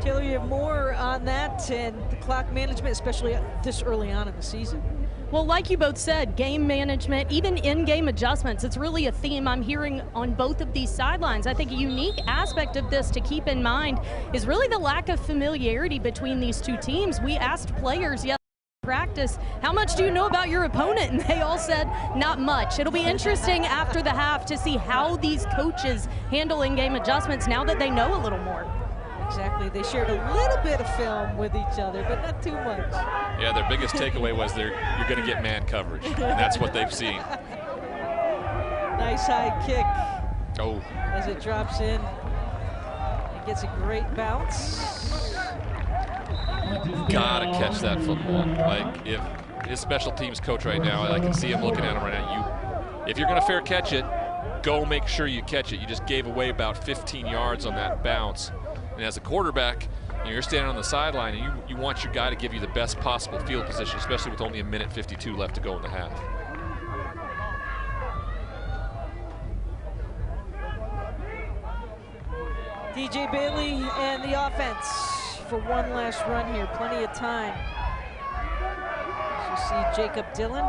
Taylor, you have more on that and the clock management, especially this early on in the season. Well, like you both said, game management, even in-game adjustments, it's really a theme I'm hearing on both of these sidelines. I think a unique aspect of this to keep in mind is really the lack of familiarity between these two teams. We asked players yesterday in practice, how much do you know about your opponent? And they all said, not much. It'll be interesting after the half to see how these coaches handle in-game adjustments now that they know a little more. Exactly. They shared a little bit of film with each other, but not too much. Yeah, their biggest takeaway was you're going to get man coverage, and that's what they've seen. Nice high kick. Oh. As it drops in. It gets a great bounce. Gotta catch that football. Like, if his special teams coach right now, I can see him looking at him right now. If you're going to fair catch it, go make sure you catch it. You just gave away about 15 yards on that bounce. And as a quarterback, you're standing on the sideline, and you want your guy to give you the best possible field position, especially with only 1:52 left to go in the half. DJ Bailey and the offense for one last run here. Plenty of time. As you see Jacob Dillon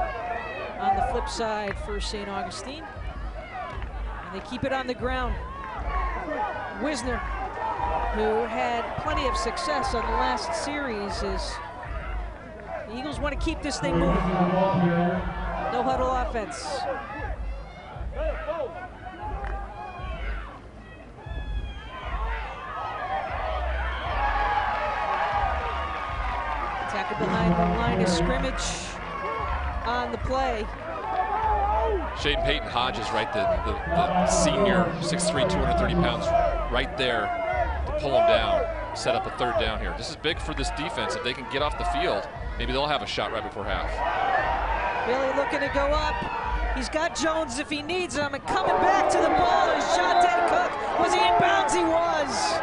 on the flip side for St. Augustine. And they keep it on the ground. Wisner, who had plenty of success on the last series, is the Eagles want to keep this thing moving. No huddle offense. Tackle behind the line of scrimmage on the play. Shaden Peyton Hodges, right, the senior, 6'3", 230 pounds, right there to pull him down, set up a third down here. This is big for this defense. If they can get off the field, maybe they'll have a shot right before half. Billy looking to go up. He's got Jones if he needs him, and coming back to the ball is Jonte Cook. Was he in bounds? He was.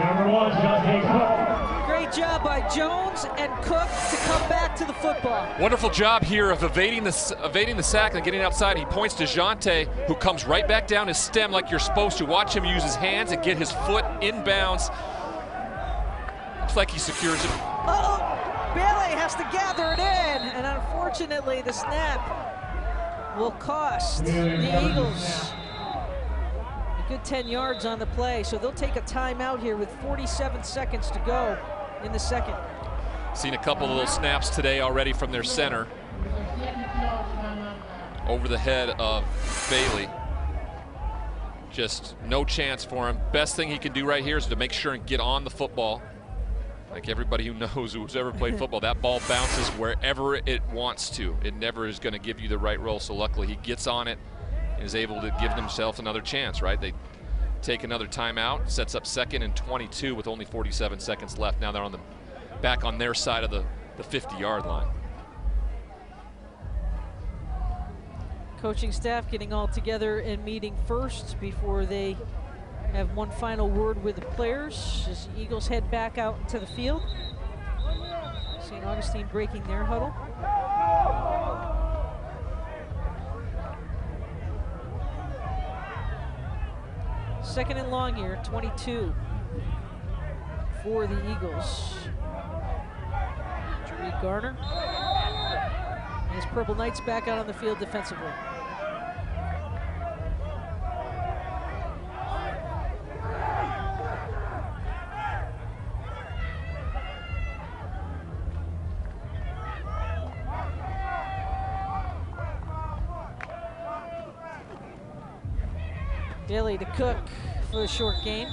Number 1, Jonte Cook. Great job by Jones and Cook to come back to the football. Wonderful job here of evading the sack and getting outside. He points to Jonte, who comes right back down his stem like you're supposed to. Watch him use his hands and get his foot in bounds. Looks like he secures it. Uh-oh, Bailey has to gather it in, and unfortunately the snap will cost the Eagles a good 10 yards on the play, so they'll take a timeout here with 47 seconds to go in the second. Seen a couple of little snaps today already from their center over the head of Bailey. Just no chance for him. Best thing he can do right here is to make sure and get on the football. Like everybody who knows, who's ever played football, that ball bounces wherever it wants to. It never is going to give you the right roll, so luckily he gets on it and is able to give themselves another chance, right? They take another timeout, sets up 2nd and 22 with only 47 seconds left. Now they're on the back on their side of the 50-yard line. Coaching staff getting all together and meeting first before they have one final word with the players as the Eagles head back out into the field. St. Augustine breaking their huddle. Second and long here, 22 for the Eagles. Jareed Garner and his Purple Knights back out on the field defensively. Bailey to Cook for the short game.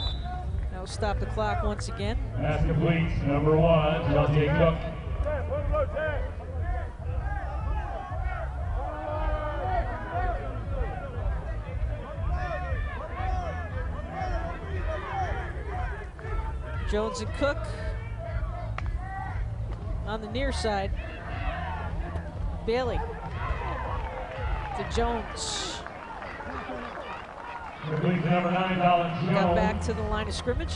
That'll stop the clock once again. Pass complete, number 1, Jonte Cook. Jones and Cook on the near side. Bailey to Jones. Number 9, Jones. Got back to the line of scrimmage.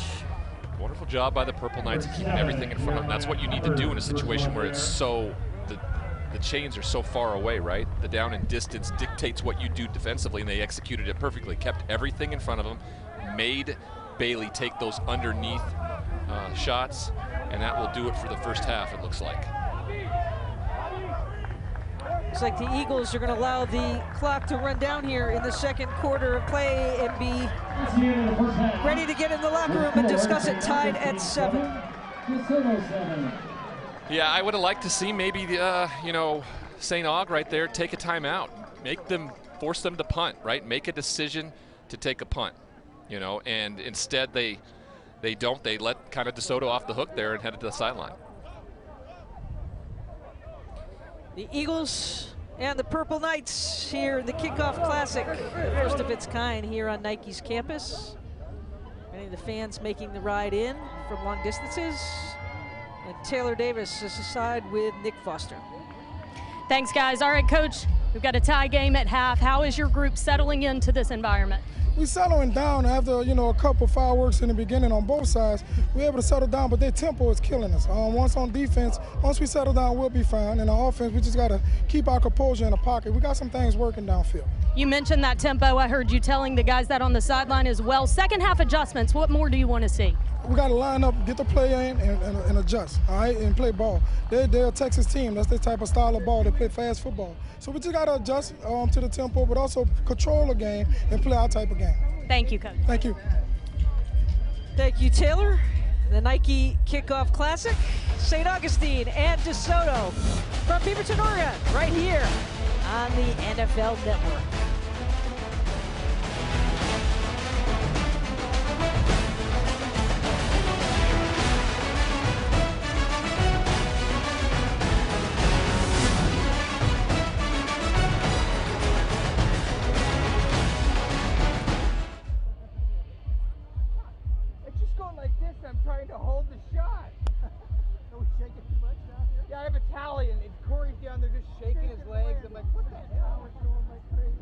Wonderful job by the Purple Knights of keeping everything in front of them. That's what you need to do in a situation where it's so, the chains are so far away, right? The down and distance dictates what you do defensively, and they executed it perfectly. Kept everything in front of them, made Bailey take those underneath shots, and that will do it for the first half, it looks like. Looks like the Eagles are going to allow the clock to run down here in the second quarter of play and be ready to get in the locker room and discuss it, tied at 7. Yeah, I would have liked to see maybe you know, St. Aug right there take a timeout, force them to punt, right? Make a decision to take a punt, you know, and instead they don't. They let kind of DeSoto off the hook there and headed to the sideline. The Eagles and the Purple Knights here in the Kickoff Classic, the first of its kind here on Nike's campus. Many of the fans making the ride in from long distances. And Taylor Davis is aside with Nick Foster. Thanks, guys. All right, Coach, we've got a tie game at half. How is your group settling into this environment? We're settling down after, you know, a couple fireworks in the beginning on both sides. We're able to settle down, but their tempo is killing us. Once on defense, once we settle down, we'll be fine. And on offense, we just got to keep our composure in the pocket. We got some things working downfield. You mentioned that tempo. I heard you telling the guys that on the sideline as well. Second half adjustments, what more do you want to see? We got to line up, get the play in, and adjust, all right, and play ball. They're a Texas team. That's the type of style of ball. They play fast football. So we just got to adjust to the tempo, but also control the game and play our type of game. Thank you, Coach. Thank you. Thank you, Taylor. The Nike Kickoff Classic, St. Augustine and DeSoto from Beaverton, Oregon, right here on the NFL Network. I'm trying to hold the shot. Are we shaking too much down here? Yeah, I have a tally, and Corey's down there just shaking his legs. I'm like, what the hell? We're going like crazy.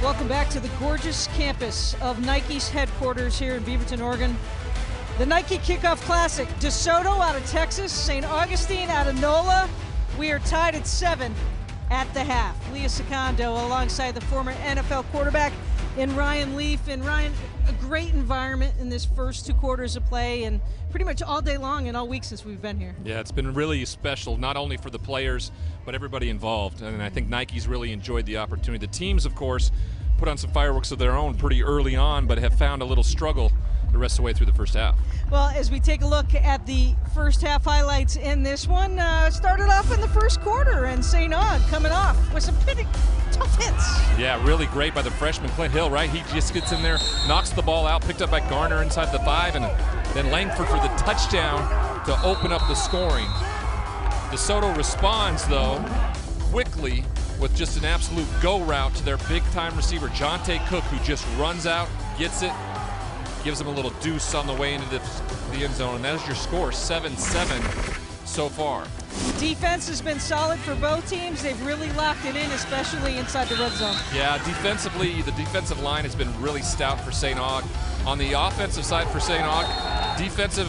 Welcome back to the gorgeous campus of Nike's headquarters here in Beaverton, Oregon. The Nike Kickoff Classic, DeSoto out of Texas, St. Augustine out of NOLA. We are tied at 7 at the half. Leah Secondo alongside the former NFL quarterback and Ryan Leaf. And Ryan, a great great environment in this first 2 quarters of play and pretty much all day long and all week since we've been here. Yeah, it's been really special, not only for the players, but everybody involved. And I think Nike's really enjoyed the opportunity. The teams, of course, put on some fireworks of their own pretty early on, but have found a little struggle the rest of the way through the first half. Well, as we take a look at the first half highlights in this one, started off in the first quarter, and St. Aug coming off with some pretty tough hits. Yeah, really great by the freshman Clint Hill, right? He just gets in there, knocks the ball out, picked up by Garner inside the 5, and then Langford for the touchdown to open up the scoring. DeSoto responds, though, quickly with just an absolute go route to their big-time receiver, Jonte Cook, who just runs out, gets it, gives him a little deuce on the way into the end zone, and that is your score, 7-7 so far. Defense has been solid for both teams. They've really locked it in, especially inside the red zone. Yeah, defensively, the defensive line has been really stout for St. Aug. On the offensive side for St. Aug, defensive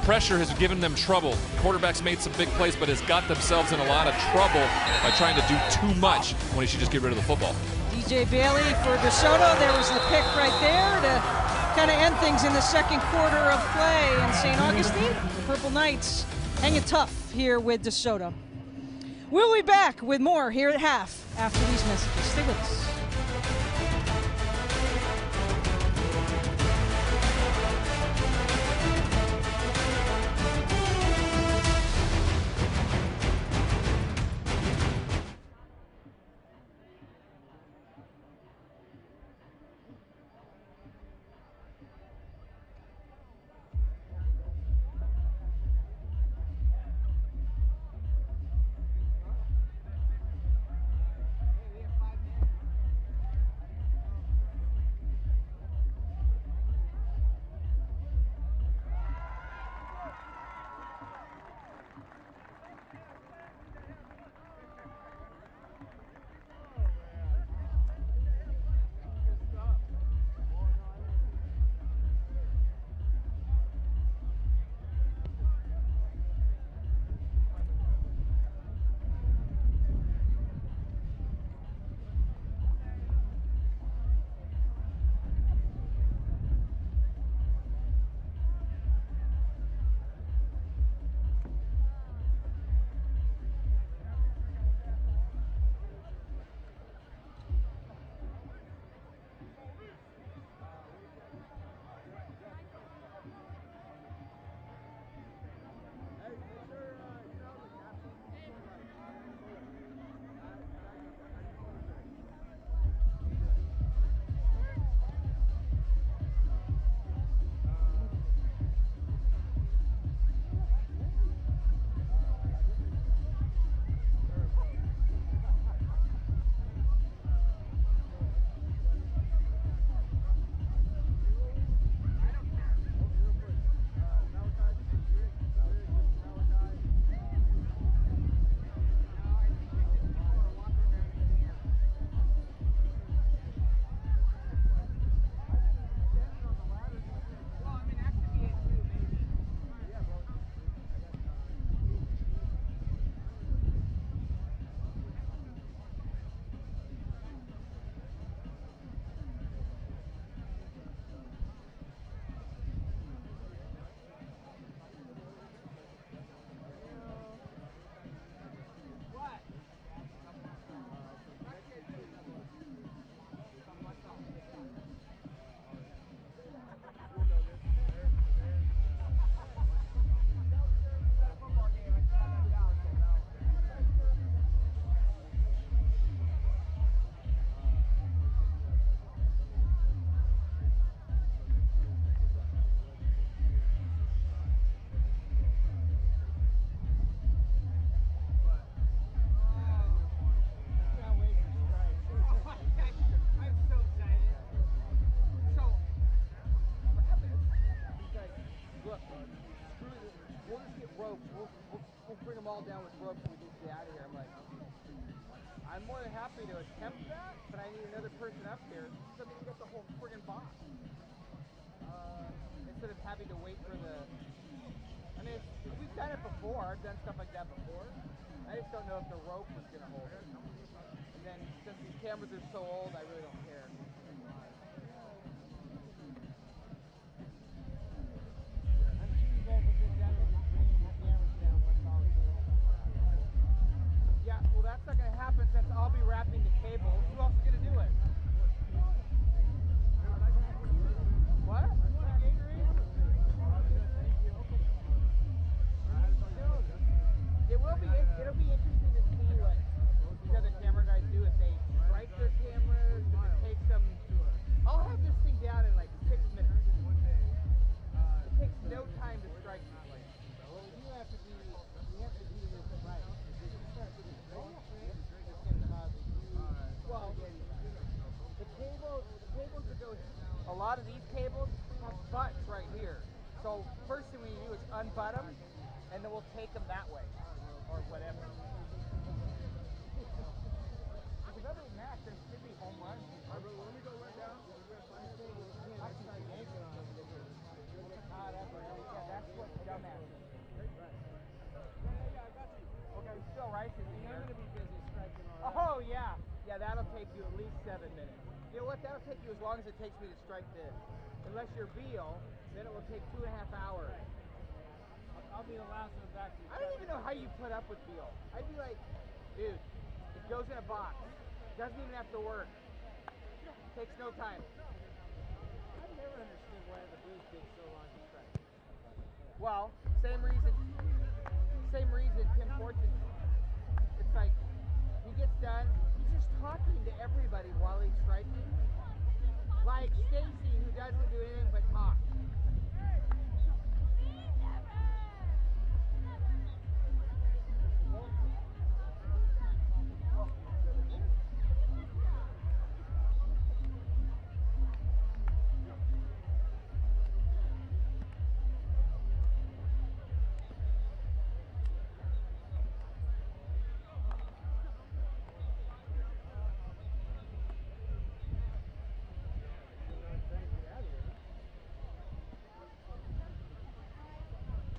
pressure has given them trouble. Quarterback's made some big plays, but has got themselves in a lot of trouble by trying to do too much when he should just get rid of the football. DJ Bailey for DeSoto. There was the pick right there to kind of end things in the second quarter of play. And St. Augustine, the Purple Knights, hanging tough here with DeSoto. We'll be back with more here at half after these messages. Stay with us. We'll bring them all down with ropes and we can get out of here. I'm like, I'm more than happy to attempt that, but I need another person up here so we can get the whole friggin' box. Instead of having to wait for the... I mean, we've done it before. I've done stuff like that before. I just don't know if the rope was going to hold it. And then, since these cameras are so old, I really don't care. Yeah, that'll take you at least 7 minutes. You know what? That'll take you as long as it takes me to strike this. Unless you're Beal, then it will take 2.5 hours. I'll be the last one back to you. I don't even know how you put up with Beal. I'd be like, dude, it goes in a box. Doesn't even have to work. Takes no time. I've never understood why the booth takes so long to strike. Well, same reason Tim Fortune. It's like, he gets done, he's just talking to everybody while he's striking. Like Stacy, who doesn't do anything but talk.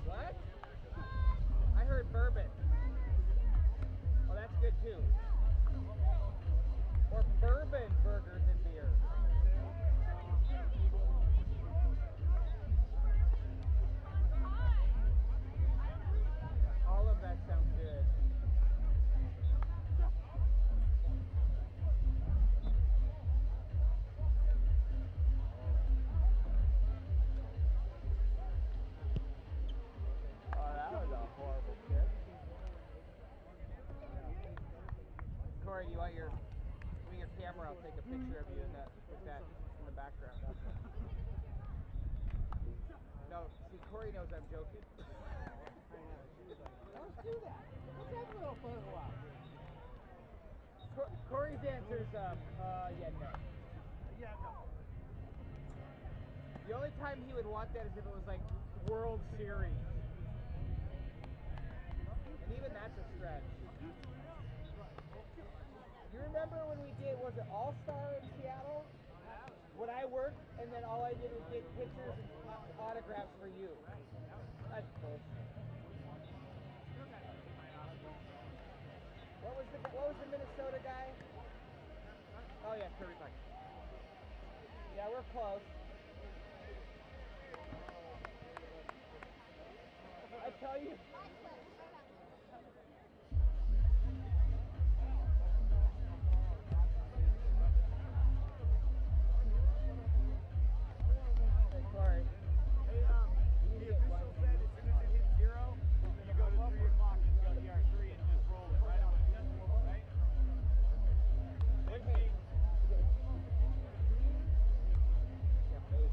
What? I heard bourbon. Oh, that's good too. Or bourbon burgers and beer. All of that sounds good. Oh, that was a horrible kick. Corey, do you want your camera? I'll take a picture of you in that with that in the background. No, see, Corey knows I'm joking. Let's do that. Let's have a little photo op. Corey's answer's yeah, no. Yeah, no. The only time he would want that is if it was like World Series. And even that's a stretch. You remember when we did, was it All-Star in Seattle? When I worked, and then all I did was get pictures and autographs for you. That's bullshit. What was the Minnesota guy? Oh yeah, Kirby Puck. Yeah, we're close. I tell you. Hey, Corey. Hey, the official said as soon as it hits 0, you go to 3 o'clock and go to 3 and just roll it right away. Right? What hey? Yeah, maybe.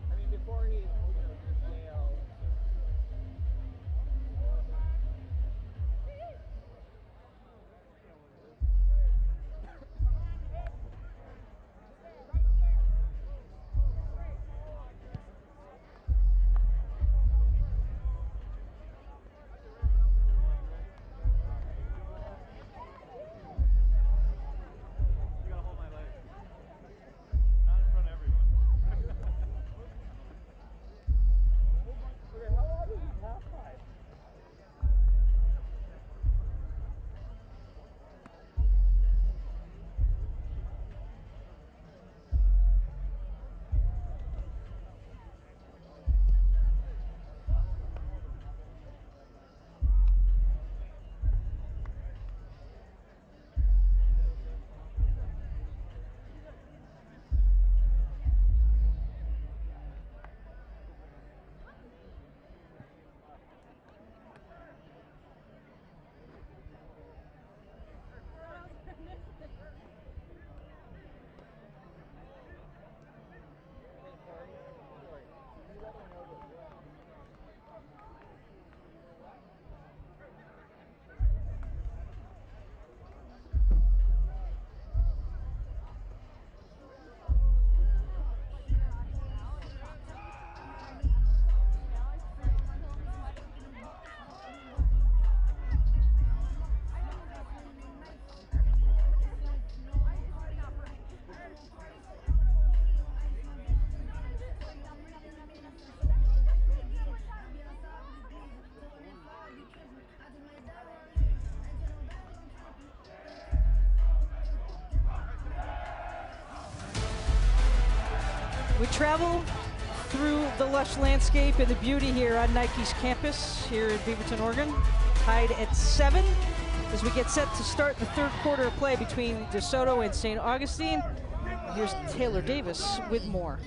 I mean, before he, just nailed. We travel through the lush landscape and the beauty here on Nike's campus here in Beaverton, Oregon. Tied at 7 as we get set to start the third quarter of play between DeSoto and St. Augustine. Here's Taylor Davis with more.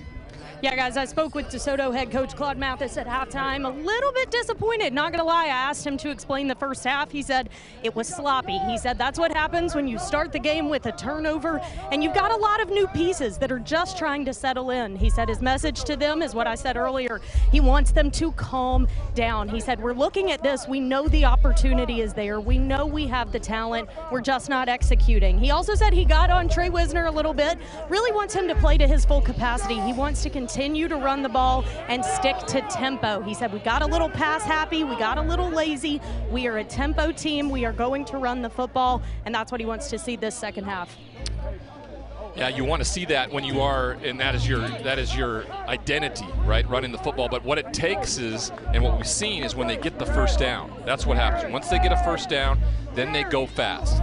Yeah, guys, I spoke with DeSoto head coach Claude Mathis at halftime. A little bit disappointed, not gonna lie. I asked him to explain the first half. He said it was sloppy. He said that's what happens when you start the game with a turnover and you've got a lot of new pieces that are just trying to settle in. He said his message to them is what I said earlier. He wants them to calm down. He said, we're looking at this. We know the opportunity is there. We know we have the talent. We're just not executing. He also said he got on Trey Wisner a little bit, really wants him to play to his full capacity. He wants to continue to run the ball and stick to tempo. He said, we got a little pass happy, we got a little lazy. We are a tempo team. We are going to run the football, and that's what he wants to see this second half. Yeah, you want to see that when you are, and that is your identity, right? Running the football. But what it takes is, and what we've seen is when they get the first down, that's what happens. Once they get a first down, then they go fast.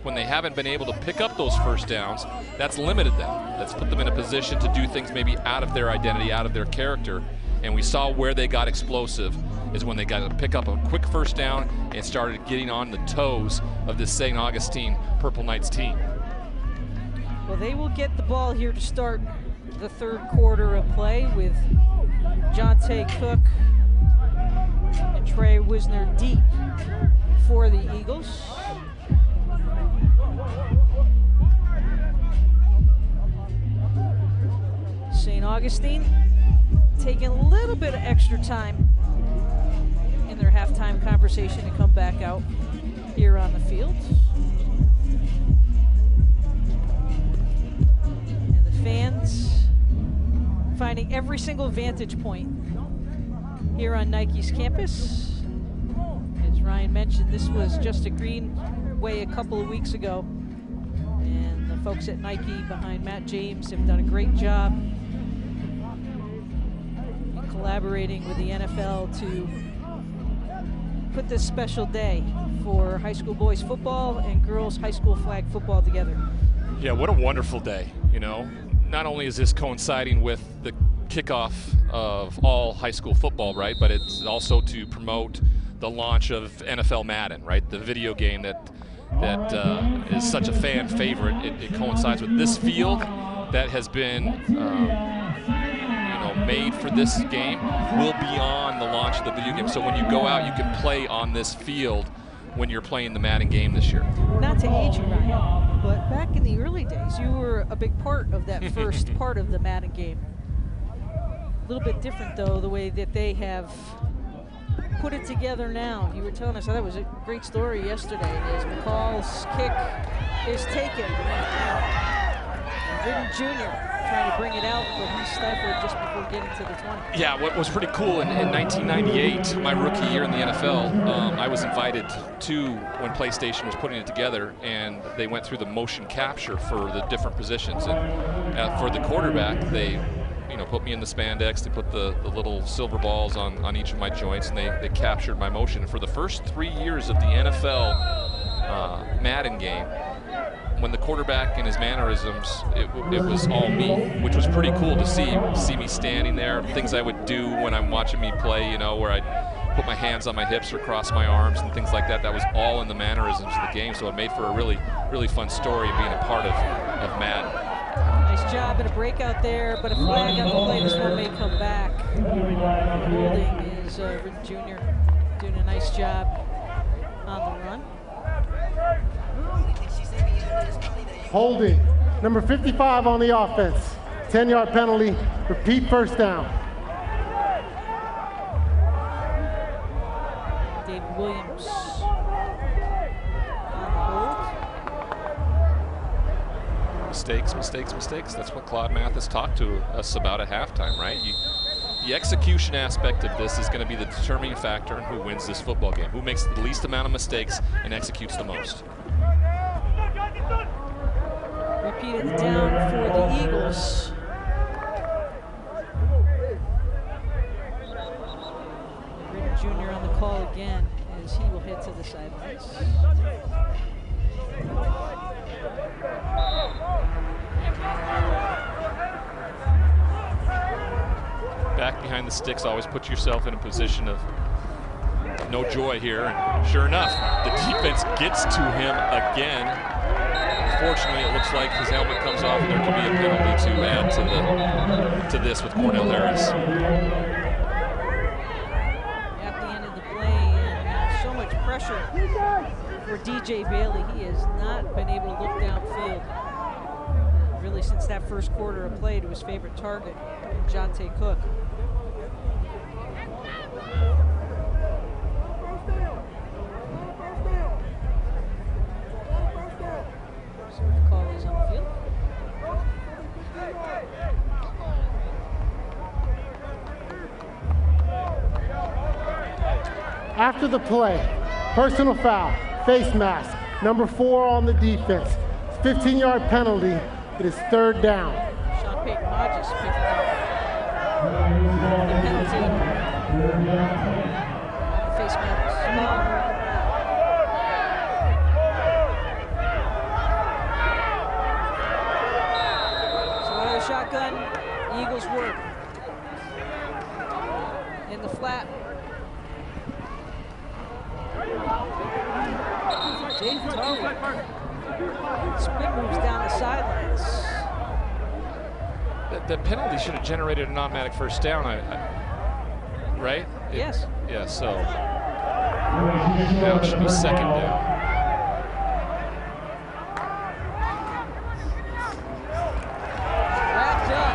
When they haven't been able to pick up those first downs, that's limited them. That's put them in a position to do things maybe out of their identity, out of their character. And we saw where they got explosive is when they got to pick up a quick first down and started getting on the toes of this St. Augustine Purple Knights team. Well, they will get the ball here to start the third quarter of play with Jonte Cook and Trey Wisner deep for the Eagles. St. Augustine taking a little bit of extra time in their halftime conversation to come back out here on the field. And the fans finding every single vantage point here on Nike's campus. As Ryan mentioned, this was just a greenway a couple of weeks ago. And the folks at Nike behind Matt James have done a great job in collaborating with the NFL to put this special day for high school boys football and girls high school flag football together. Yeah, what a wonderful day, you know. Not only is this coinciding with the kickoff of all high school football, right, but it's also to promote the launch of NFL Madden, right, the video game that is such a fan favorite. It coincides with this field that has been made for this game will be on the launch of the video game. So when you go out, you can play on this field when you're playing the Madden game this year. Not to age you, Ryan, but back in the early days, you were a big part of that first part of the Madden game. A little bit different, though, the way that they have put it together now. You were telling us that was a great story yesterday as McCall's kick is taken. Ridden Jr. trying to bring it out, but he stifled just before getting to the 20. Yeah, what was pretty cool in 1998, my rookie year in the NFL, I was invited to when PlayStation was putting it together, and they went through the motion capture for the different positions. And for the quarterback, they put me in the spandex. They put the little silver balls on each of my joints, and they captured my motion. And for the first 3 years of the NFL Madden game, when the quarterback and his mannerisms, it was all me, which was pretty cool to see me standing there. Things I would do when I'm watching me play, where I'd put my hands on my hips or cross my arms and things like that. That was all in the mannerisms of the game, so it made for a really, really fun story being a part of Madden. Nice job and a breakout there, but a flag on the play. This one may come back. Holding is Ridden Jr. doing a nice job on the run. Holding, number 55 on the offense. 10-yard penalty, repeat first down. David Williams on Mistakes. That's what Claude Mathis talked to us about at halftime, right? The execution aspect of this is going to be the determining factor in who wins this football game. Who makes the least amount of mistakes and executes the most. Repeated down for the Eagles. Ridden Jr. on the call again as he will head to the sidelines. sticks always puts yourself in a position of no joy here. And sure enough, the defense gets to him again. Unfortunately, it looks like his helmet comes off, and there could be a penalty to add to this with Cornell Harris. At the end of the play, and so much pressure for DJ Bailey. He has not been able to look downfield really since that first quarter of play to his favorite target, Jonte Cook. See what the call is on the field. After the play, personal foul, face mask, number 4 on the defense. 15-yard penalty. It is 3rd down. Sean Payton Hodges picked up the penalty. Face mask. So out of the shotgun, Eagles work. In the flat. Jake Tully. Spin moves down the sidelines. The penalty should have generated an automatic first down, right? Yes. Yeah, so now it should be 2nd down. Wrapped up.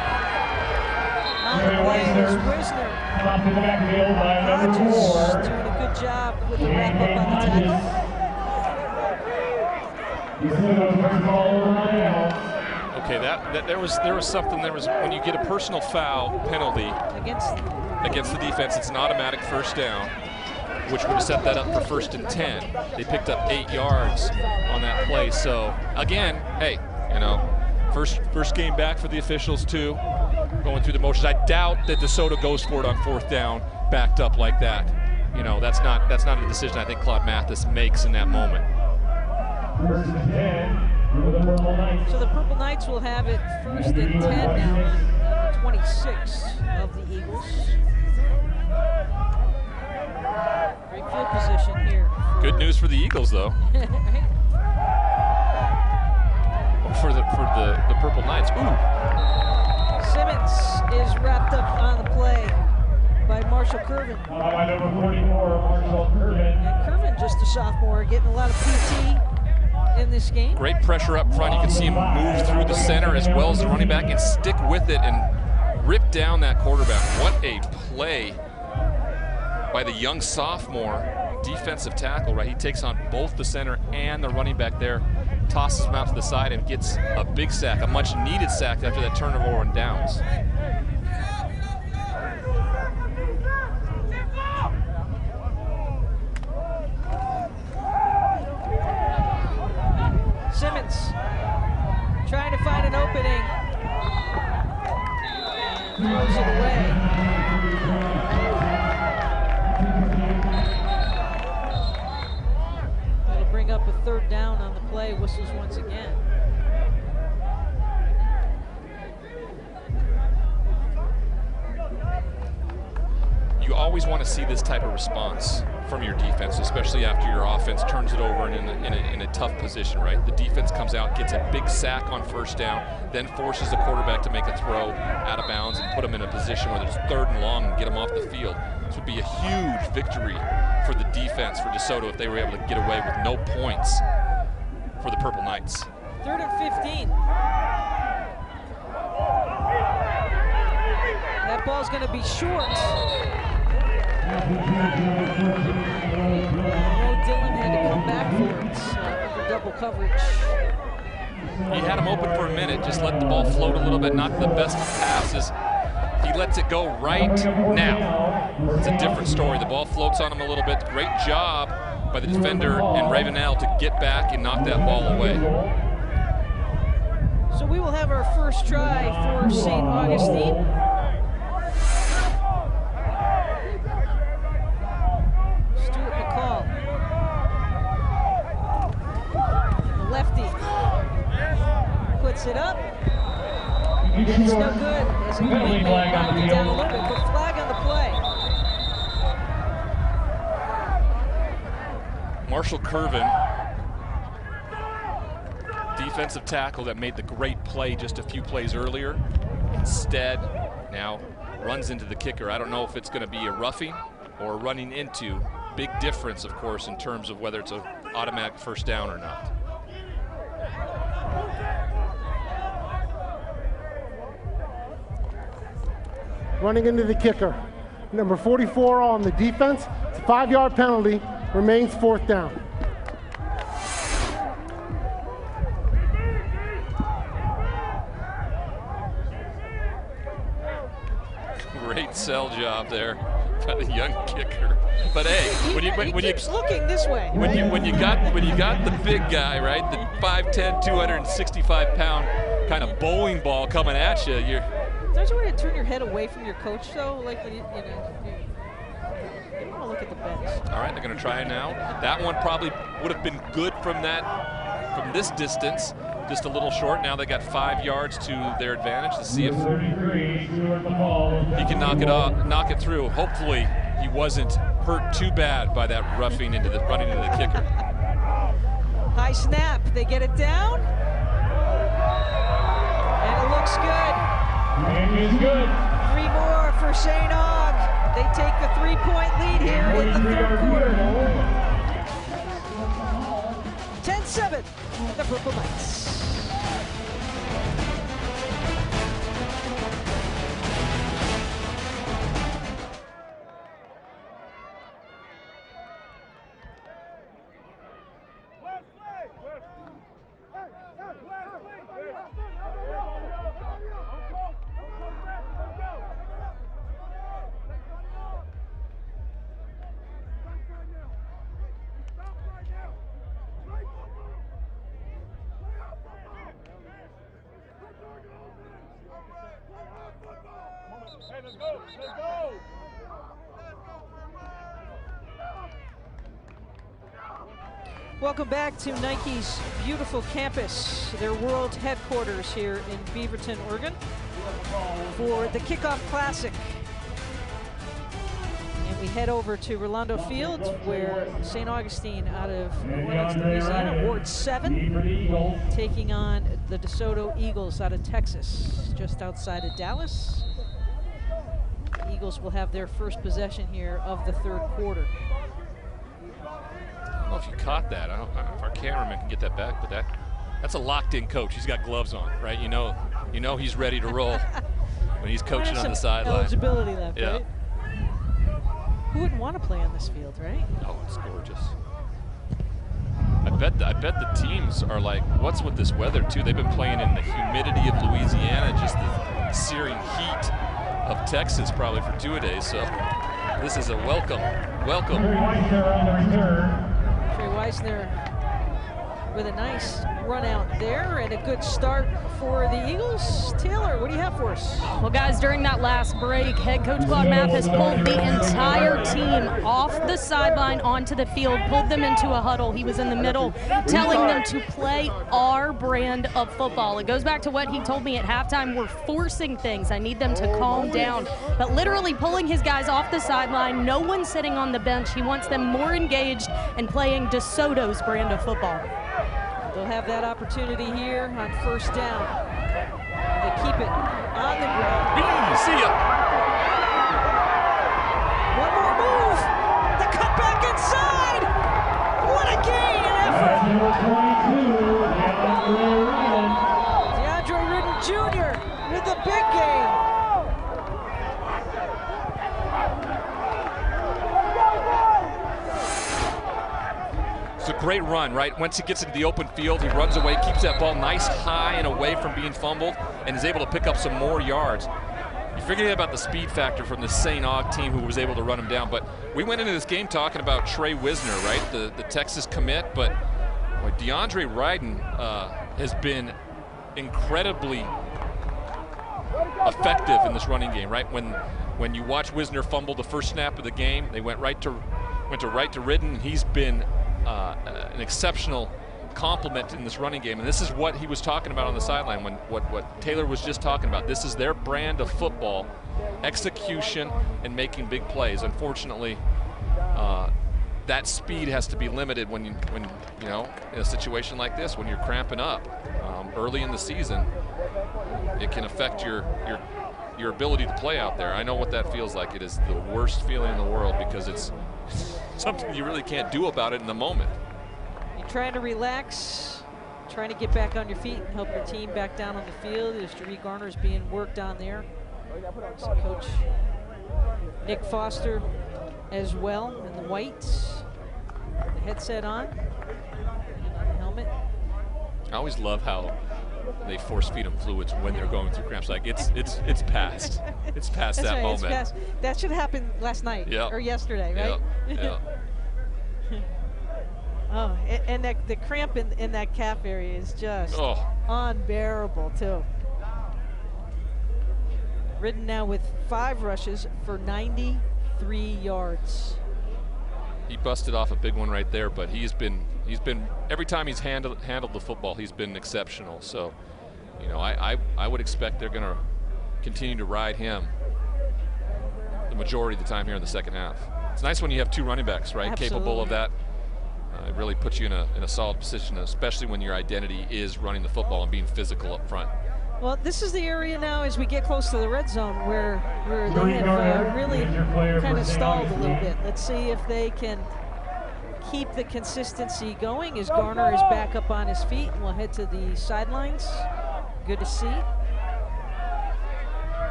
On the play is Wisner. Hodges doing a good job with the wrap up on the tackle. Okay, there was something. There was when you get a personal foul penalty against the defense, it's an automatic first down, which would have set that up for 1st and 10. They picked up 8 yards on that play. So again, hey, you know, first game back for the officials too, going through the motions. I doubt that DeSoto goes for it on 4th down, backed up like that. You know, that's not a decision I think Claude Mathis makes in that moment. So the Purple Knights will have it 1st and 10 now, 26 of the Eagles. Great field position here. Good news for the Eagles, though. for the Purple Knights. Ooh. Simmons is wrapped up on the play by Marshall Curvin. Number 44, Marshall Curvin. And Curvin, just a sophomore, getting a lot of PT in this game. Great pressure up front. You can see him move through the center as well as the running back and stick with it and rip down that quarterback. What a play by the young sophomore defensive tackle, right? He takes on both the center and the running back there, tosses him out to the side and gets a big sack, a much needed sack after that turnover on downs. Simmons trying to find an opening and throws it away. That'll bring up a 3rd down on the play. Whistles once again. You always want to see this type of response from your defense, especially after your offense turns it over in a tough position, right? The defense comes out, gets a big sack on 1st down, then forces the quarterback to make a throw out of bounds and put them in a position where there's 3rd and long and get them off the field. This would be a huge victory for the defense for DeSoto if they were able to get away with no points for the Purple Knights. 3rd and 15. That ball's going to be short. Dillon had to come back for it under double coverage. He had him open for a minute, just let the ball float a little bit, not the best passes. He lets it go right now. It's a different story. The ball floats on him a little bit. Great job by the defender and Ravenel to get back and knock that ball away. So we will have our first try for St. Augustine. It up. It's no good. As he knocked it down a little bit, but flag on the play. Marshall Curvin, defensive tackle that made the great play just a few plays earlier, instead now runs into the kicker. I don't know if it's going to be a roughing or running into. Big difference, of course, in terms of whether it's an automatic first down or not. Running into the kicker. Number 44 on the defense. It's a 5-yard penalty. Remains 4th down. Great sell job there by the young kicker. But hey, when you keeps looking this way. When you got the big guy, right, the 5'10", 265-pound kind of bowling ball coming at you, Don't you want to turn your head away from your coach though? Like when you want to look at the bench. All right, they're going to try it now. That one probably would have been good from this distance. Just a little short. Now they got 5 yards to their advantage to see if he can knock it through. Hopefully he wasn't hurt too bad by that running into the kicker. High snap. They get it down. And it looks good. And it's good. 3 more for St. Aug. They take the 3-point lead here in the 3rd quarter. 10-7, the Purple Knights. Welcome back to Nike's beautiful campus, their world headquarters here in Beaverton, Oregon, for the Kickoff Classic. And we head over to Rolando Field, where St. Augustine out of New Orleans, Louisiana, Ward 7, taking on the DeSoto Eagles out of Texas, just outside of Dallas. The Eagles will have their first possession here of the 3rd quarter. I don't know if you caught that. I don't know if our cameraman can get that back, but that's a locked-in coach. He's got gloves on, right? You know he's ready to roll when he's coaching on the sideline. Eligibility left, yeah. right? Who wouldn't want to play on this field, right? Oh, it's gorgeous. I bet the teams are like, what's with this weather too? They've been playing in the humidity of Louisiana, just the searing heat of Texas probably for 2-a-days. So this is a welcome. Trey Weisner with a nice run out there and a good start for the Eagles. Taylor, what do you have for us? Well, guys, during that last break, head coach Claude Mathis pulled the entire team off the sideline onto the field, pulled them into a huddle. He was in the middle telling them to play our brand of football. It goes back to what he told me at halftime. We're forcing things. I need them to calm down. But literally pulling his guys off the sideline, no one sitting on the bench. He wants them more engaged and playing DeSoto's brand of football. They'll have that opportunity here on 1st down. They keep it on the ground. See ya. One more move. The cutback inside. What a gain and effort. DeAndre Ridden Jr. with the big gain. It's a great run, right? Once he gets into the open field, he runs away, keeps that ball nice high and away from being fumbled, and is able to pick up some more yards. You forget about the speed factor from the St. Aug team who was able to run him down. But we went into this game talking about Trey Wisner, right? The Texas commit, but boy, DeAndre Ryden has been incredibly effective in this running game, right? When you watch Wisner fumble the first snap of the game, they went right to Ridden. He's been an exceptional complement in this running game, and this is what he was talking about on the sideline when what Taylor was just talking about. This is their brand of football, execution and making big plays. Unfortunately, that speed has to be limited when you know, in a situation like this, when you're cramping up early in the season. It can affect your ability to play out there. I know what that feels like. It is the worst feeling in the world because it's something you really can't do about it in the moment. You're trying to relax, trying to get back on your feet and help your team back down on the field. As Jaree Garner's being worked on there. So Coach Nick Foster as well in the white, the headset on, the helmet. I always love how they force feed them fluids when they're going through cramps. Like it's past. It's past that right, moment. It's past. That should happen last night or yesterday, right? Yeah. Oh, and the cramp in that calf area is just unbearable too. Ridden now with 5 rushes for 93 yards. He busted off a big one right there, but he's been every time he's handled the football, he's been exceptional. So, you know, I would expect they're going to continue to ride him the majority of the time here in the second half. It's nice when you have 2 running backs, right, capable of that. It really puts you in a solid position, especially when your identity is running the football and being physical up front. Well, this is the area now as we get close to the red zone where they have really kind of stalled a little bit. Let's see if they can keep the consistency going as Garner is back up on his feet. We'll head to the sidelines. Good to see.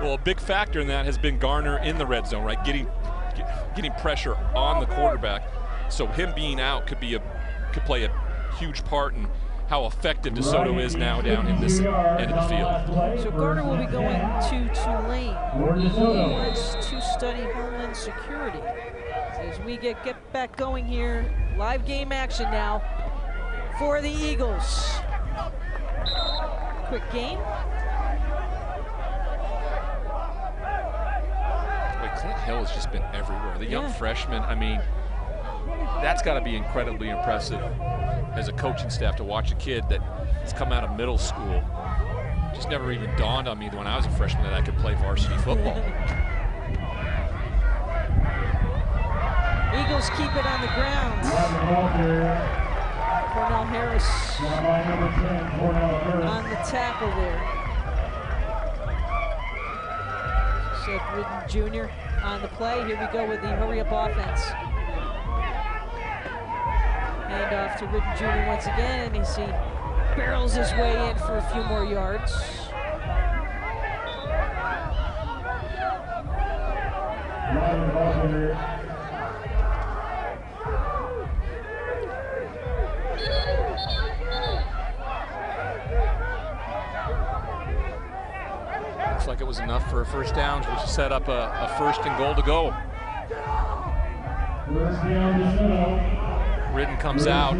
Well, a big factor in that has been Garner in the red zone, right? Getting pressure on the quarterback. So him being out could play a huge part in how effective DeSoto is now down in this end of the field. So Garner will be going to Tulane. He wants to study Homeland Security. As we get back going here, live game action now for the Eagles. Quick game. Boy, Clint Hill has just been everywhere. The young freshman, I mean, that's got to be incredibly impressive as a coaching staff to watch a kid that has come out of middle school. Just never even dawned on me when I was a freshman that I could play varsity football. Eagles keep it on the ground. Cornell Harris on the tackle there. Said Ridden Jr. on the play. Here we go with the hurry-up offense. Hand off to Ridden Jr. once again, and he barrels his way in for a few more yards. Looks like it was enough for a first down, which set up a 1st and goal to go. Ridden comes out,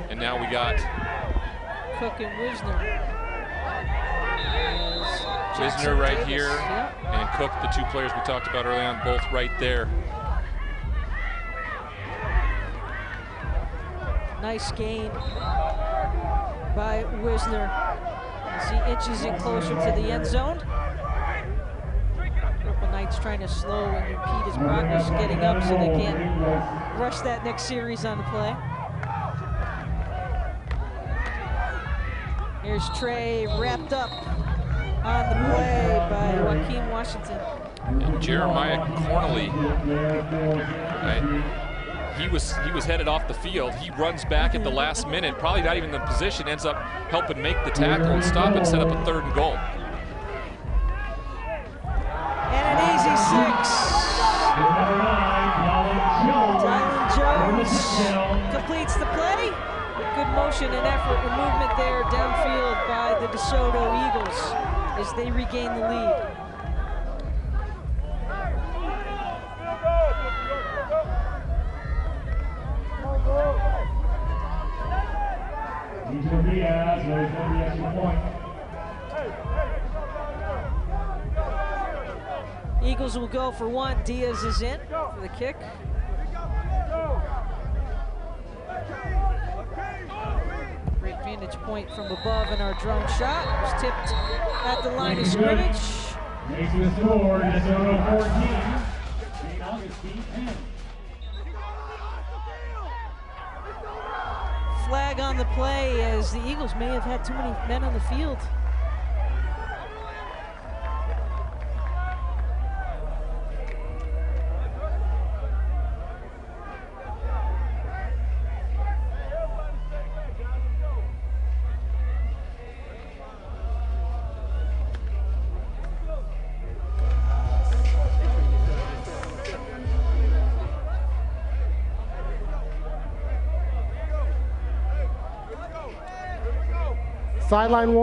and now we got Cook and Wisner. Wisner right here, and Cook, the 2 players we talked about early on, both right there. Nice gain by Wisner as he inches in closer to the end zone. Purple Knights trying to slow and impede his progress getting up so they can't rush that next series on the play. Here's Trey wrapped up on the play by Joaquin Washington. And Jeremiah Cornely, he was headed off the field. He runs back at the last minute, probably not even in the position, ends up helping make the tackle and stop and set up a 3rd and goal. And an easy 6. Dylan Jones completes the play. Good motion and effort and movement there downfield by the DeSoto Eagles as they regain the lead. Eagles will go for 1. Diaz is in for the kick. Great vantage point from above, and our drone shot was tipped at the line of scrimmage. Makes the score, DeSoto 14, St. Augustine 10. flag on the play as the Eagles may have had too many men on the field. Sideline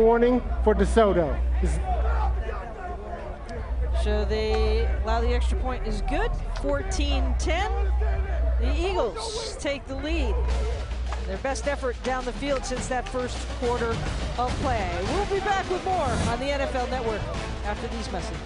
warning for DeSoto. So they allow the extra point is good, 14-10. The Eagles take the lead. Their best effort down the field since that first quarter of play. We'll be back with more on the NFL Network after these messages.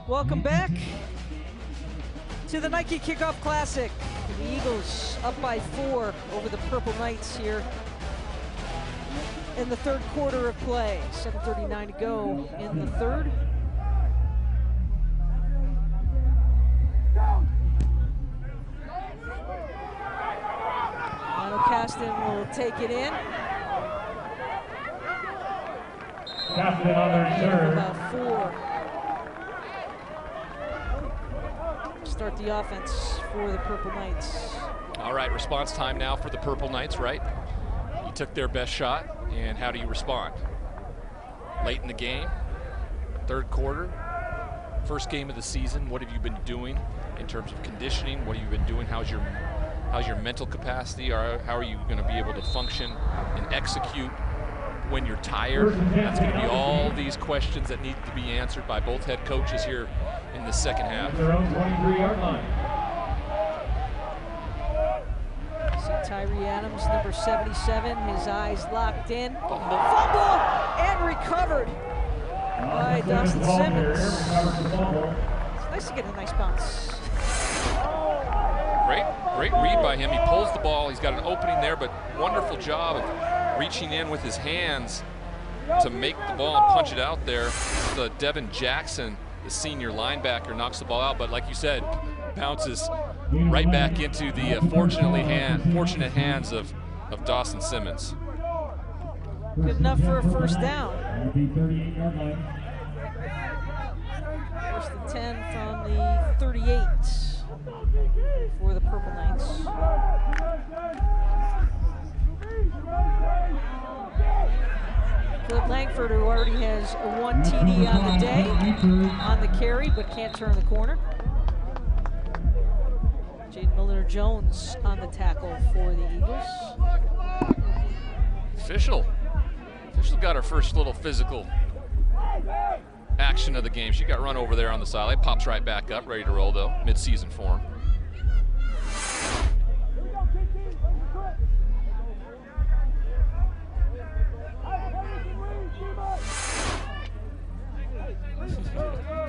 Welcome back to the Nike Kickoff Classic. The Eagles up by 4 over the Purple Knights here in the third quarter of play. 7:39 to go in the third. Lionel Caston will take it in. Caston on their return. About 4. Start the offense for the Purple Knights. All right, response time now for the Purple Knights, right? You took their best shot, and how do you respond? Late in the game, third quarter, first game of the season, what have you been doing in terms of conditioning? What have you been doing? How's your mental capacity? Or how are you going to be able to function and execute when you're tired? That's going to be all these questions that need to be answered by both head coaches here in the second half. Their own 23-yard line. See Tyree Adams, number 77, his eyes locked in. Fumble and recovered by Dustin Simmons. It's nice to get a nice bounce. Great read by him. He pulls the ball. He's got an opening there, but wonderful job of reaching in with his hands to make the ball and punch it out there. The Devin Jackson, the senior linebacker, knocks the ball out, but like you said, bounces right back into the fortunate hands of Dawson Simmons. Good enough for a first down. First and 10 from the 38 for the Purple Knights. Philip Langford, who already has a 1 TD on the day, on the carry, but can't turn the corner. Jaden Miller-Jones on the tackle for the Eagles. Official got her first little physical action of the game. She got run over there on the sideline, pops right back up, ready to roll though, mid-season form.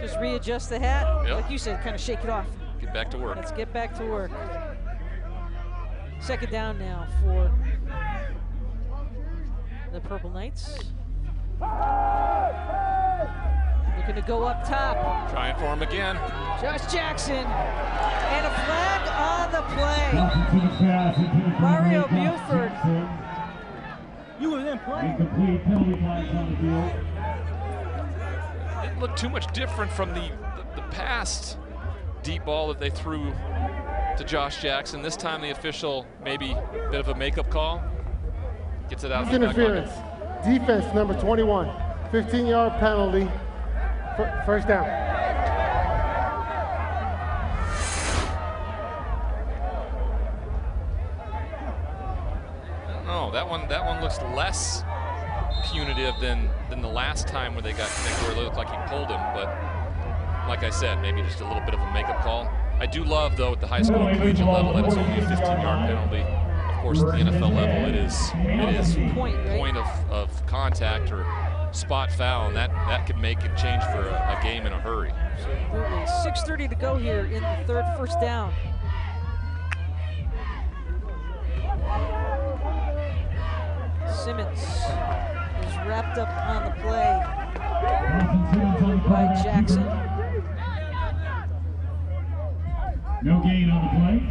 Just readjust the hat, yep. Like you said, kind of shake it off. Get back to work. Let's get back to work. Second down now for the Purple Knights. Looking to go up top. Trying for him again. Josh Jackson. And a flag on the play. Mario Buford. You were in play. Incomplete, penalty flags on the field. Didn't look too much different from the past deep ball that they threw to Josh Jackson. This time the official, maybe a bit of a makeup call. Gets it out. Interference. Defense number 21. 15-yard penalty. First down. know. That one looks less punitive than the last time where they got connected, where it looked like he pulled him. But like I said, maybe just a little bit of a makeup call. I do love, though, at the high school and collegiate level, that it's only a 15-yard penalty. Of course, at the NFL level, it is point of contact or spot foul, and that could make it change for a game in a hurry. Absolutely. 6:30 to go here in the third. First down. Simmons is wrapped up on the play by Jackson. No gain on the play.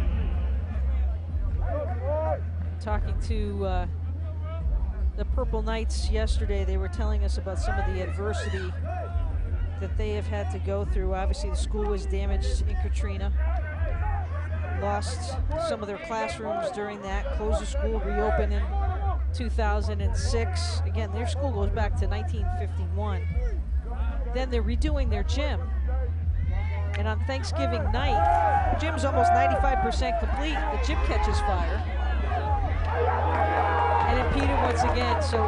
Talking to the Purple Knights yesterday, they were telling us about some of the adversity that they have had to go through. Obviously, the school was damaged in Katrina. Lost some of their classrooms during that. Closed the school, reopened in 2006. Again, their school goes back to 1951. Then they're redoing their gym. And on Thanksgiving night, the gym's almost 95% complete. The gym catches fire. And impeded once again. So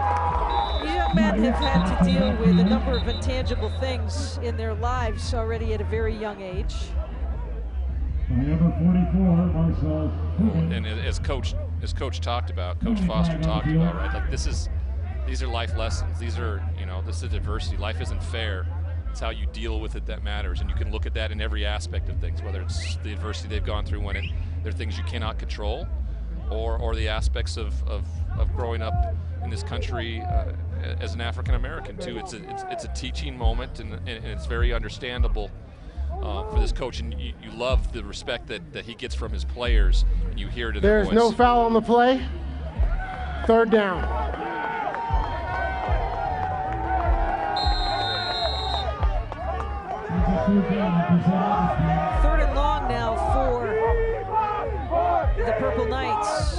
these young men have had to deal with a number of intangible things in their lives already at a very young age. Number 44, Marcel. And as Coach talked about, Coach Foster talked about, right? Like these are life lessons. These are, this is adversity. Life isn't fair. It's how you deal with it that matters, and you can look at that in every aspect of things, whether it's the adversity they've gone through when there are things you cannot control, or the aspects of growing up in this country as an African American too. It's a teaching moment, and it's very understandable for this coach, and you love the respect that he gets from his players, and you hear it in their voice. There's no foul on the play. Third down. Third and long now for the Purple Knights.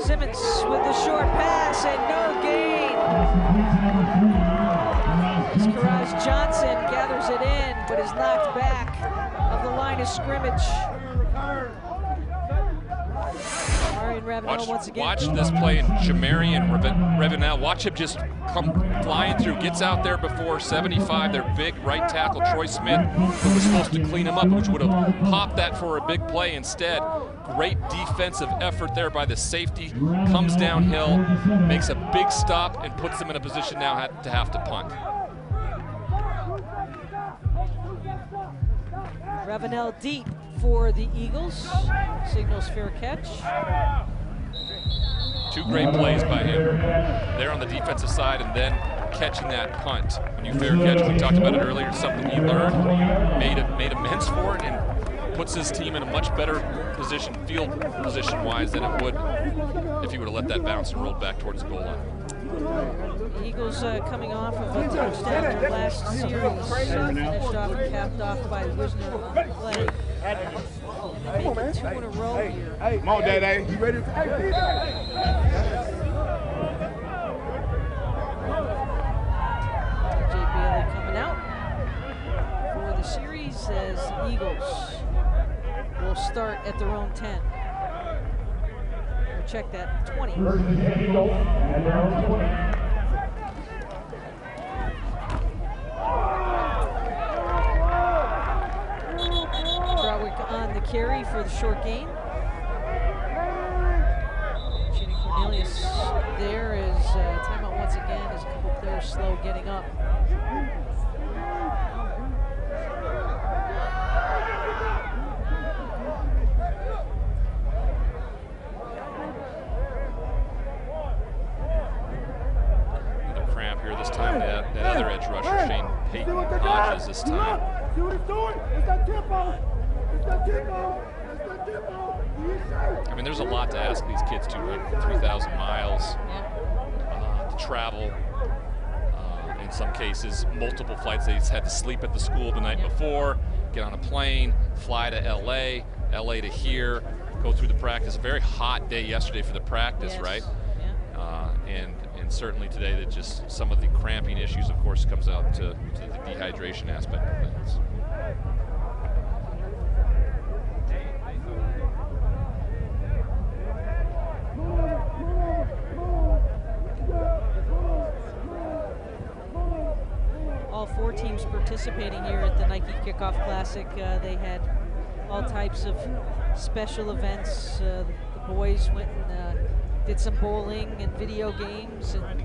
Simmons with the short pass and no gain. As Johnson gathers it in, but is knocked back of the line of scrimmage. Marion Ravenel once again. Watch this play, and Jamarian Ravenel, watch him just come flying through, gets out there before 75, their big right tackle, Troy Smith, who was supposed to clean him up, which would have popped that for a big play. Instead, great defensive effort there by the safety, comes downhill, makes a big stop, and puts them in a position now to have to punt. Ravenel deep for the Eagles. Signals fair catch. Two great plays by him there on the defensive side, and then catching that punt. When you fair catch, we talked about it earlier, something he learned, made amends for it, and puts his team in a much better position, field position-wise, than it would if he would have let that bounce and rolled back towards the goal line. The Eagles coming off of a touchdown in their last series, finished off and capped off by Wisner on the play. Making two in a row here. Hey, come on, Day-Day. You ready to take it? TJ Bailey coming out for the series as the Eagles will start at their own 10. Or check that, 20. Trawick on the carry for the short gain. Shane Cornelius there is timeout once again as a couple players slow getting up. Another cramp here this time. That other edge rusher, Shane Payton Hodges this time. See what it's doing? It's that tempo. It's that tempo. It's that tempo. I mean, there's a lot to ask these kids to, right? 3,000 miles to travel. In some cases, multiple flights. They had to sleep at the school the night before, get on a plane, fly to LA to here. go through the practice. A very hot day yesterday for the practice, Yes. right? Yeah. And certainly today that just some of the cramping issues, of course, comes out to the dehydration aspect of things. All 4 teams participating here at the Nike Kickoff Classic. They had all types of special events. The boys went and did some bowling and video games and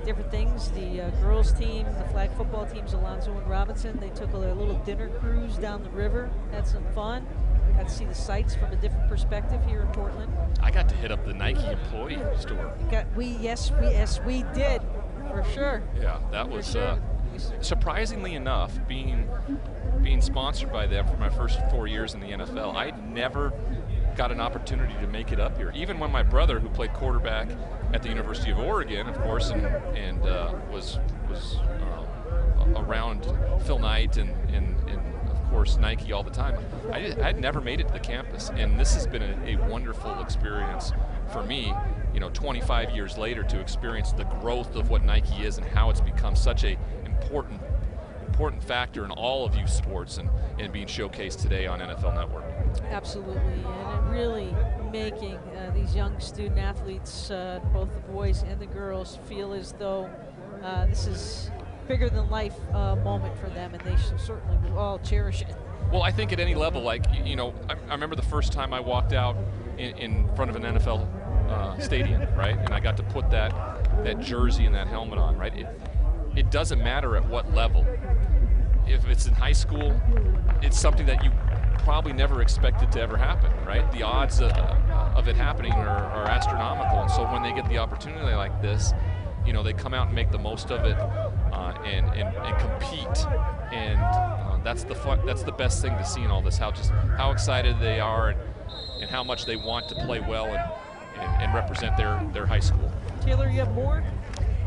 different things. The girls team, the flag football teams, Alonzo and Robinson, they took a little dinner cruise down the river, had some fun. Got to see the sights from a different perspective here in Portland. I got to hit up the Nike employee store. Yes, we did, for sure. Yeah, that was sure. surprisingly enough, being sponsored by them for my first 4 years in the NFL. I never got an opportunity to make it up here. Even when my brother, who played quarterback at the University of Oregon, of course, and was around Phil Knight and of course Nike all the time, I had never made it to the campus, and this has been a wonderful experience for me. 25 years later, to experience the growth of what Nike is and how it's become such a important factor in all of youth sports and being showcased today on NFL Network. Absolutely, and it really making these young student athletes, both the boys and the girls, feel as though this is bigger than life moment for them, and they should certainly all cherish it. Well, I think at any level, I remember the first time I walked out in front of an NFL stadium, right? And I got to put that jersey and that helmet on, right? It doesn't matter at what level. If it's in high school, it's something that you probably never expected to ever happen, right? The odds of it happening are astronomical, and so when they get the opportunity like this, they come out and make the most of it and compete, and that's the best thing to see in all this. How excited they are and how much they want to play well and represent their high school. Taylor, you have more?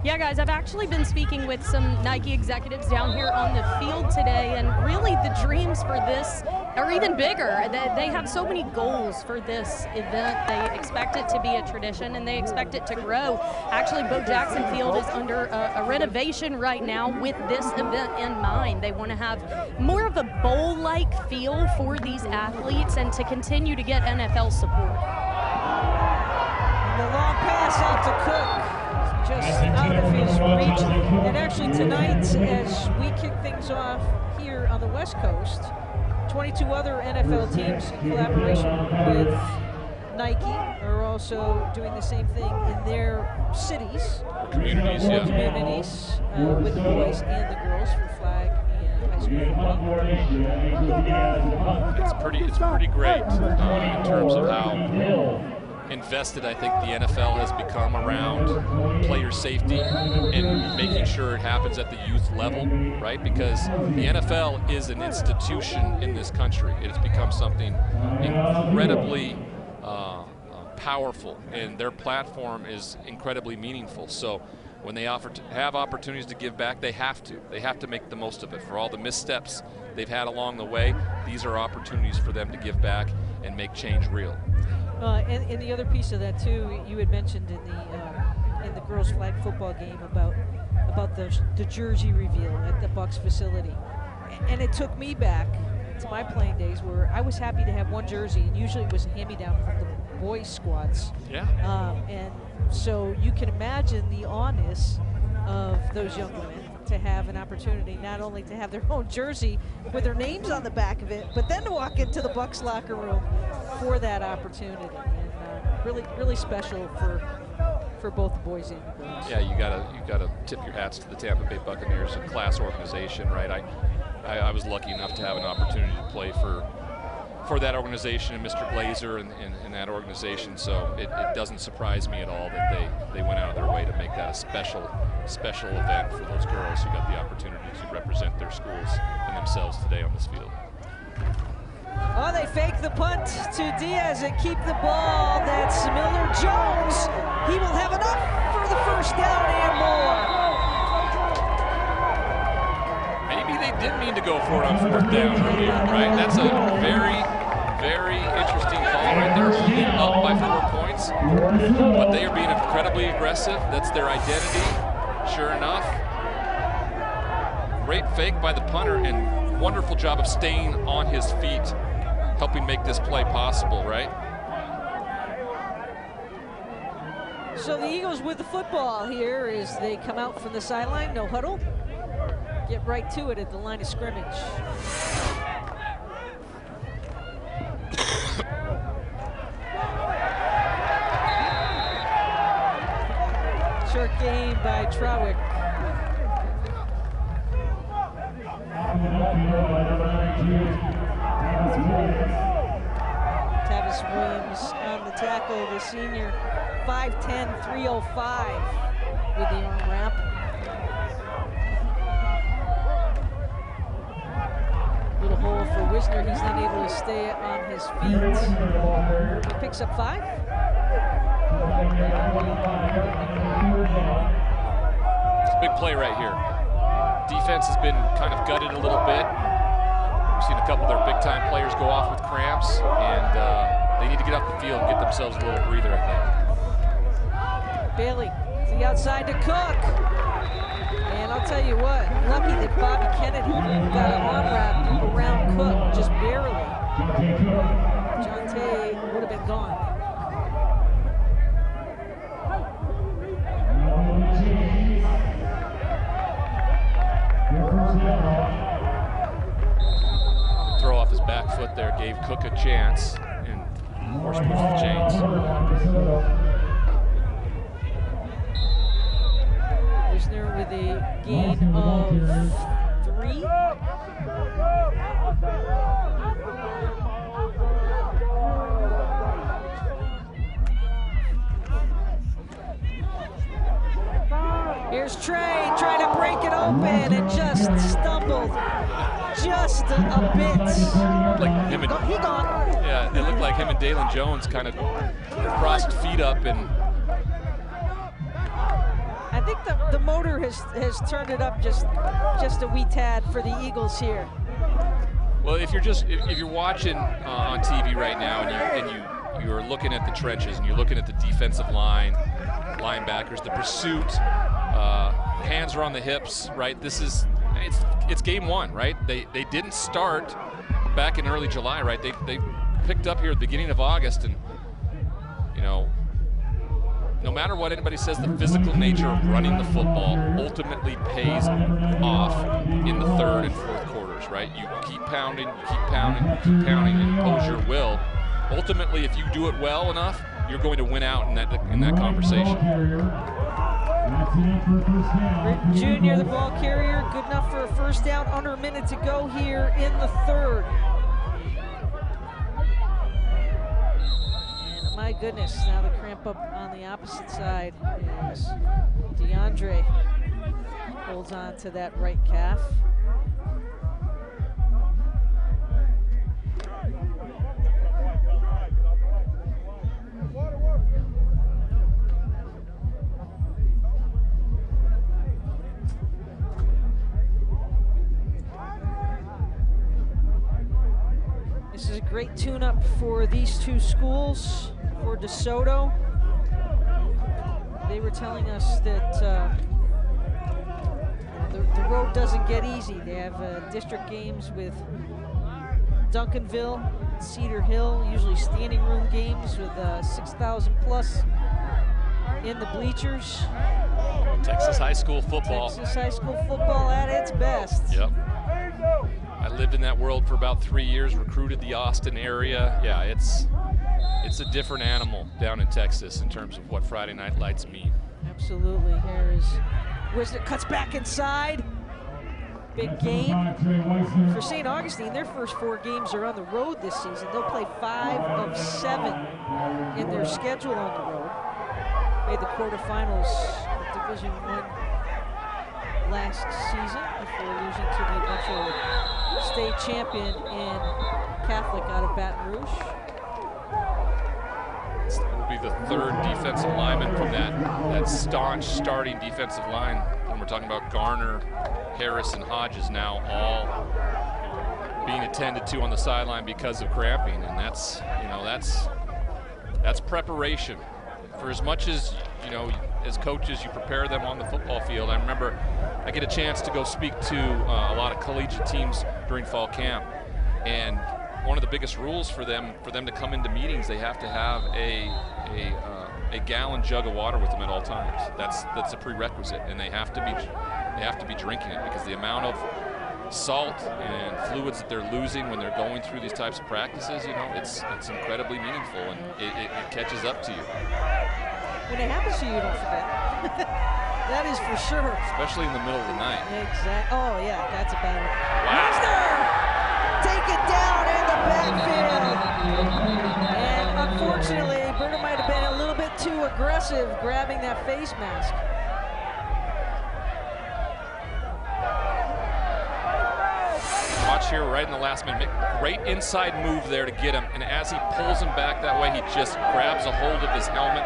Yeah, guys, I've actually been speaking with some Nike executives down here on the field today, and really the dreams for this are even bigger. They have so many goals for this event. They expect it to be a tradition, and they expect it to grow. Actually, Bo Jackson Field is under a renovation right now with this event in mind. They want to have more of a bowl-like feel for these athletes and to continue to get NFL support. The long pass out to Cook. Just out of his reach. And actually tonight, as we kick things off here on the West Coast, 22 other NFL teams in collaboration with Nike are also doing the same thing in their cities. Communities, yeah. Communities with the boys and the girls for flag and high school football. It's pretty great in terms of how invested I think the NFL has become around player safety and making sure it happens at the youth level, right? Because the NFL is an institution in this country. It has become something incredibly powerful, and their platform is incredibly meaningful. So when they have opportunities to give back, they have to. They have to make the most of it. For all the missteps they've had along the way, these are opportunities for them to give back and make change real. And the other piece of that too, you had mentioned in the girls' flag football game about the jersey reveal at the Bucs facility, and it took me back to my playing days where I was happy to have one jersey, and usually it was a hand-me-down from the boys' squads. Yeah. And so you can imagine the awness of those young women to have an opportunity not only to have their own jersey with their names on the back of it, but then to walk into the Bucs locker room for that opportunity. And really special for both the boys and the girls. Yeah, you gotta tip your hats to the Tampa Bay Buccaneers, a class organization, right? I was lucky enough to have an opportunity to play for that organization and Mr. Glazer and that organization, so it doesn't surprise me at all that they went out of their way to make that a special event for those girls who got the opportunity to represent their schools and themselves today on this field. Oh, they fake the punt to Diaz and keep the ball. That's Miller-Jones. He will have enough for the first down and more. Maybe they didn't mean to go for it on fourth down earlier, right? That's a very, very interesting call defense. But they are being incredibly aggressive. That's their identity, sure enough. Great fake by the punter and wonderful job of staying on his feet, helping make this play possible, right? So the Eagles with the football here as they come out from the sideline, no huddle. Get right to it at the line of scrimmage. Short game by Trowick. Tavis Williams on the tackle, the senior. 5'10", 305 with the arm wrap. Little hole for Wisner. He's not able to stay on his feet. He picks up 5. It's a big play right here. Defense has been kind of gutted a little bit. We've seen a couple of their big-time players go off with cramps, and they need to get off the field and get themselves a little breather, I think. Bailey to the outside to Cook. And I'll tell you what, lucky that Bobby Kennedy got an arm wrap around Cook, just barely. Jonte would have been gone. Throw off his back foot there gave Cook a chance, and horse moves the chains. Wisner with a gain of 3. Here's Trey trying to break it open and just stumbled just a bit. Like him and, he gone. Yeah, it looked like him and Dalen Jones kind of crossed feet up, and I think the motor has turned it up just a wee tad for the Eagles here. well, if you're watching on TV right now and you're looking at the trenches and you're looking at the defensive line, linebackers, the pursuit, hands are on the hips, right? It's game 1, right? They didn't start back in early July, right? They picked up here at the beginning of August, and you know, no matter what anybody says, the physical nature of running the football ultimately pays off in the 3rd and 4th quarters, right? You keep pounding, you keep pounding, you keep pounding, and impose your will. Ultimately, if you do it well enough, you're going to win out in that conversation. Britton Jr., the ball carrier, good enough for a first down. Under a minute to go here in the 3rd. And my goodness, now the cramp up on the opposite side is DeAndre holds on to that right calf. This is a great tune-up for these two schools, for DeSoto. They were telling us that the road doesn't get easy. They have district games with Duncanville, Cedar Hill, usually standing room games with 6,000 plus in the bleachers. Texas high school football. Texas high school football at its best. Yep. I lived in that world for about 3 years, recruited the Austin area. Yeah, it's a different animal down in Texas in terms of what Friday night lights mean. Absolutely. Here is Wisner, cuts back inside. Big game for St. Augustine. Their first 4 games are on the road this season. They'll play 5 of 7 in their schedule on the road. Made the quarterfinals of Division I last season before losing to the eventual state champion in Catholic out of Baton Rouge. It will be the 3rd defensive lineman from that staunch starting defensive line. When we're talking about Garner, Harris, and Hodges now all being attended to on the sideline because of cramping, and that's preparation. for as much as, you know, as coaches, you prepare them on the football field. I remember I get a chance to go speak to a lot of collegiate teams during fall camp, and one of the biggest rules for them to come into meetings, they have to have a gallon jug of water with them at all times. That's a prerequisite, and they have to be drinking it, because the amount of salt and fluids that they're losing when they're going through these types of practices, you know, it's incredibly meaningful, and it catches up to you. When it happens to you, you don't forget. That is for sure. Especially in the middle of the night. Exactly. Oh yeah, that's a bad one. Wisner! Take it down in the backfield. And unfortunately, Berta might have been a little bit too aggressive grabbing that face mask. Watch here right in the last minute. Great inside move there to get him, and as he pulls him back that way, he just grabs a hold of his helmet,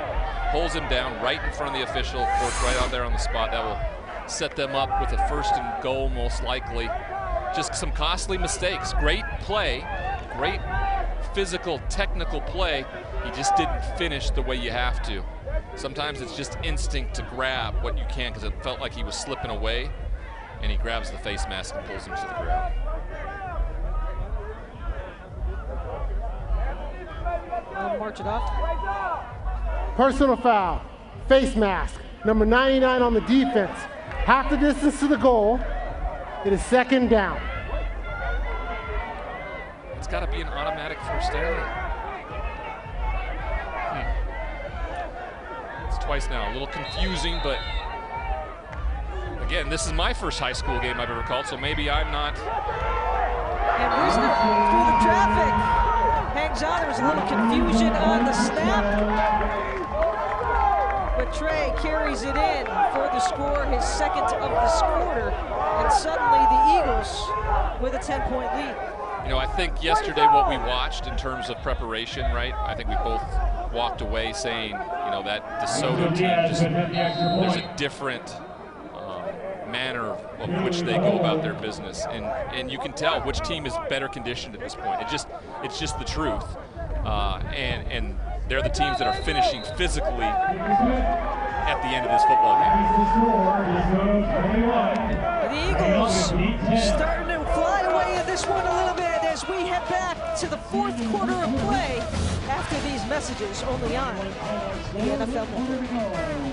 pulls him down right in front of the official, of course, right out there on the spot. That will set them up with a 1st and goal, most likely. Just some costly mistakes. Great play, great physical, technical play. He just didn't finish the way you have to. Sometimes it's just instinct to grab what you can, because it felt like he was slipping away, and he grabs the face mask and pulls him to the ground. March it off. Personal foul, face mask, number 99 on the defense. Half the distance to the goal. It is 2nd down. It's got to be an automatic 1st down. It's twice now. A little confusing, but again, this is my first high school game I've ever called, so maybe I'm not. And Wisner through the traffic. Hangs on. There was a little confusion on the snap. But Trey carries it in for the score, his 2nd of this quarter. And suddenly the Eagles with a 10-point lead. You know, I think yesterday what we watched in terms of preparation, right? I think we both walked away saying, you know, that DeSoto team, there's a different manner of which they go about their business, and you can tell which team is better conditioned at this point. It's just the truth, and they're the teams that are finishing physically at the end of this football game. The Eagles starting to fly away in this one a little bit as we head back to the 4th quarter of play after these messages only on the NFL Network.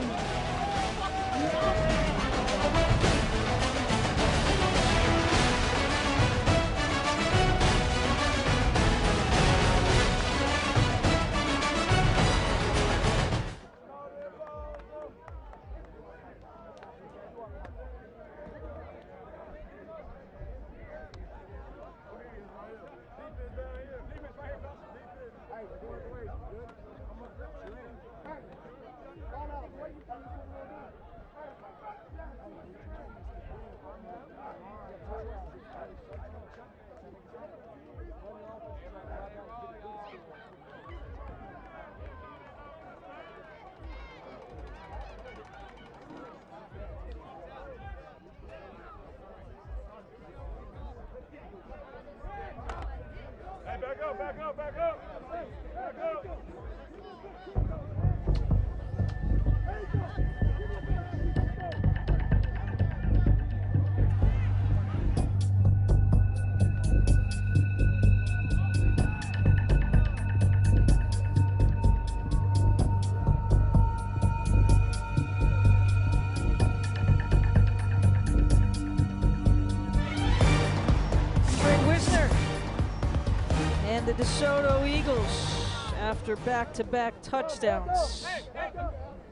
And the DeSoto Eagles, after back-to-back touchdowns,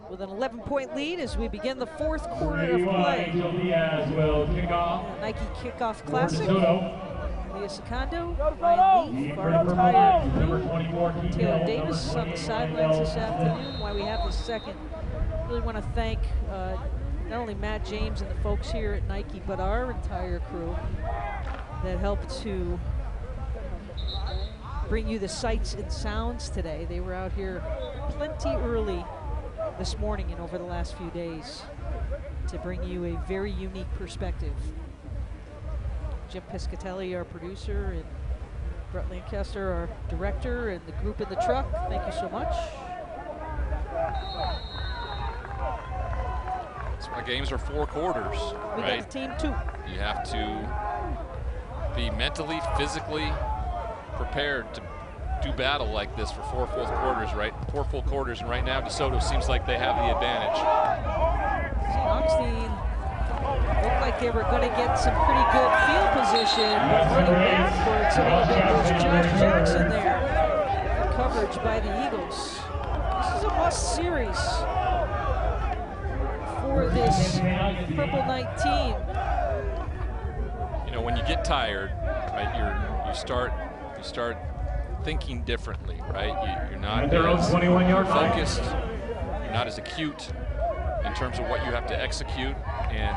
with an 11-point lead as we begin the 4th quarter of play. Nike Kickoff Classic. Leah Secondo, Ryan Lee, Farnham Tire Crew, Taylor Davis on the sidelines this afternoon. While we have the second, really want to thank not only Matt James and the folks here at Nike, but our entire crew that helped to bring you the sights and sounds today. They were out here plenty early this morning and over the last few days to bring you a very unique perspective. Jim Piscatelli, our producer, and Brett Lancaster, our director, and the group in the truck, thank you so much. That's why games are 4 quarters, We right? got team 2. You have to be mentally, physically prepared to do battle like this for 4 full quarters, right? 4 full quarters, and right now DeSoto seems like they have the advantage. St. Augustine looked like they were going to get some pretty good field position, but running backwards a little bit was Josh Jackson there. Good coverage by the Eagles. This is a must series for this Purple Knight team. You know, when you get tired, right, you start thinking differently, right? You're not as focused, you're not as acute in terms of what you have to execute, and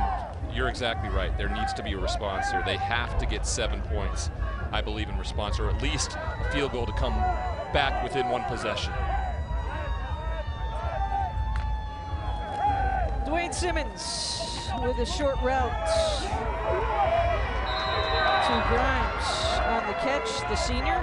you're exactly right. There needs to be a response here. They have to get 7 points, I believe, in response, or at least a field goal to come back within 1 possession. Dwayne Simmons with a short route to Grimes on the catch, the senior.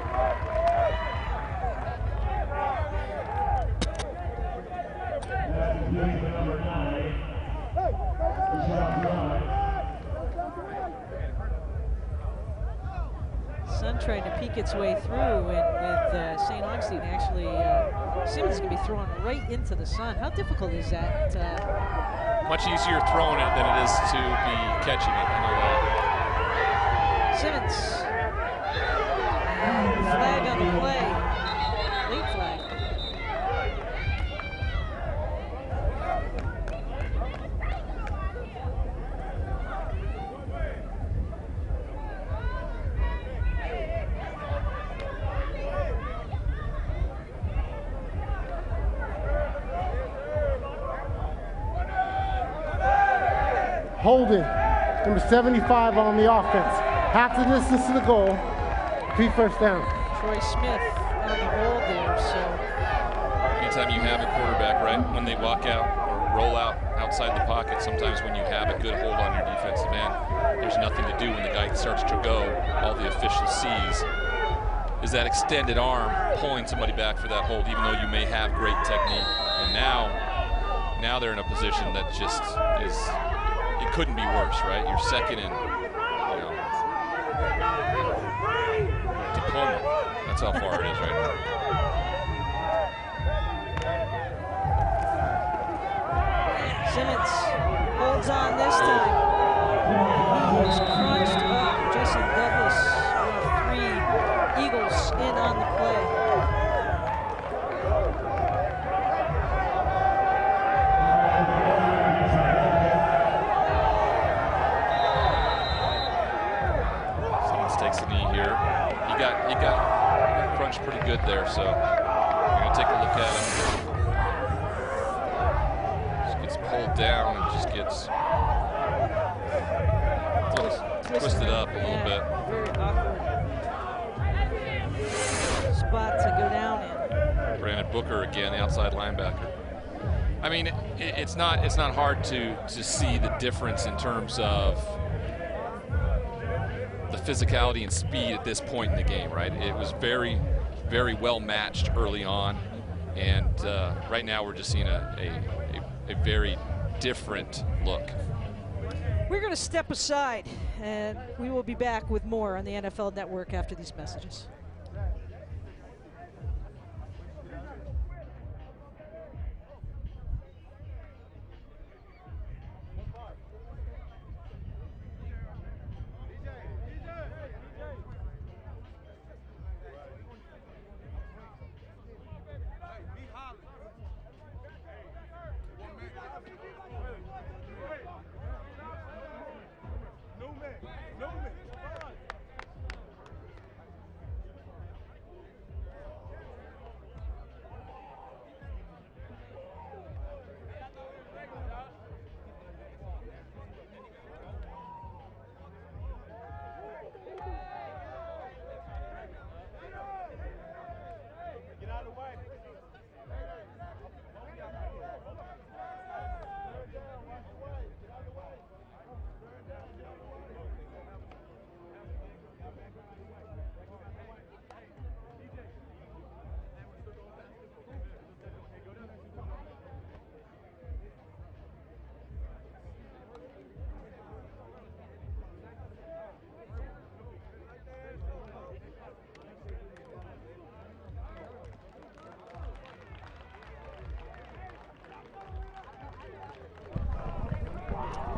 Sun trying to peek its way through, and with St. Augustine actually, Simmons is going to be thrown right into the sun. How difficult is that? Much easier throwing it than it is to be catching it. I know that. Simmons. Flag on the play. Late flag. Holding, number 75 on the offense. Half the distance to the goal, 3 first down. Troy Smith on the hold there, so. Anytime you have a quarterback, right, when they walk out or roll out outside the pocket, sometimes when you have a good hold on your defensive end, there's nothing to do when the guy starts to go. All the official sees is that extended arm pulling somebody back for that hold, even though you may have great technique. And now they're in a position that just is, it couldn't be worse, right? You're second in, Tacoma. That's how far it is, right? Simmons holds on this time. He was crunched up. Justin Douglas with 3 Eagles in on the play. Simmons takes a knee here. He got crunched pretty good there, so we're gonna take a look at him. Pulled down and just gets twisted up a little bit. Very awkward spot to go down in. Brandon Booker again, the outside linebacker. I mean, it's not hard to see the difference in terms of the physicality and speed at this point in the game, right? It was very, very well matched early on, and right now we're just seeing a very different look. We're going to step aside, and we will be back with more on the NFL Network after these messages.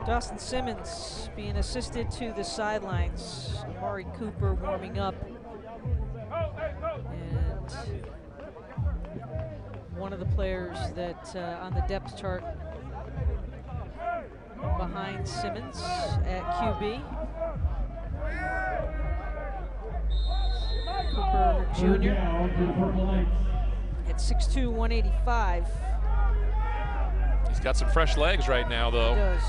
Dawson Simmons being assisted to the sidelines. Amari Cooper warming up. And one of the players that on the depth chart behind Simmons at QB. Cooper Jr. at 6'2", 185. He's got some fresh legs right now, though. He does.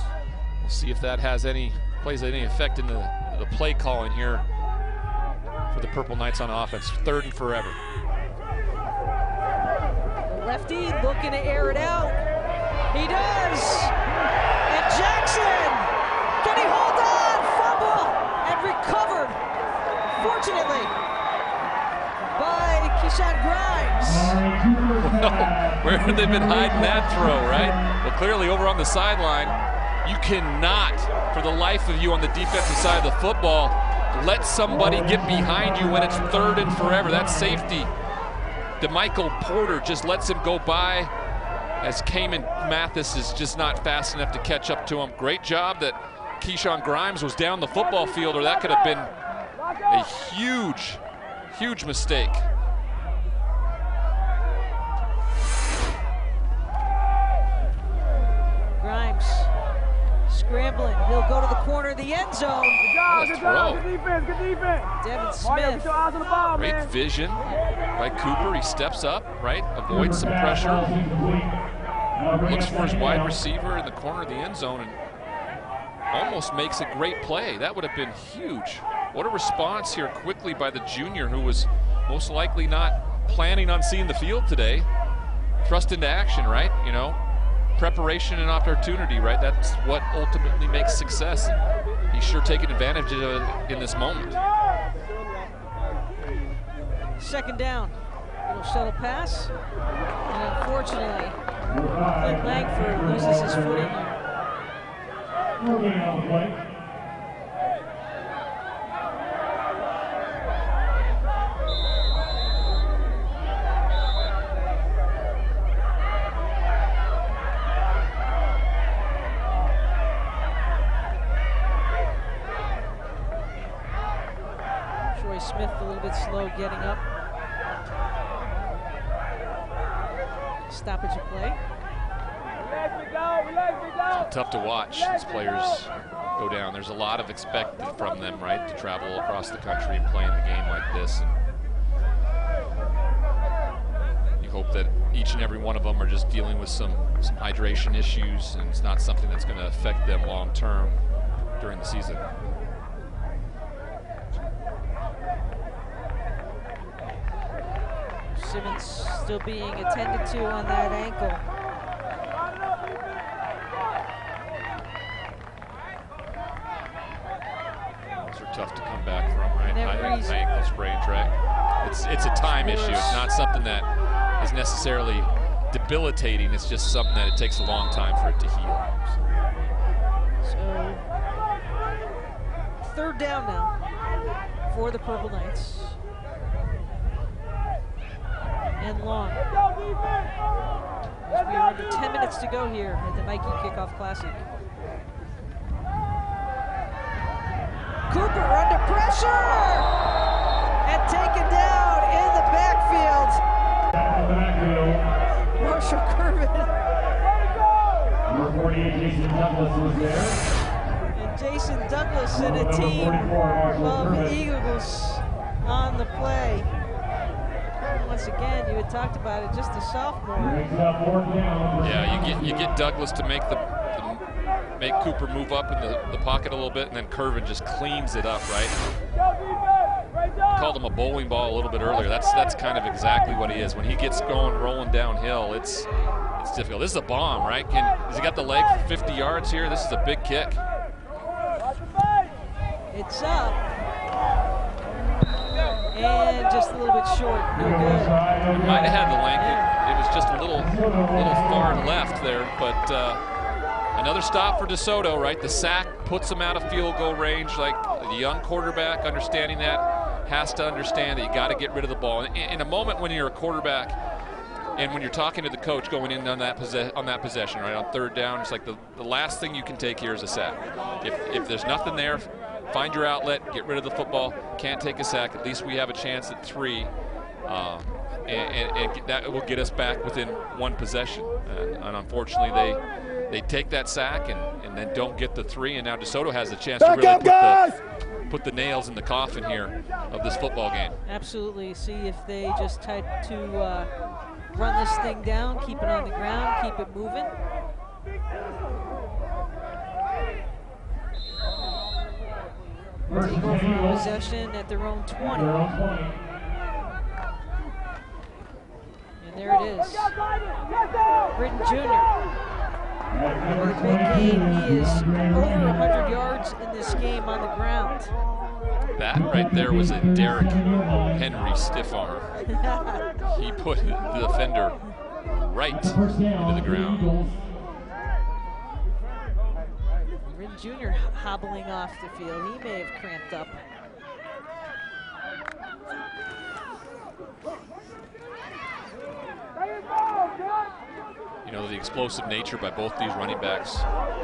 We'll see if that plays any effect in the play calling here for the Purple Knights on offense. 3rd and forever. The lefty looking to air it out. He does. And Jackson, can he hold on? Fumble and recovered, fortunately, by Keyshawn Grimes. Well, where have they been hiding that throw, right? Well, clearly over on the sideline. You cannot, for the life of you on the defensive side of the football, let somebody get behind you when it's 3rd and forever. That safety, DeMichael Porter, just lets him go by as Cayman Mathis is just not fast enough to catch up to him. Great job that Keyshawn Grimes was down the football field, or that could have been a huge, huge mistake. Grimes scrambling. He'll go to the corner of the end zone. Good job, good defense, good defense. Devin Mario, Smith. get your eyes on the ball, Great man. vision by Cooper. He steps up, right? Avoids some pressure. Looks for his wide receiver in the corner of the end zone and almost makes a great play. That would have been huge. What a response here quickly by the junior, who was most likely not planning on seeing the field today. Thrust into action, right? You know, preparation and opportunity, right? That's what ultimately makes success. He's sure taking advantage of it in this moment. 2nd down. Little shuttle pass. And unfortunately, Clint Langford loses his footing here. Troy Smith a little bit slow getting up. Stoppage of play. Tough to watch as players go down. There's a lot of expected from them, right, to travel across the country and play in a game like this. And you hope that each and every one of them are just dealing with some hydration issues, and it's not something that's going to affect them long term during the season. Simmons still being attended to on that ankle. Those are tough to come back from, right? High ankle sprains, right? It's a time issue. It's not something that is necessarily debilitating. It's just something that it takes a long time for it to heal. So, 3rd down now for the Purple Knights. And long. As we are under 10 minutes to go here at the Nike Kickoff Classic. Cooper under pressure and taken down in the backfield. Marshall Curvin. Number 48, Jason Douglas was there. And Jason Douglas and a team of Eagles on the play. Once again, you had talked about it, just a sophomore. Yeah, you get Douglas to make Cooper move up in the pocket a little bit, and then Curvin just cleans it up, right? Called him a bowling ball a little bit earlier. That's kind of exactly what he is. When he gets going, rolling downhill, it's difficult. This is a bomb, right? Has he got the leg for 50 yards here? This is a big kick. It's up. And just a little bit short, no good. He might have had the length. It was just a little far left there, but another stop for DeSoto, right? The sack puts him out of field goal range. Like the young quarterback, understanding that, has to understand that you got to get rid of the ball. In a moment when you're a quarterback, And when you're talking to the coach going in on that possession, right, on third down, it's like the last thing you can take here is a sack. If there's nothing there, find your outlet, get rid of the football. Can't take a sack. At least we have a chance at 3. And that will get us back within 1 possession. And unfortunately, they take that sack and then don't get the 3. And now DeSoto has a chance to really put the nails in the coffin here of this football game. Absolutely. See if they just try to run this thing down, keep it on the ground, keep it moving. Take over possession at their own 20. And there it is. Britton Jr. For a big game, he is over 100 yards in this game on the ground. That right there was a Derrick Henry stiff arm. He put the defender right into the ground. Britton Jr. hobbling off the field. He may have cramped up. You know, the explosive nature by both these running backs. How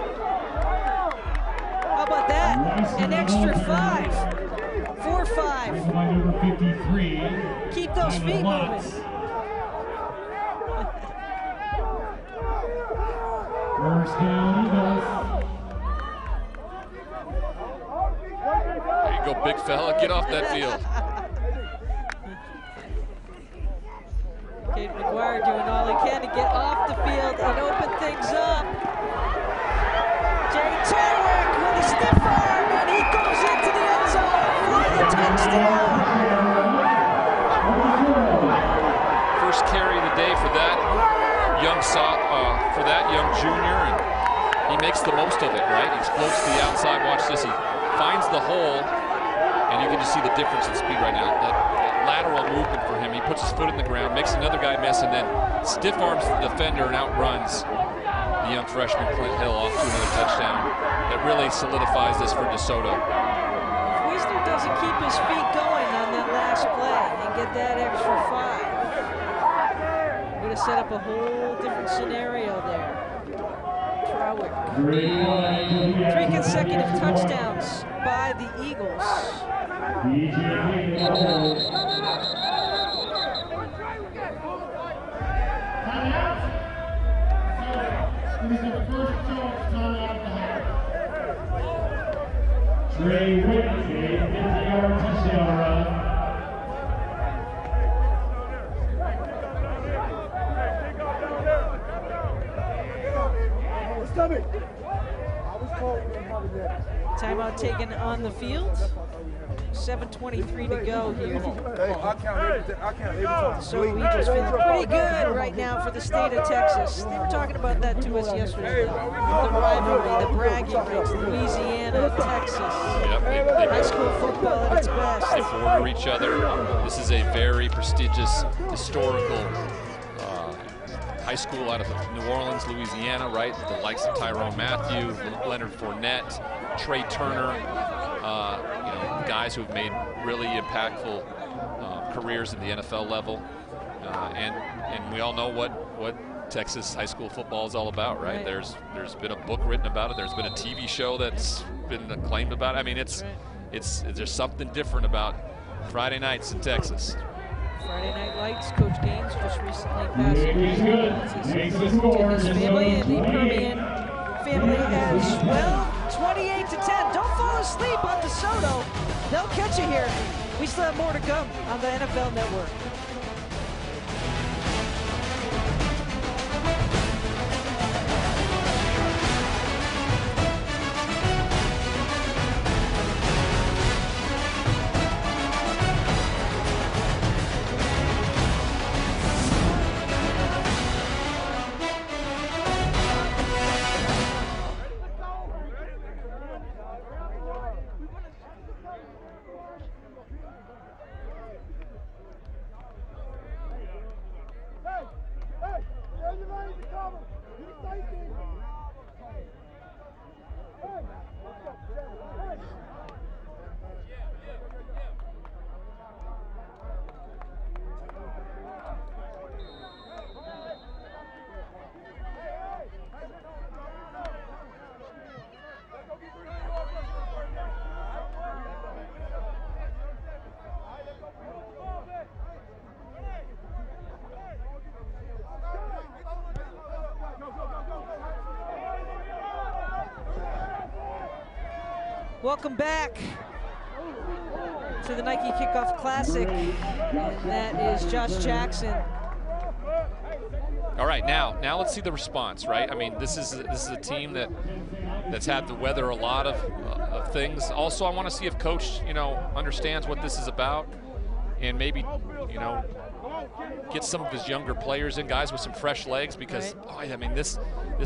about that? An extra 5. 4-5. Keep those feet moving. First down, Eagles. There you go, big fella. Get off that field. Kate McGuire doing all he can to get off the field and open things up. Jay Tarwick with a stiff arm, and he goes into the end zone for the touchdown. First carry of the day for that young junior, and he makes the most of it, right? He explodes to the outside. Watch this. He finds the hole, and you can just see the difference in speed right now. That lateral movement for him. He puts his foot in the ground, makes another guy miss, and then stiff arms the defender and outruns the young freshman Clint Hill off to another touchdown. That really solidifies this for DeSoto. If Wiesner doesn't keep his feet going on that last play and get that extra 5, would have set up a whole different scenario there. Trawick. 3 consecutive touchdowns by the Eagles. Trey Whitney, 50-yard touchdown run. Timeout taken on the field. 7:23 to go here. So Eagles feeling pretty good right now for the state of Texas. They were talking about that to us yesterday. The rivalry, the bragging rights, Louisiana, Texas. Yep, high school football at its best. They border each other. This is a very prestigious, historical high school out of New Orleans, Louisiana, right? The likes of Tyrone Matthew, Leonard Fournette, Trey Turner, you know, guys who have made really impactful careers in the NFL level. And we all know what Texas high school football is all about, right? There's been a book written about it. There's been a TV show that's been acclaimed about it. I mean, there's something different about Friday nights in Texas. Friday Night Lights, Coach Gaines just recently passed away to his family and the Permian family as well. 28-10. Don't fall asleep on DeSoto. They'll catch you here. We still have more to come on the NFL Network. Welcome back to the Nike Kickoff Classic, and that is Josh Jackson. All right, now let's see the response, right? I mean, this is a team that's had to weather a lot of things. Also, I want to see if Coach, understands what this is about, and maybe, get some of his younger players in, guys with some fresh legs, because I mean, this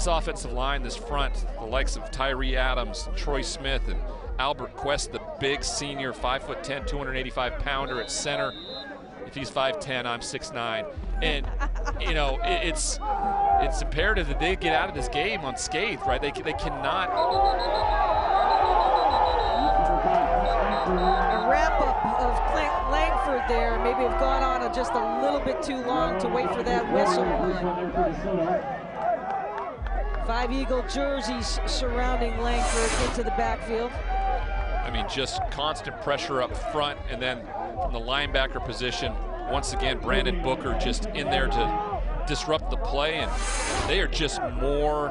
offensive line, this front, the likes of Tyree Adams, Troy Smith, and Albert Quest, the big senior, 5'10", 285-pounder at center. If he's 5'10", I'm 6'9", and it's imperative that they get out of this game unscathed, right? They cannot. A wrap-up of Langford there. Maybe have gone on just a little bit too long to wait for that whistle. 5 Eagle jerseys surrounding Langford into the backfield. I mean, just constant pressure up front, and then from the linebacker position, once again, Brandon Booker just in there to disrupt the play, and they are just more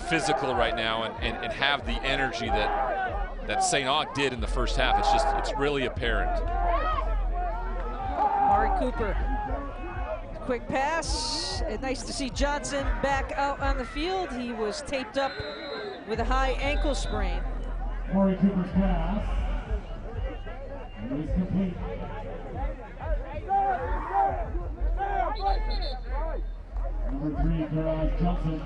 physical right now and have the energy that St. Aug did in the first half. It's really apparent. Mari Cooper, quick pass, and nice to see Johnson back out on the field. He was taped up with a high ankle sprain. Mari Cooper's pass is complete. Number 3, Garage Johnson.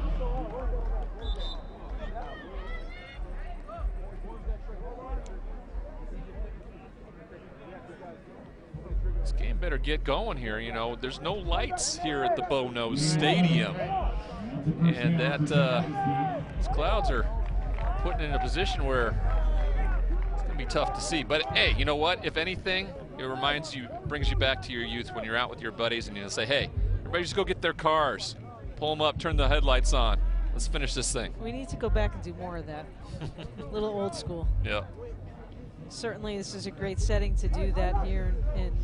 This game better get going here. There's no lights here at the Bo Knows Stadium, and these clouds are putting it in a position where it's going to be tough to see. But hey, you know what? If anything, it brings you back to your youth when you're out with your buddies and you say, hey, everybody just go get their cars, pull them up, turn the headlights on. Let's finish this thing. We need to go back and do more of that. A little old school. Yeah. Certainly, this is a great setting to do that here in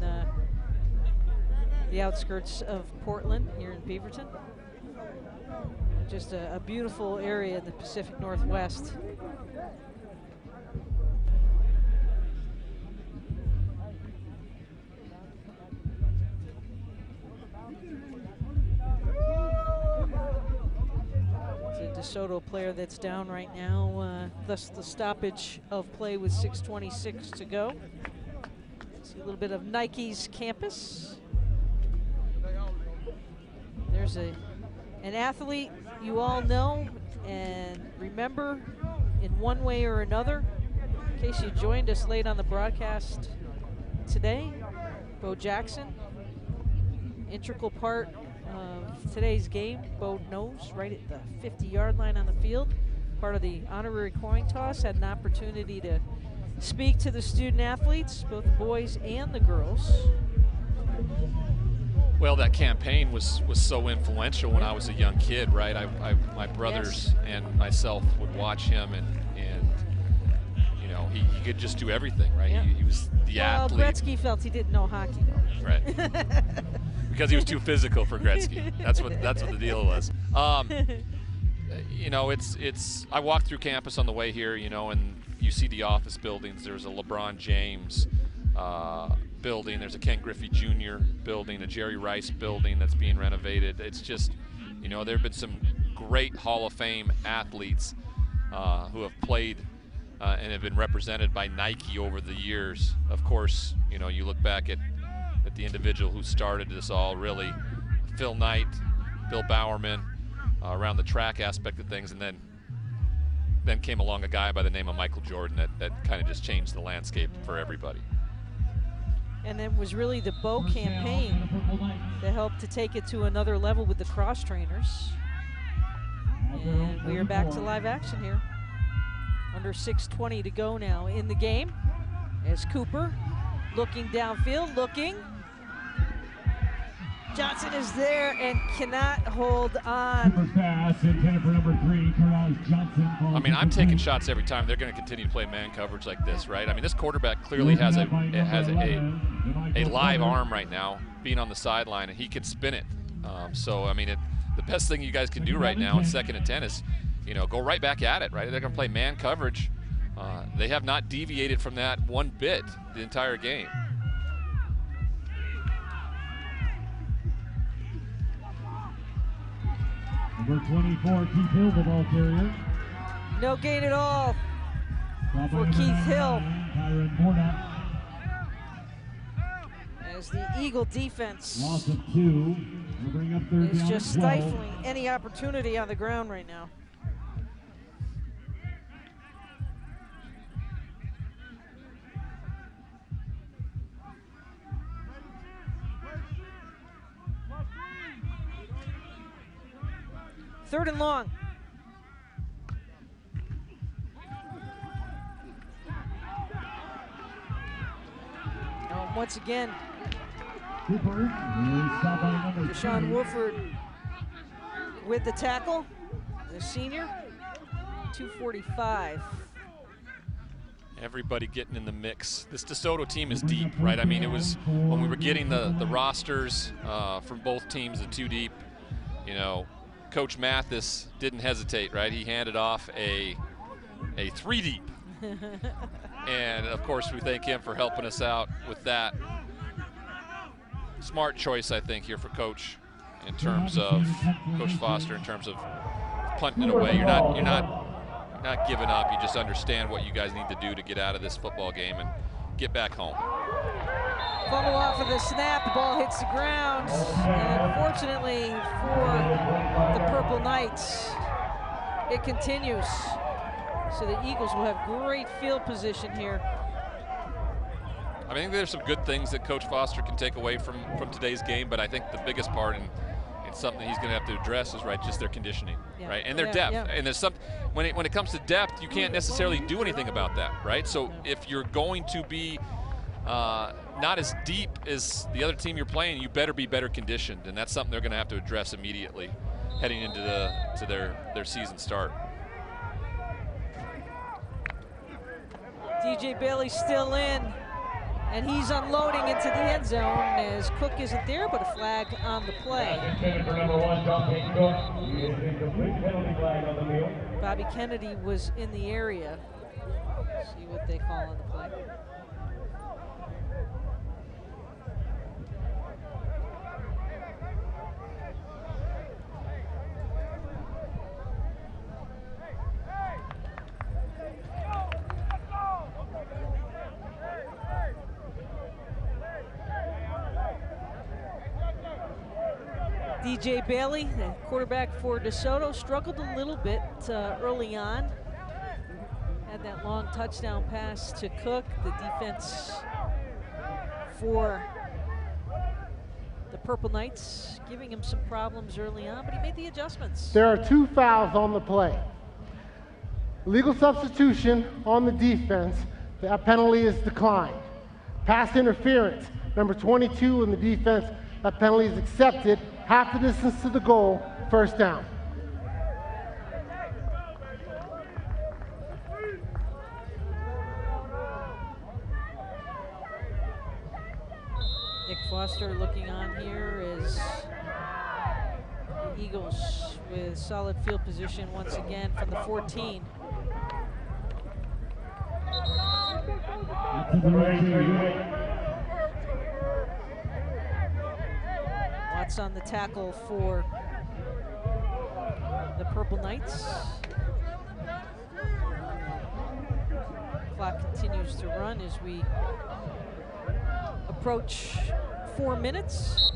the outskirts of Portland, here in Beaverton. Just a beautiful area in the Pacific Northwest. It's a DeSoto player that's down right now, thus the stoppage of play with 6:26 to go. See a little bit of Nike's campus. There's an athlete you all know and remember in one way or another. In case you joined us late on the broadcast today, Bo Jackson, integral part of today's game. Bo knows, right at the 50-yard line on the field. Part of the honorary coin toss, had an opportunity to speak to the student athletes, both the boys and the girls. Well, that campaign was so influential when I was a young kid, right? My brothers and myself would watch him, and he could just do everything, right? Yeah. He was the athlete. Well, Gretzky felt he didn't know hockey, though. Right. Because he was too physical for Gretzky. That's what the deal was. I walked through campus on the way here, and you see the office buildings. There's a LeBron James building. There's a Ken Griffey Jr. building, a Jerry Rice building that's being renovated. It's just, there have been some great Hall of Fame athletes who have played and have been represented by Nike over the years. Of course, you look back at the individual who started this all, really, Phil Knight, Bill Bowerman, around the track aspect of things, and then came along a guy by the name of Michael Jordan that kind of just changed the landscape for everybody. And it was really the Bo campaign that helped to take it to another level with the cross trainers. And we are back to live action here. Under 6:20 to go now in the game, as Cooper looking downfield, Johnson is there and cannot hold on. Pass intended for number 3, Garage Johnson. I mean, I'm taking shots every time. They're going to continue to play man coverage like this, right? I mean, this quarterback clearly has a live arm right now, being on the sideline, and he can spin it. So, I mean, the best thing you guys can do right now in 2nd and 10 is, go right back at it, right? They're going to play man coverage They have not deviated from that one bit the entire game. Number 24, Keith Hill, the ball carrier. No gain at all for Keith Hill. As the Eagle defense Loss of 2. We'll bring up third is down just and 12. stifling any opportunity on the ground right now. Third and long. Once again, Deshaun Wolford with the tackle, the senior, 245. Everybody getting in the mix. This DeSoto team is deep, right? I mean, it was when we were getting the rosters from both teams, the 2 deep, you know, Coach Mathis didn't hesitate, right? He handed off a 3 deep. And of course, we thank him for helping us out with that. Smart choice, I think, here for Coach in terms of Coach Foster, in terms of punting it away. You're not giving up. You just understand what you guys need to do to get out of this football game and get back home. Fumble off of the snap, the ball hits the ground, and unfortunately for the Purple Knights, it continues. So the Eagles will have great field position here. I think there's some good things that Coach Foster can take away from today's game, but I think the biggest part, and it's something he's going to have to address, is right, just their conditioning, right, and their depth. And there's some when it comes to depth, you can't necessarily do anything about that, right? So if you're going to be not as deep as the other team you're playing, you better be better conditioned, and that's something they're going to have to address immediately heading into their season start. DJ Bailey's still in, and he's unloading into the end zone as Cook isn't there, but a flag on the play. Bobby Kennedy was in the area. See what they call on the play. DJ Bailey, the quarterback for DeSoto, struggled a little bit early on. Had that long touchdown pass to Cook. The defense for the Purple Knights giving him some problems early on, but he made the adjustments. There are 2 fouls on the play. Legal substitution on the defense. That penalty is declined. Pass interference, number 22 in the defense. That penalty is accepted. Half the distance to the goal, first down. Nick Foster looking on here as the Eagles with solid field position once again from the 14. Watts on the tackle for the Purple Knights. Clock continues to run as we approach 4 minutes.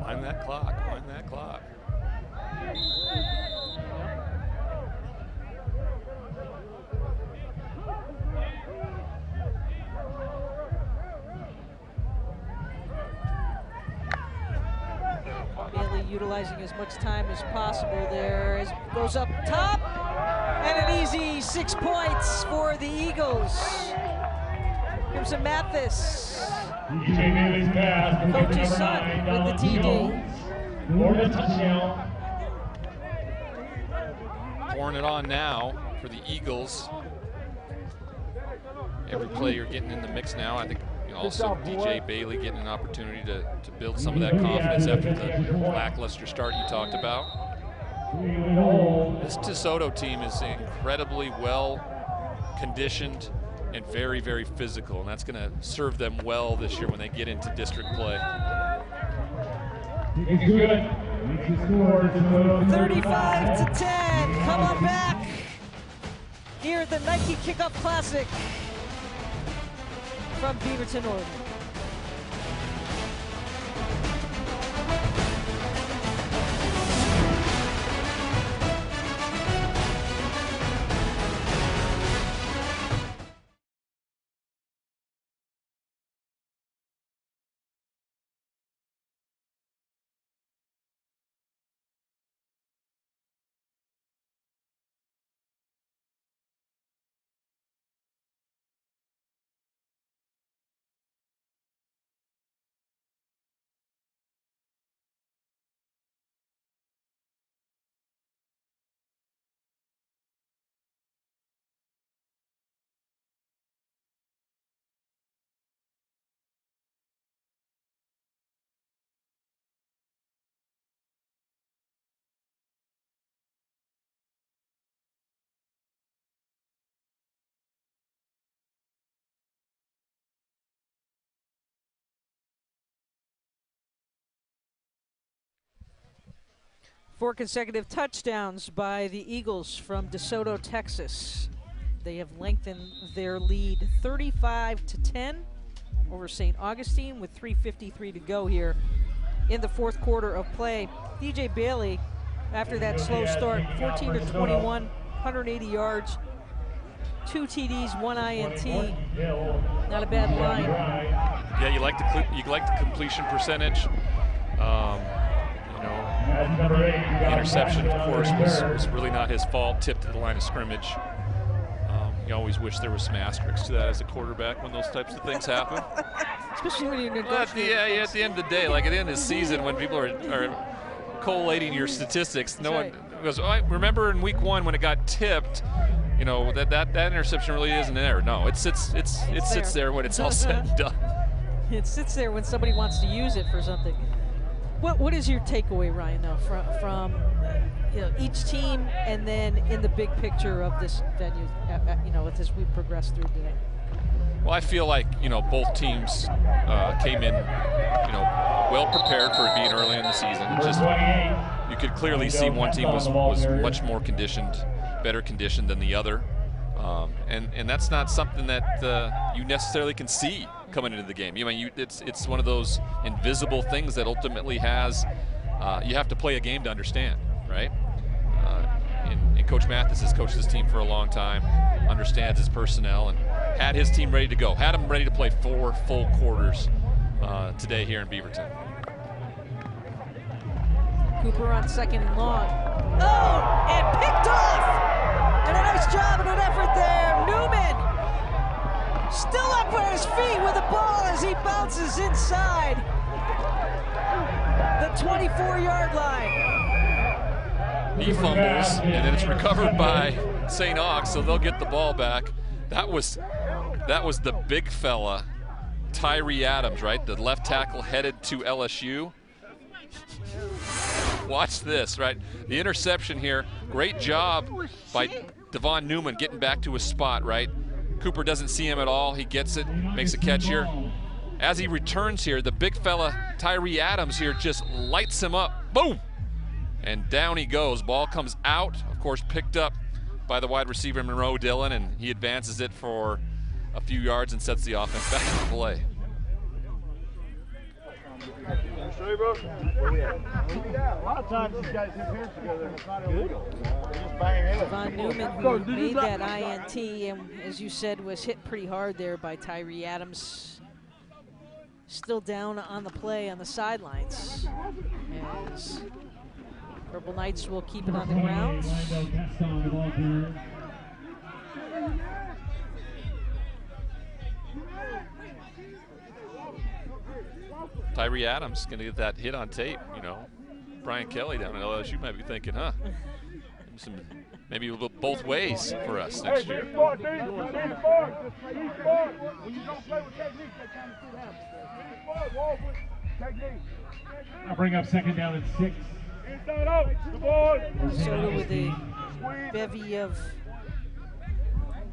Wind that clock, wind that clock. Bailey utilizing as much time as possible there as goes up top, and an easy 6 points for the Eagles. Here's a Mathis, coach's son with the TD. Pouring it on now for the Eagles. Every play you're getting in the mix now. I think Also, DJ Bailey getting an opportunity to build some of that confidence after the lackluster start you talked about. This DeSoto team is incredibly well conditioned and very, very physical, and that's going to serve them well this year when they get into district play. 35-10. Come on back here at the Nike Kickoff Classic from Beaverton, Oregon. Four consecutive touchdowns by the Eagles from DeSoto, Texas. They have lengthened their lead 35-10 over St. Augustine with 3:53 to go here in the fourth quarter of play. DJ Bailey, after that slow start, 14 to 21, 180 yards, 2 TDs, 1 INT. Not a bad line. Yeah, you like the completion percentage. The interception, of course, was really not his fault. Tipped to the line of scrimmage. You always wish there was some asterisks to that as a quarterback when those types of things happen. Especially when you're negotiating. Yeah, at the end of the day, like at the end of the season, when people are collating your statistics, no one goes, oh, I remember in week 1 when it got tipped, that interception really isn't there. No, it sits there when it's all said and done. It sits there when somebody wants to use it for something. What is your takeaway, Ryan, though, from each team and then in the big picture of this venue, as we progress through today? Well, I feel like, both teams came in, well prepared for it being early in the season. Just you could clearly see one team was much more conditioned, better conditioned than the other. And that's not something that you necessarily can see coming into the game. It's one of those invisible things that ultimately you have to play a game to understand, right? And Coach Mathis has coached this team for a long time, understands his personnel, and had his team ready to go. Had them ready to play 4 full quarters today here in Beaverton. Cooper on 2nd and long. Oh, and picked off! And a nice job and an effort there. Newman still up on his feet with the ball as he bounces inside the 24-yard line. He fumbles, and then it's recovered by St. Aug, so they'll get the ball back. That was the big fella, Tyree Adams, right? The left tackle headed to LSU. Watch this, right? The interception here. Great job by Devon Newman getting back to his spot, right? Cooper doesn't see him at all. He gets it, makes a catch here. As he returns here, the big fella, Tyree Adams here, just lights him up. Boom! And down he goes. Ball comes out, of course, picked up by the wide receiver, Monroe Dillon, and he advances it for a few yards and sets the offense back into play. A lot of times these guys hit hands together and it's not illegal. They just bang heads. Devon Newman, who made that INT, and as you said, was hit pretty hard there by Tyree Adams. Still down on the play on the sidelines. As Purple Knights will keep it on the ground. Tyree Adams going to get that hit on tape, Brian Kelly down at LSU might be thinking, huh? Some maybe both ways for us next year. When you don't play with technique, that kind of shit happens. Technique. I'll bring up second down and 6. Inside out. The ball. Minnesota with a bevy of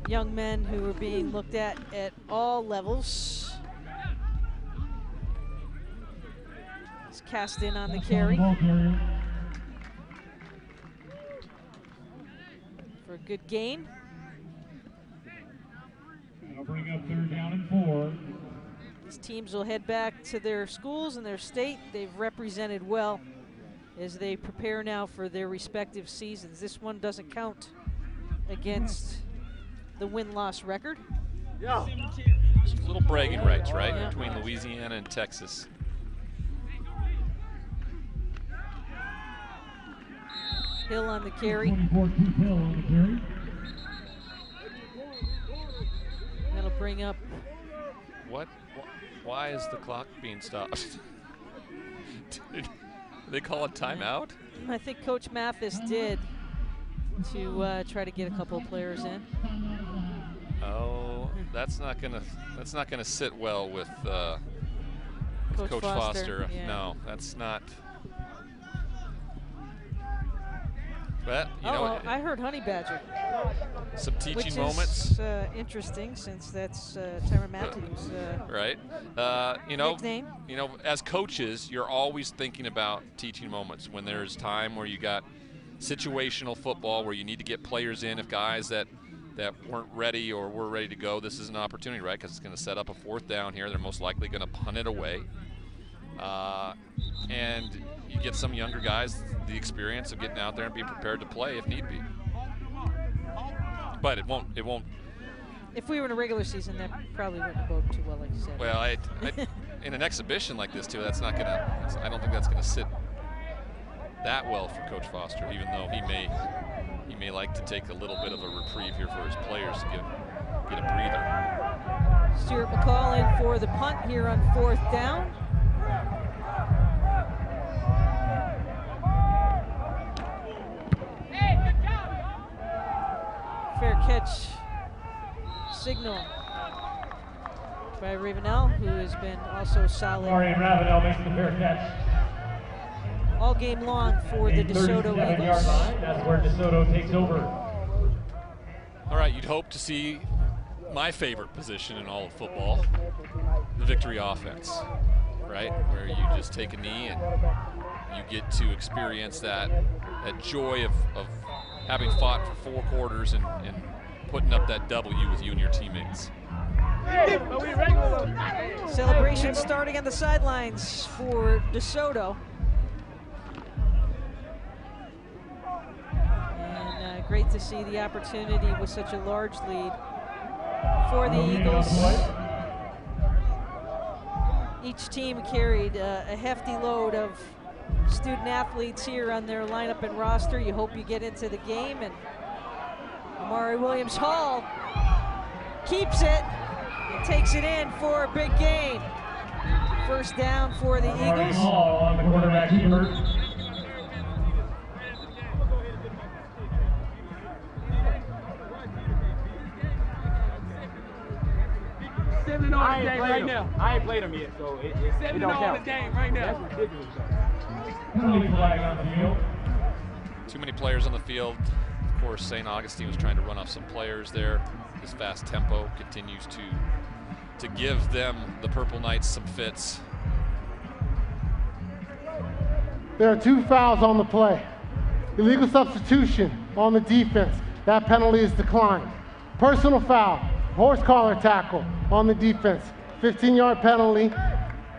young men who are being looked at all levels. It's cast in on the carry. For a good gain. I'll bring up third down and 4. These teams will head back to their schools and their state. They've represented well as they prepare now for their respective seasons. This one doesn't count against the win-loss record. Yeah. Just little bragging rights, right, between Louisiana and Texas. Hill on the carry. 24 Hill on the carry. That'll bring up. What? Why is the clock being stopped? Did they call a timeout? I think Coach Mathis did to try to get a couple of players in. Oh, that's not gonna sit well with Coach Foster. Yeah. No, that's not. But you know, I heard Honey Badger. Some teaching moments. Which is interesting, since that's Tyrann Matthews. Right. Nickname. You know, as coaches, you're always thinking about teaching moments when there's time where you got situational football where you need to get players in. If guys that weren't ready or were ready to go, this is an opportunity, right? Because it's going to set up a 4th down here. They're most likely going to punt it away. And you get some younger guys the experience of getting out there and being prepared to play if need be. But it won't. If we were in a regular season, that probably wouldn't bode too well, like you said. Well, in an exhibition like this too, that's not gonna. I don't think that's gonna sit that well for Coach Foster, even though he may like to take a little bit of a reprieve here for his players to get a breather. Stuart McCall in for the punt here on 4th down. Fair catch signal by Ravenel, who has been also solid. Marion Ravenel makes the fair catch. All game long for the DeSoto Eagles. Line. That's where DeSoto takes over. All right, you'd hope to see my favorite position in all of football, the victory offense, right? Where you just take a knee and you get to experience that joy of having fought for 4 quarters and putting up that W with you and your teammates. Celebration starting on the sidelines for DeSoto. And great to see the opportunity with such a large lead for the Eagles. Each team carried a hefty load of student athletes here on their lineup and roster. You hope you get into the game, and Amari Williams Hall keeps it and takes it in for a big gain. 1st down for the Eagles. Hall on the quarterback keeper. I ain't played him yet, so it don't count. The game right now. That's ridiculous. Flag on the field. Too many players on the field. Of course, St. Augustine was trying to run off some players there. His fast tempo continues to give them, the Purple Knights, some fits. There are 2 fouls on the play. Illegal substitution on the defense. That penalty is declined. Personal foul, horse collar tackle on the defense. 15-yard penalty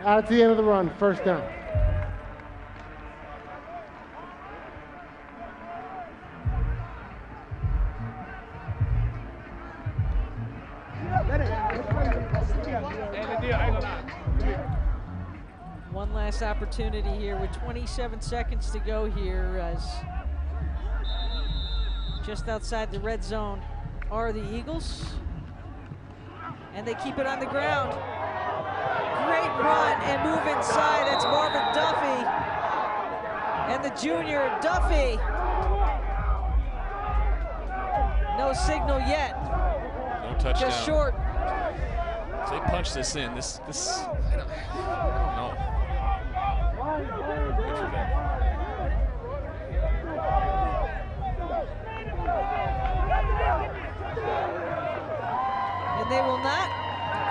at the end of the run, 1st down. One last opportunity here with 27 seconds to go here, as just outside the red zone are the Eagles. And they keep it on the ground. Great run and move inside. That's Marvin Duffy. And the junior Duffy No signal yet. No touchdown. Just short. If they punch this in, this I don't know. Good for them. And they will not.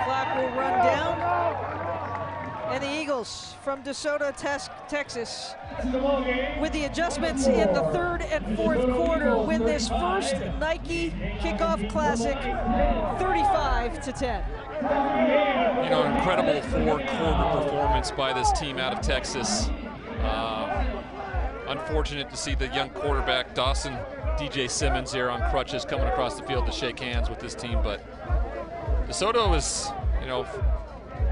Clock will run down. And the Eagles from DeSoto, Texas, with the adjustments in the third and fourth quarter, win this first Nike Kickoff Classic 35-10. You know, incredible four-quarter performance by this team out of Texas. Unfortunate to see the young quarterback, Dawson DJ Simmons, here on crutches coming across the field to shake hands with this team. But DeSoto is, you know,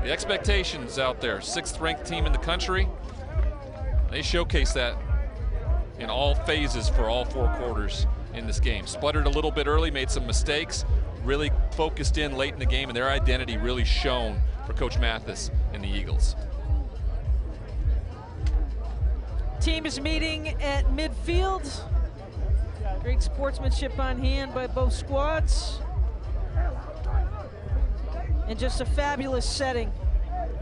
the expectations out there. 6th ranked team in the country. They showcase that in all phases for all 4 quarters in this game. Sputtered a little bit early, made some mistakes, really focused in late in the game, and their identity really shone for Coach Mathis and the Eagles. Team is meeting at midfield. Great sportsmanship on hand by both squads. And just a fabulous setting.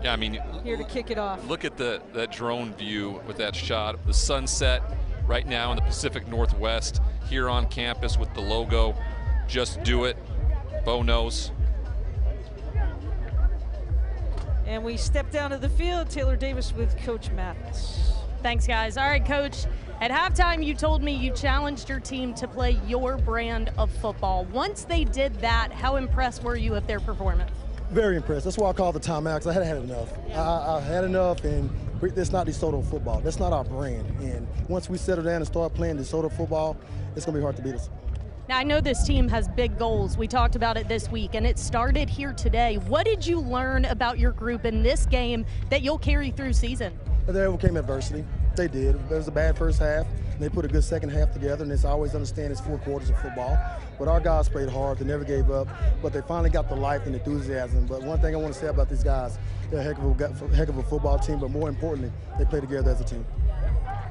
Yeah, I mean, here to kick it off. Look at that drone view with that shot. The sunset right now in the Pacific Northwest here on campus with the logo. Just do it. Bo knows. And we step down to the field. Taylor Davis with Coach Mathis. Thanks, guys. All right, Coach. At halftime, you told me you challenged your team to play your brand of football. Once they did that, how impressed were you of their performance? Very impressed. That's why I called the timeout, because I had enough. I had enough, and that's not DeSoto football. That's not our brand. And once we settle down and start playing DeSoto football, it's going to be hard to beat us. Now, I know this team has big goals. We talked about it this week, and it started here today. What did you learn about your group in this game that you'll carry through season? They overcame adversity. They did. There was a bad first half. They put a good second half together, and it's always understand it's 4 quarters of football. But our guys played hard. They never gave up. But they finally got the life and enthusiasm. But one thing I want to say about these guys, they're a heck of a football team, but more importantly, they play together as a team.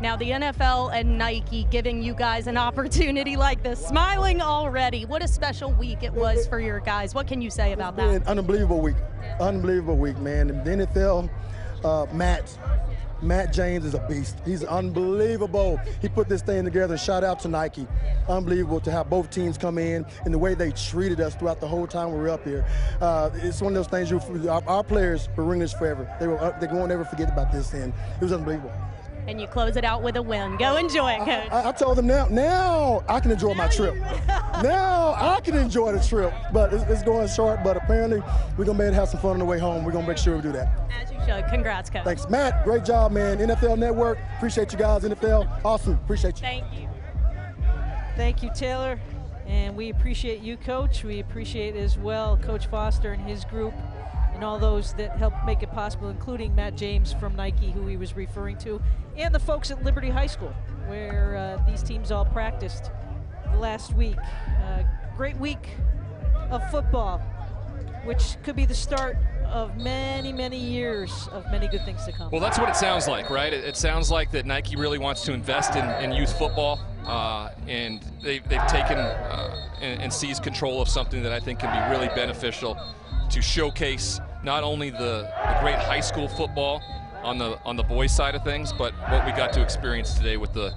Now, the NFL and Nike giving you guys an opportunity like this, smiling already. What a special week it was for your guys. What can you say about that? Unbelievable week. Unbelievable week, man. And the NFL, Matt James is a beast. He's unbelievable. He put this thing together. Shout out to Nike. Unbelievable to have both teams come in and the way they treated us throughout the whole time we were up here. It's one of those things, our players will ring this forever. They won't ever forget about this, and it was unbelievable. And you close it out with a win. Go enjoy it, Coach. I told them now I can enjoy my trip. Now I can enjoy the trip. But it's going short, but apparently we're going to be able to have some fun on the way home. We're going to make sure we do that. As you should. Congrats, Coach. Thanks. Matt, great job, man. NFL Network, appreciate you guys. NFL, awesome. Appreciate you. Thank you. Thank you, Taylor. And we appreciate you, Coach. We appreciate as well Coach Foster and his group and all those that helped make it possible, including Matt James from Nike, who he was referring to, and the folks at Liberty High School, where these teams all practiced last week. Great week of football, which could be the start of many, many years of many good things to come. Well, that's what it sounds like, right? It sounds like that Nike really wants to invest in youth football, and they've taken and seized control of something that I think can be really beneficial to showcase not only the great high school football on the boys side of things, but what we got to experience today with the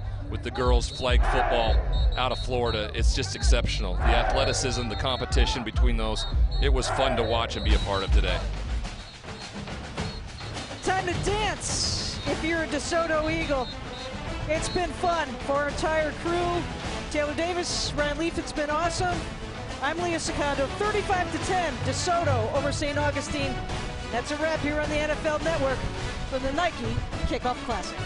girls flag football out of Florida. It's just exceptional. The athleticism, the competition between those, it was fun to watch and be a part of today. Time to dance if you're a DeSoto Eagle. It's been fun for our entire crew. Taylor Davis, Ryan Leaf, it's been awesome. I'm Leah Secondo, 35-10, DeSoto over St. Augustine. That's a wrap here on the NFL Network from the Nike Kickoff Classic.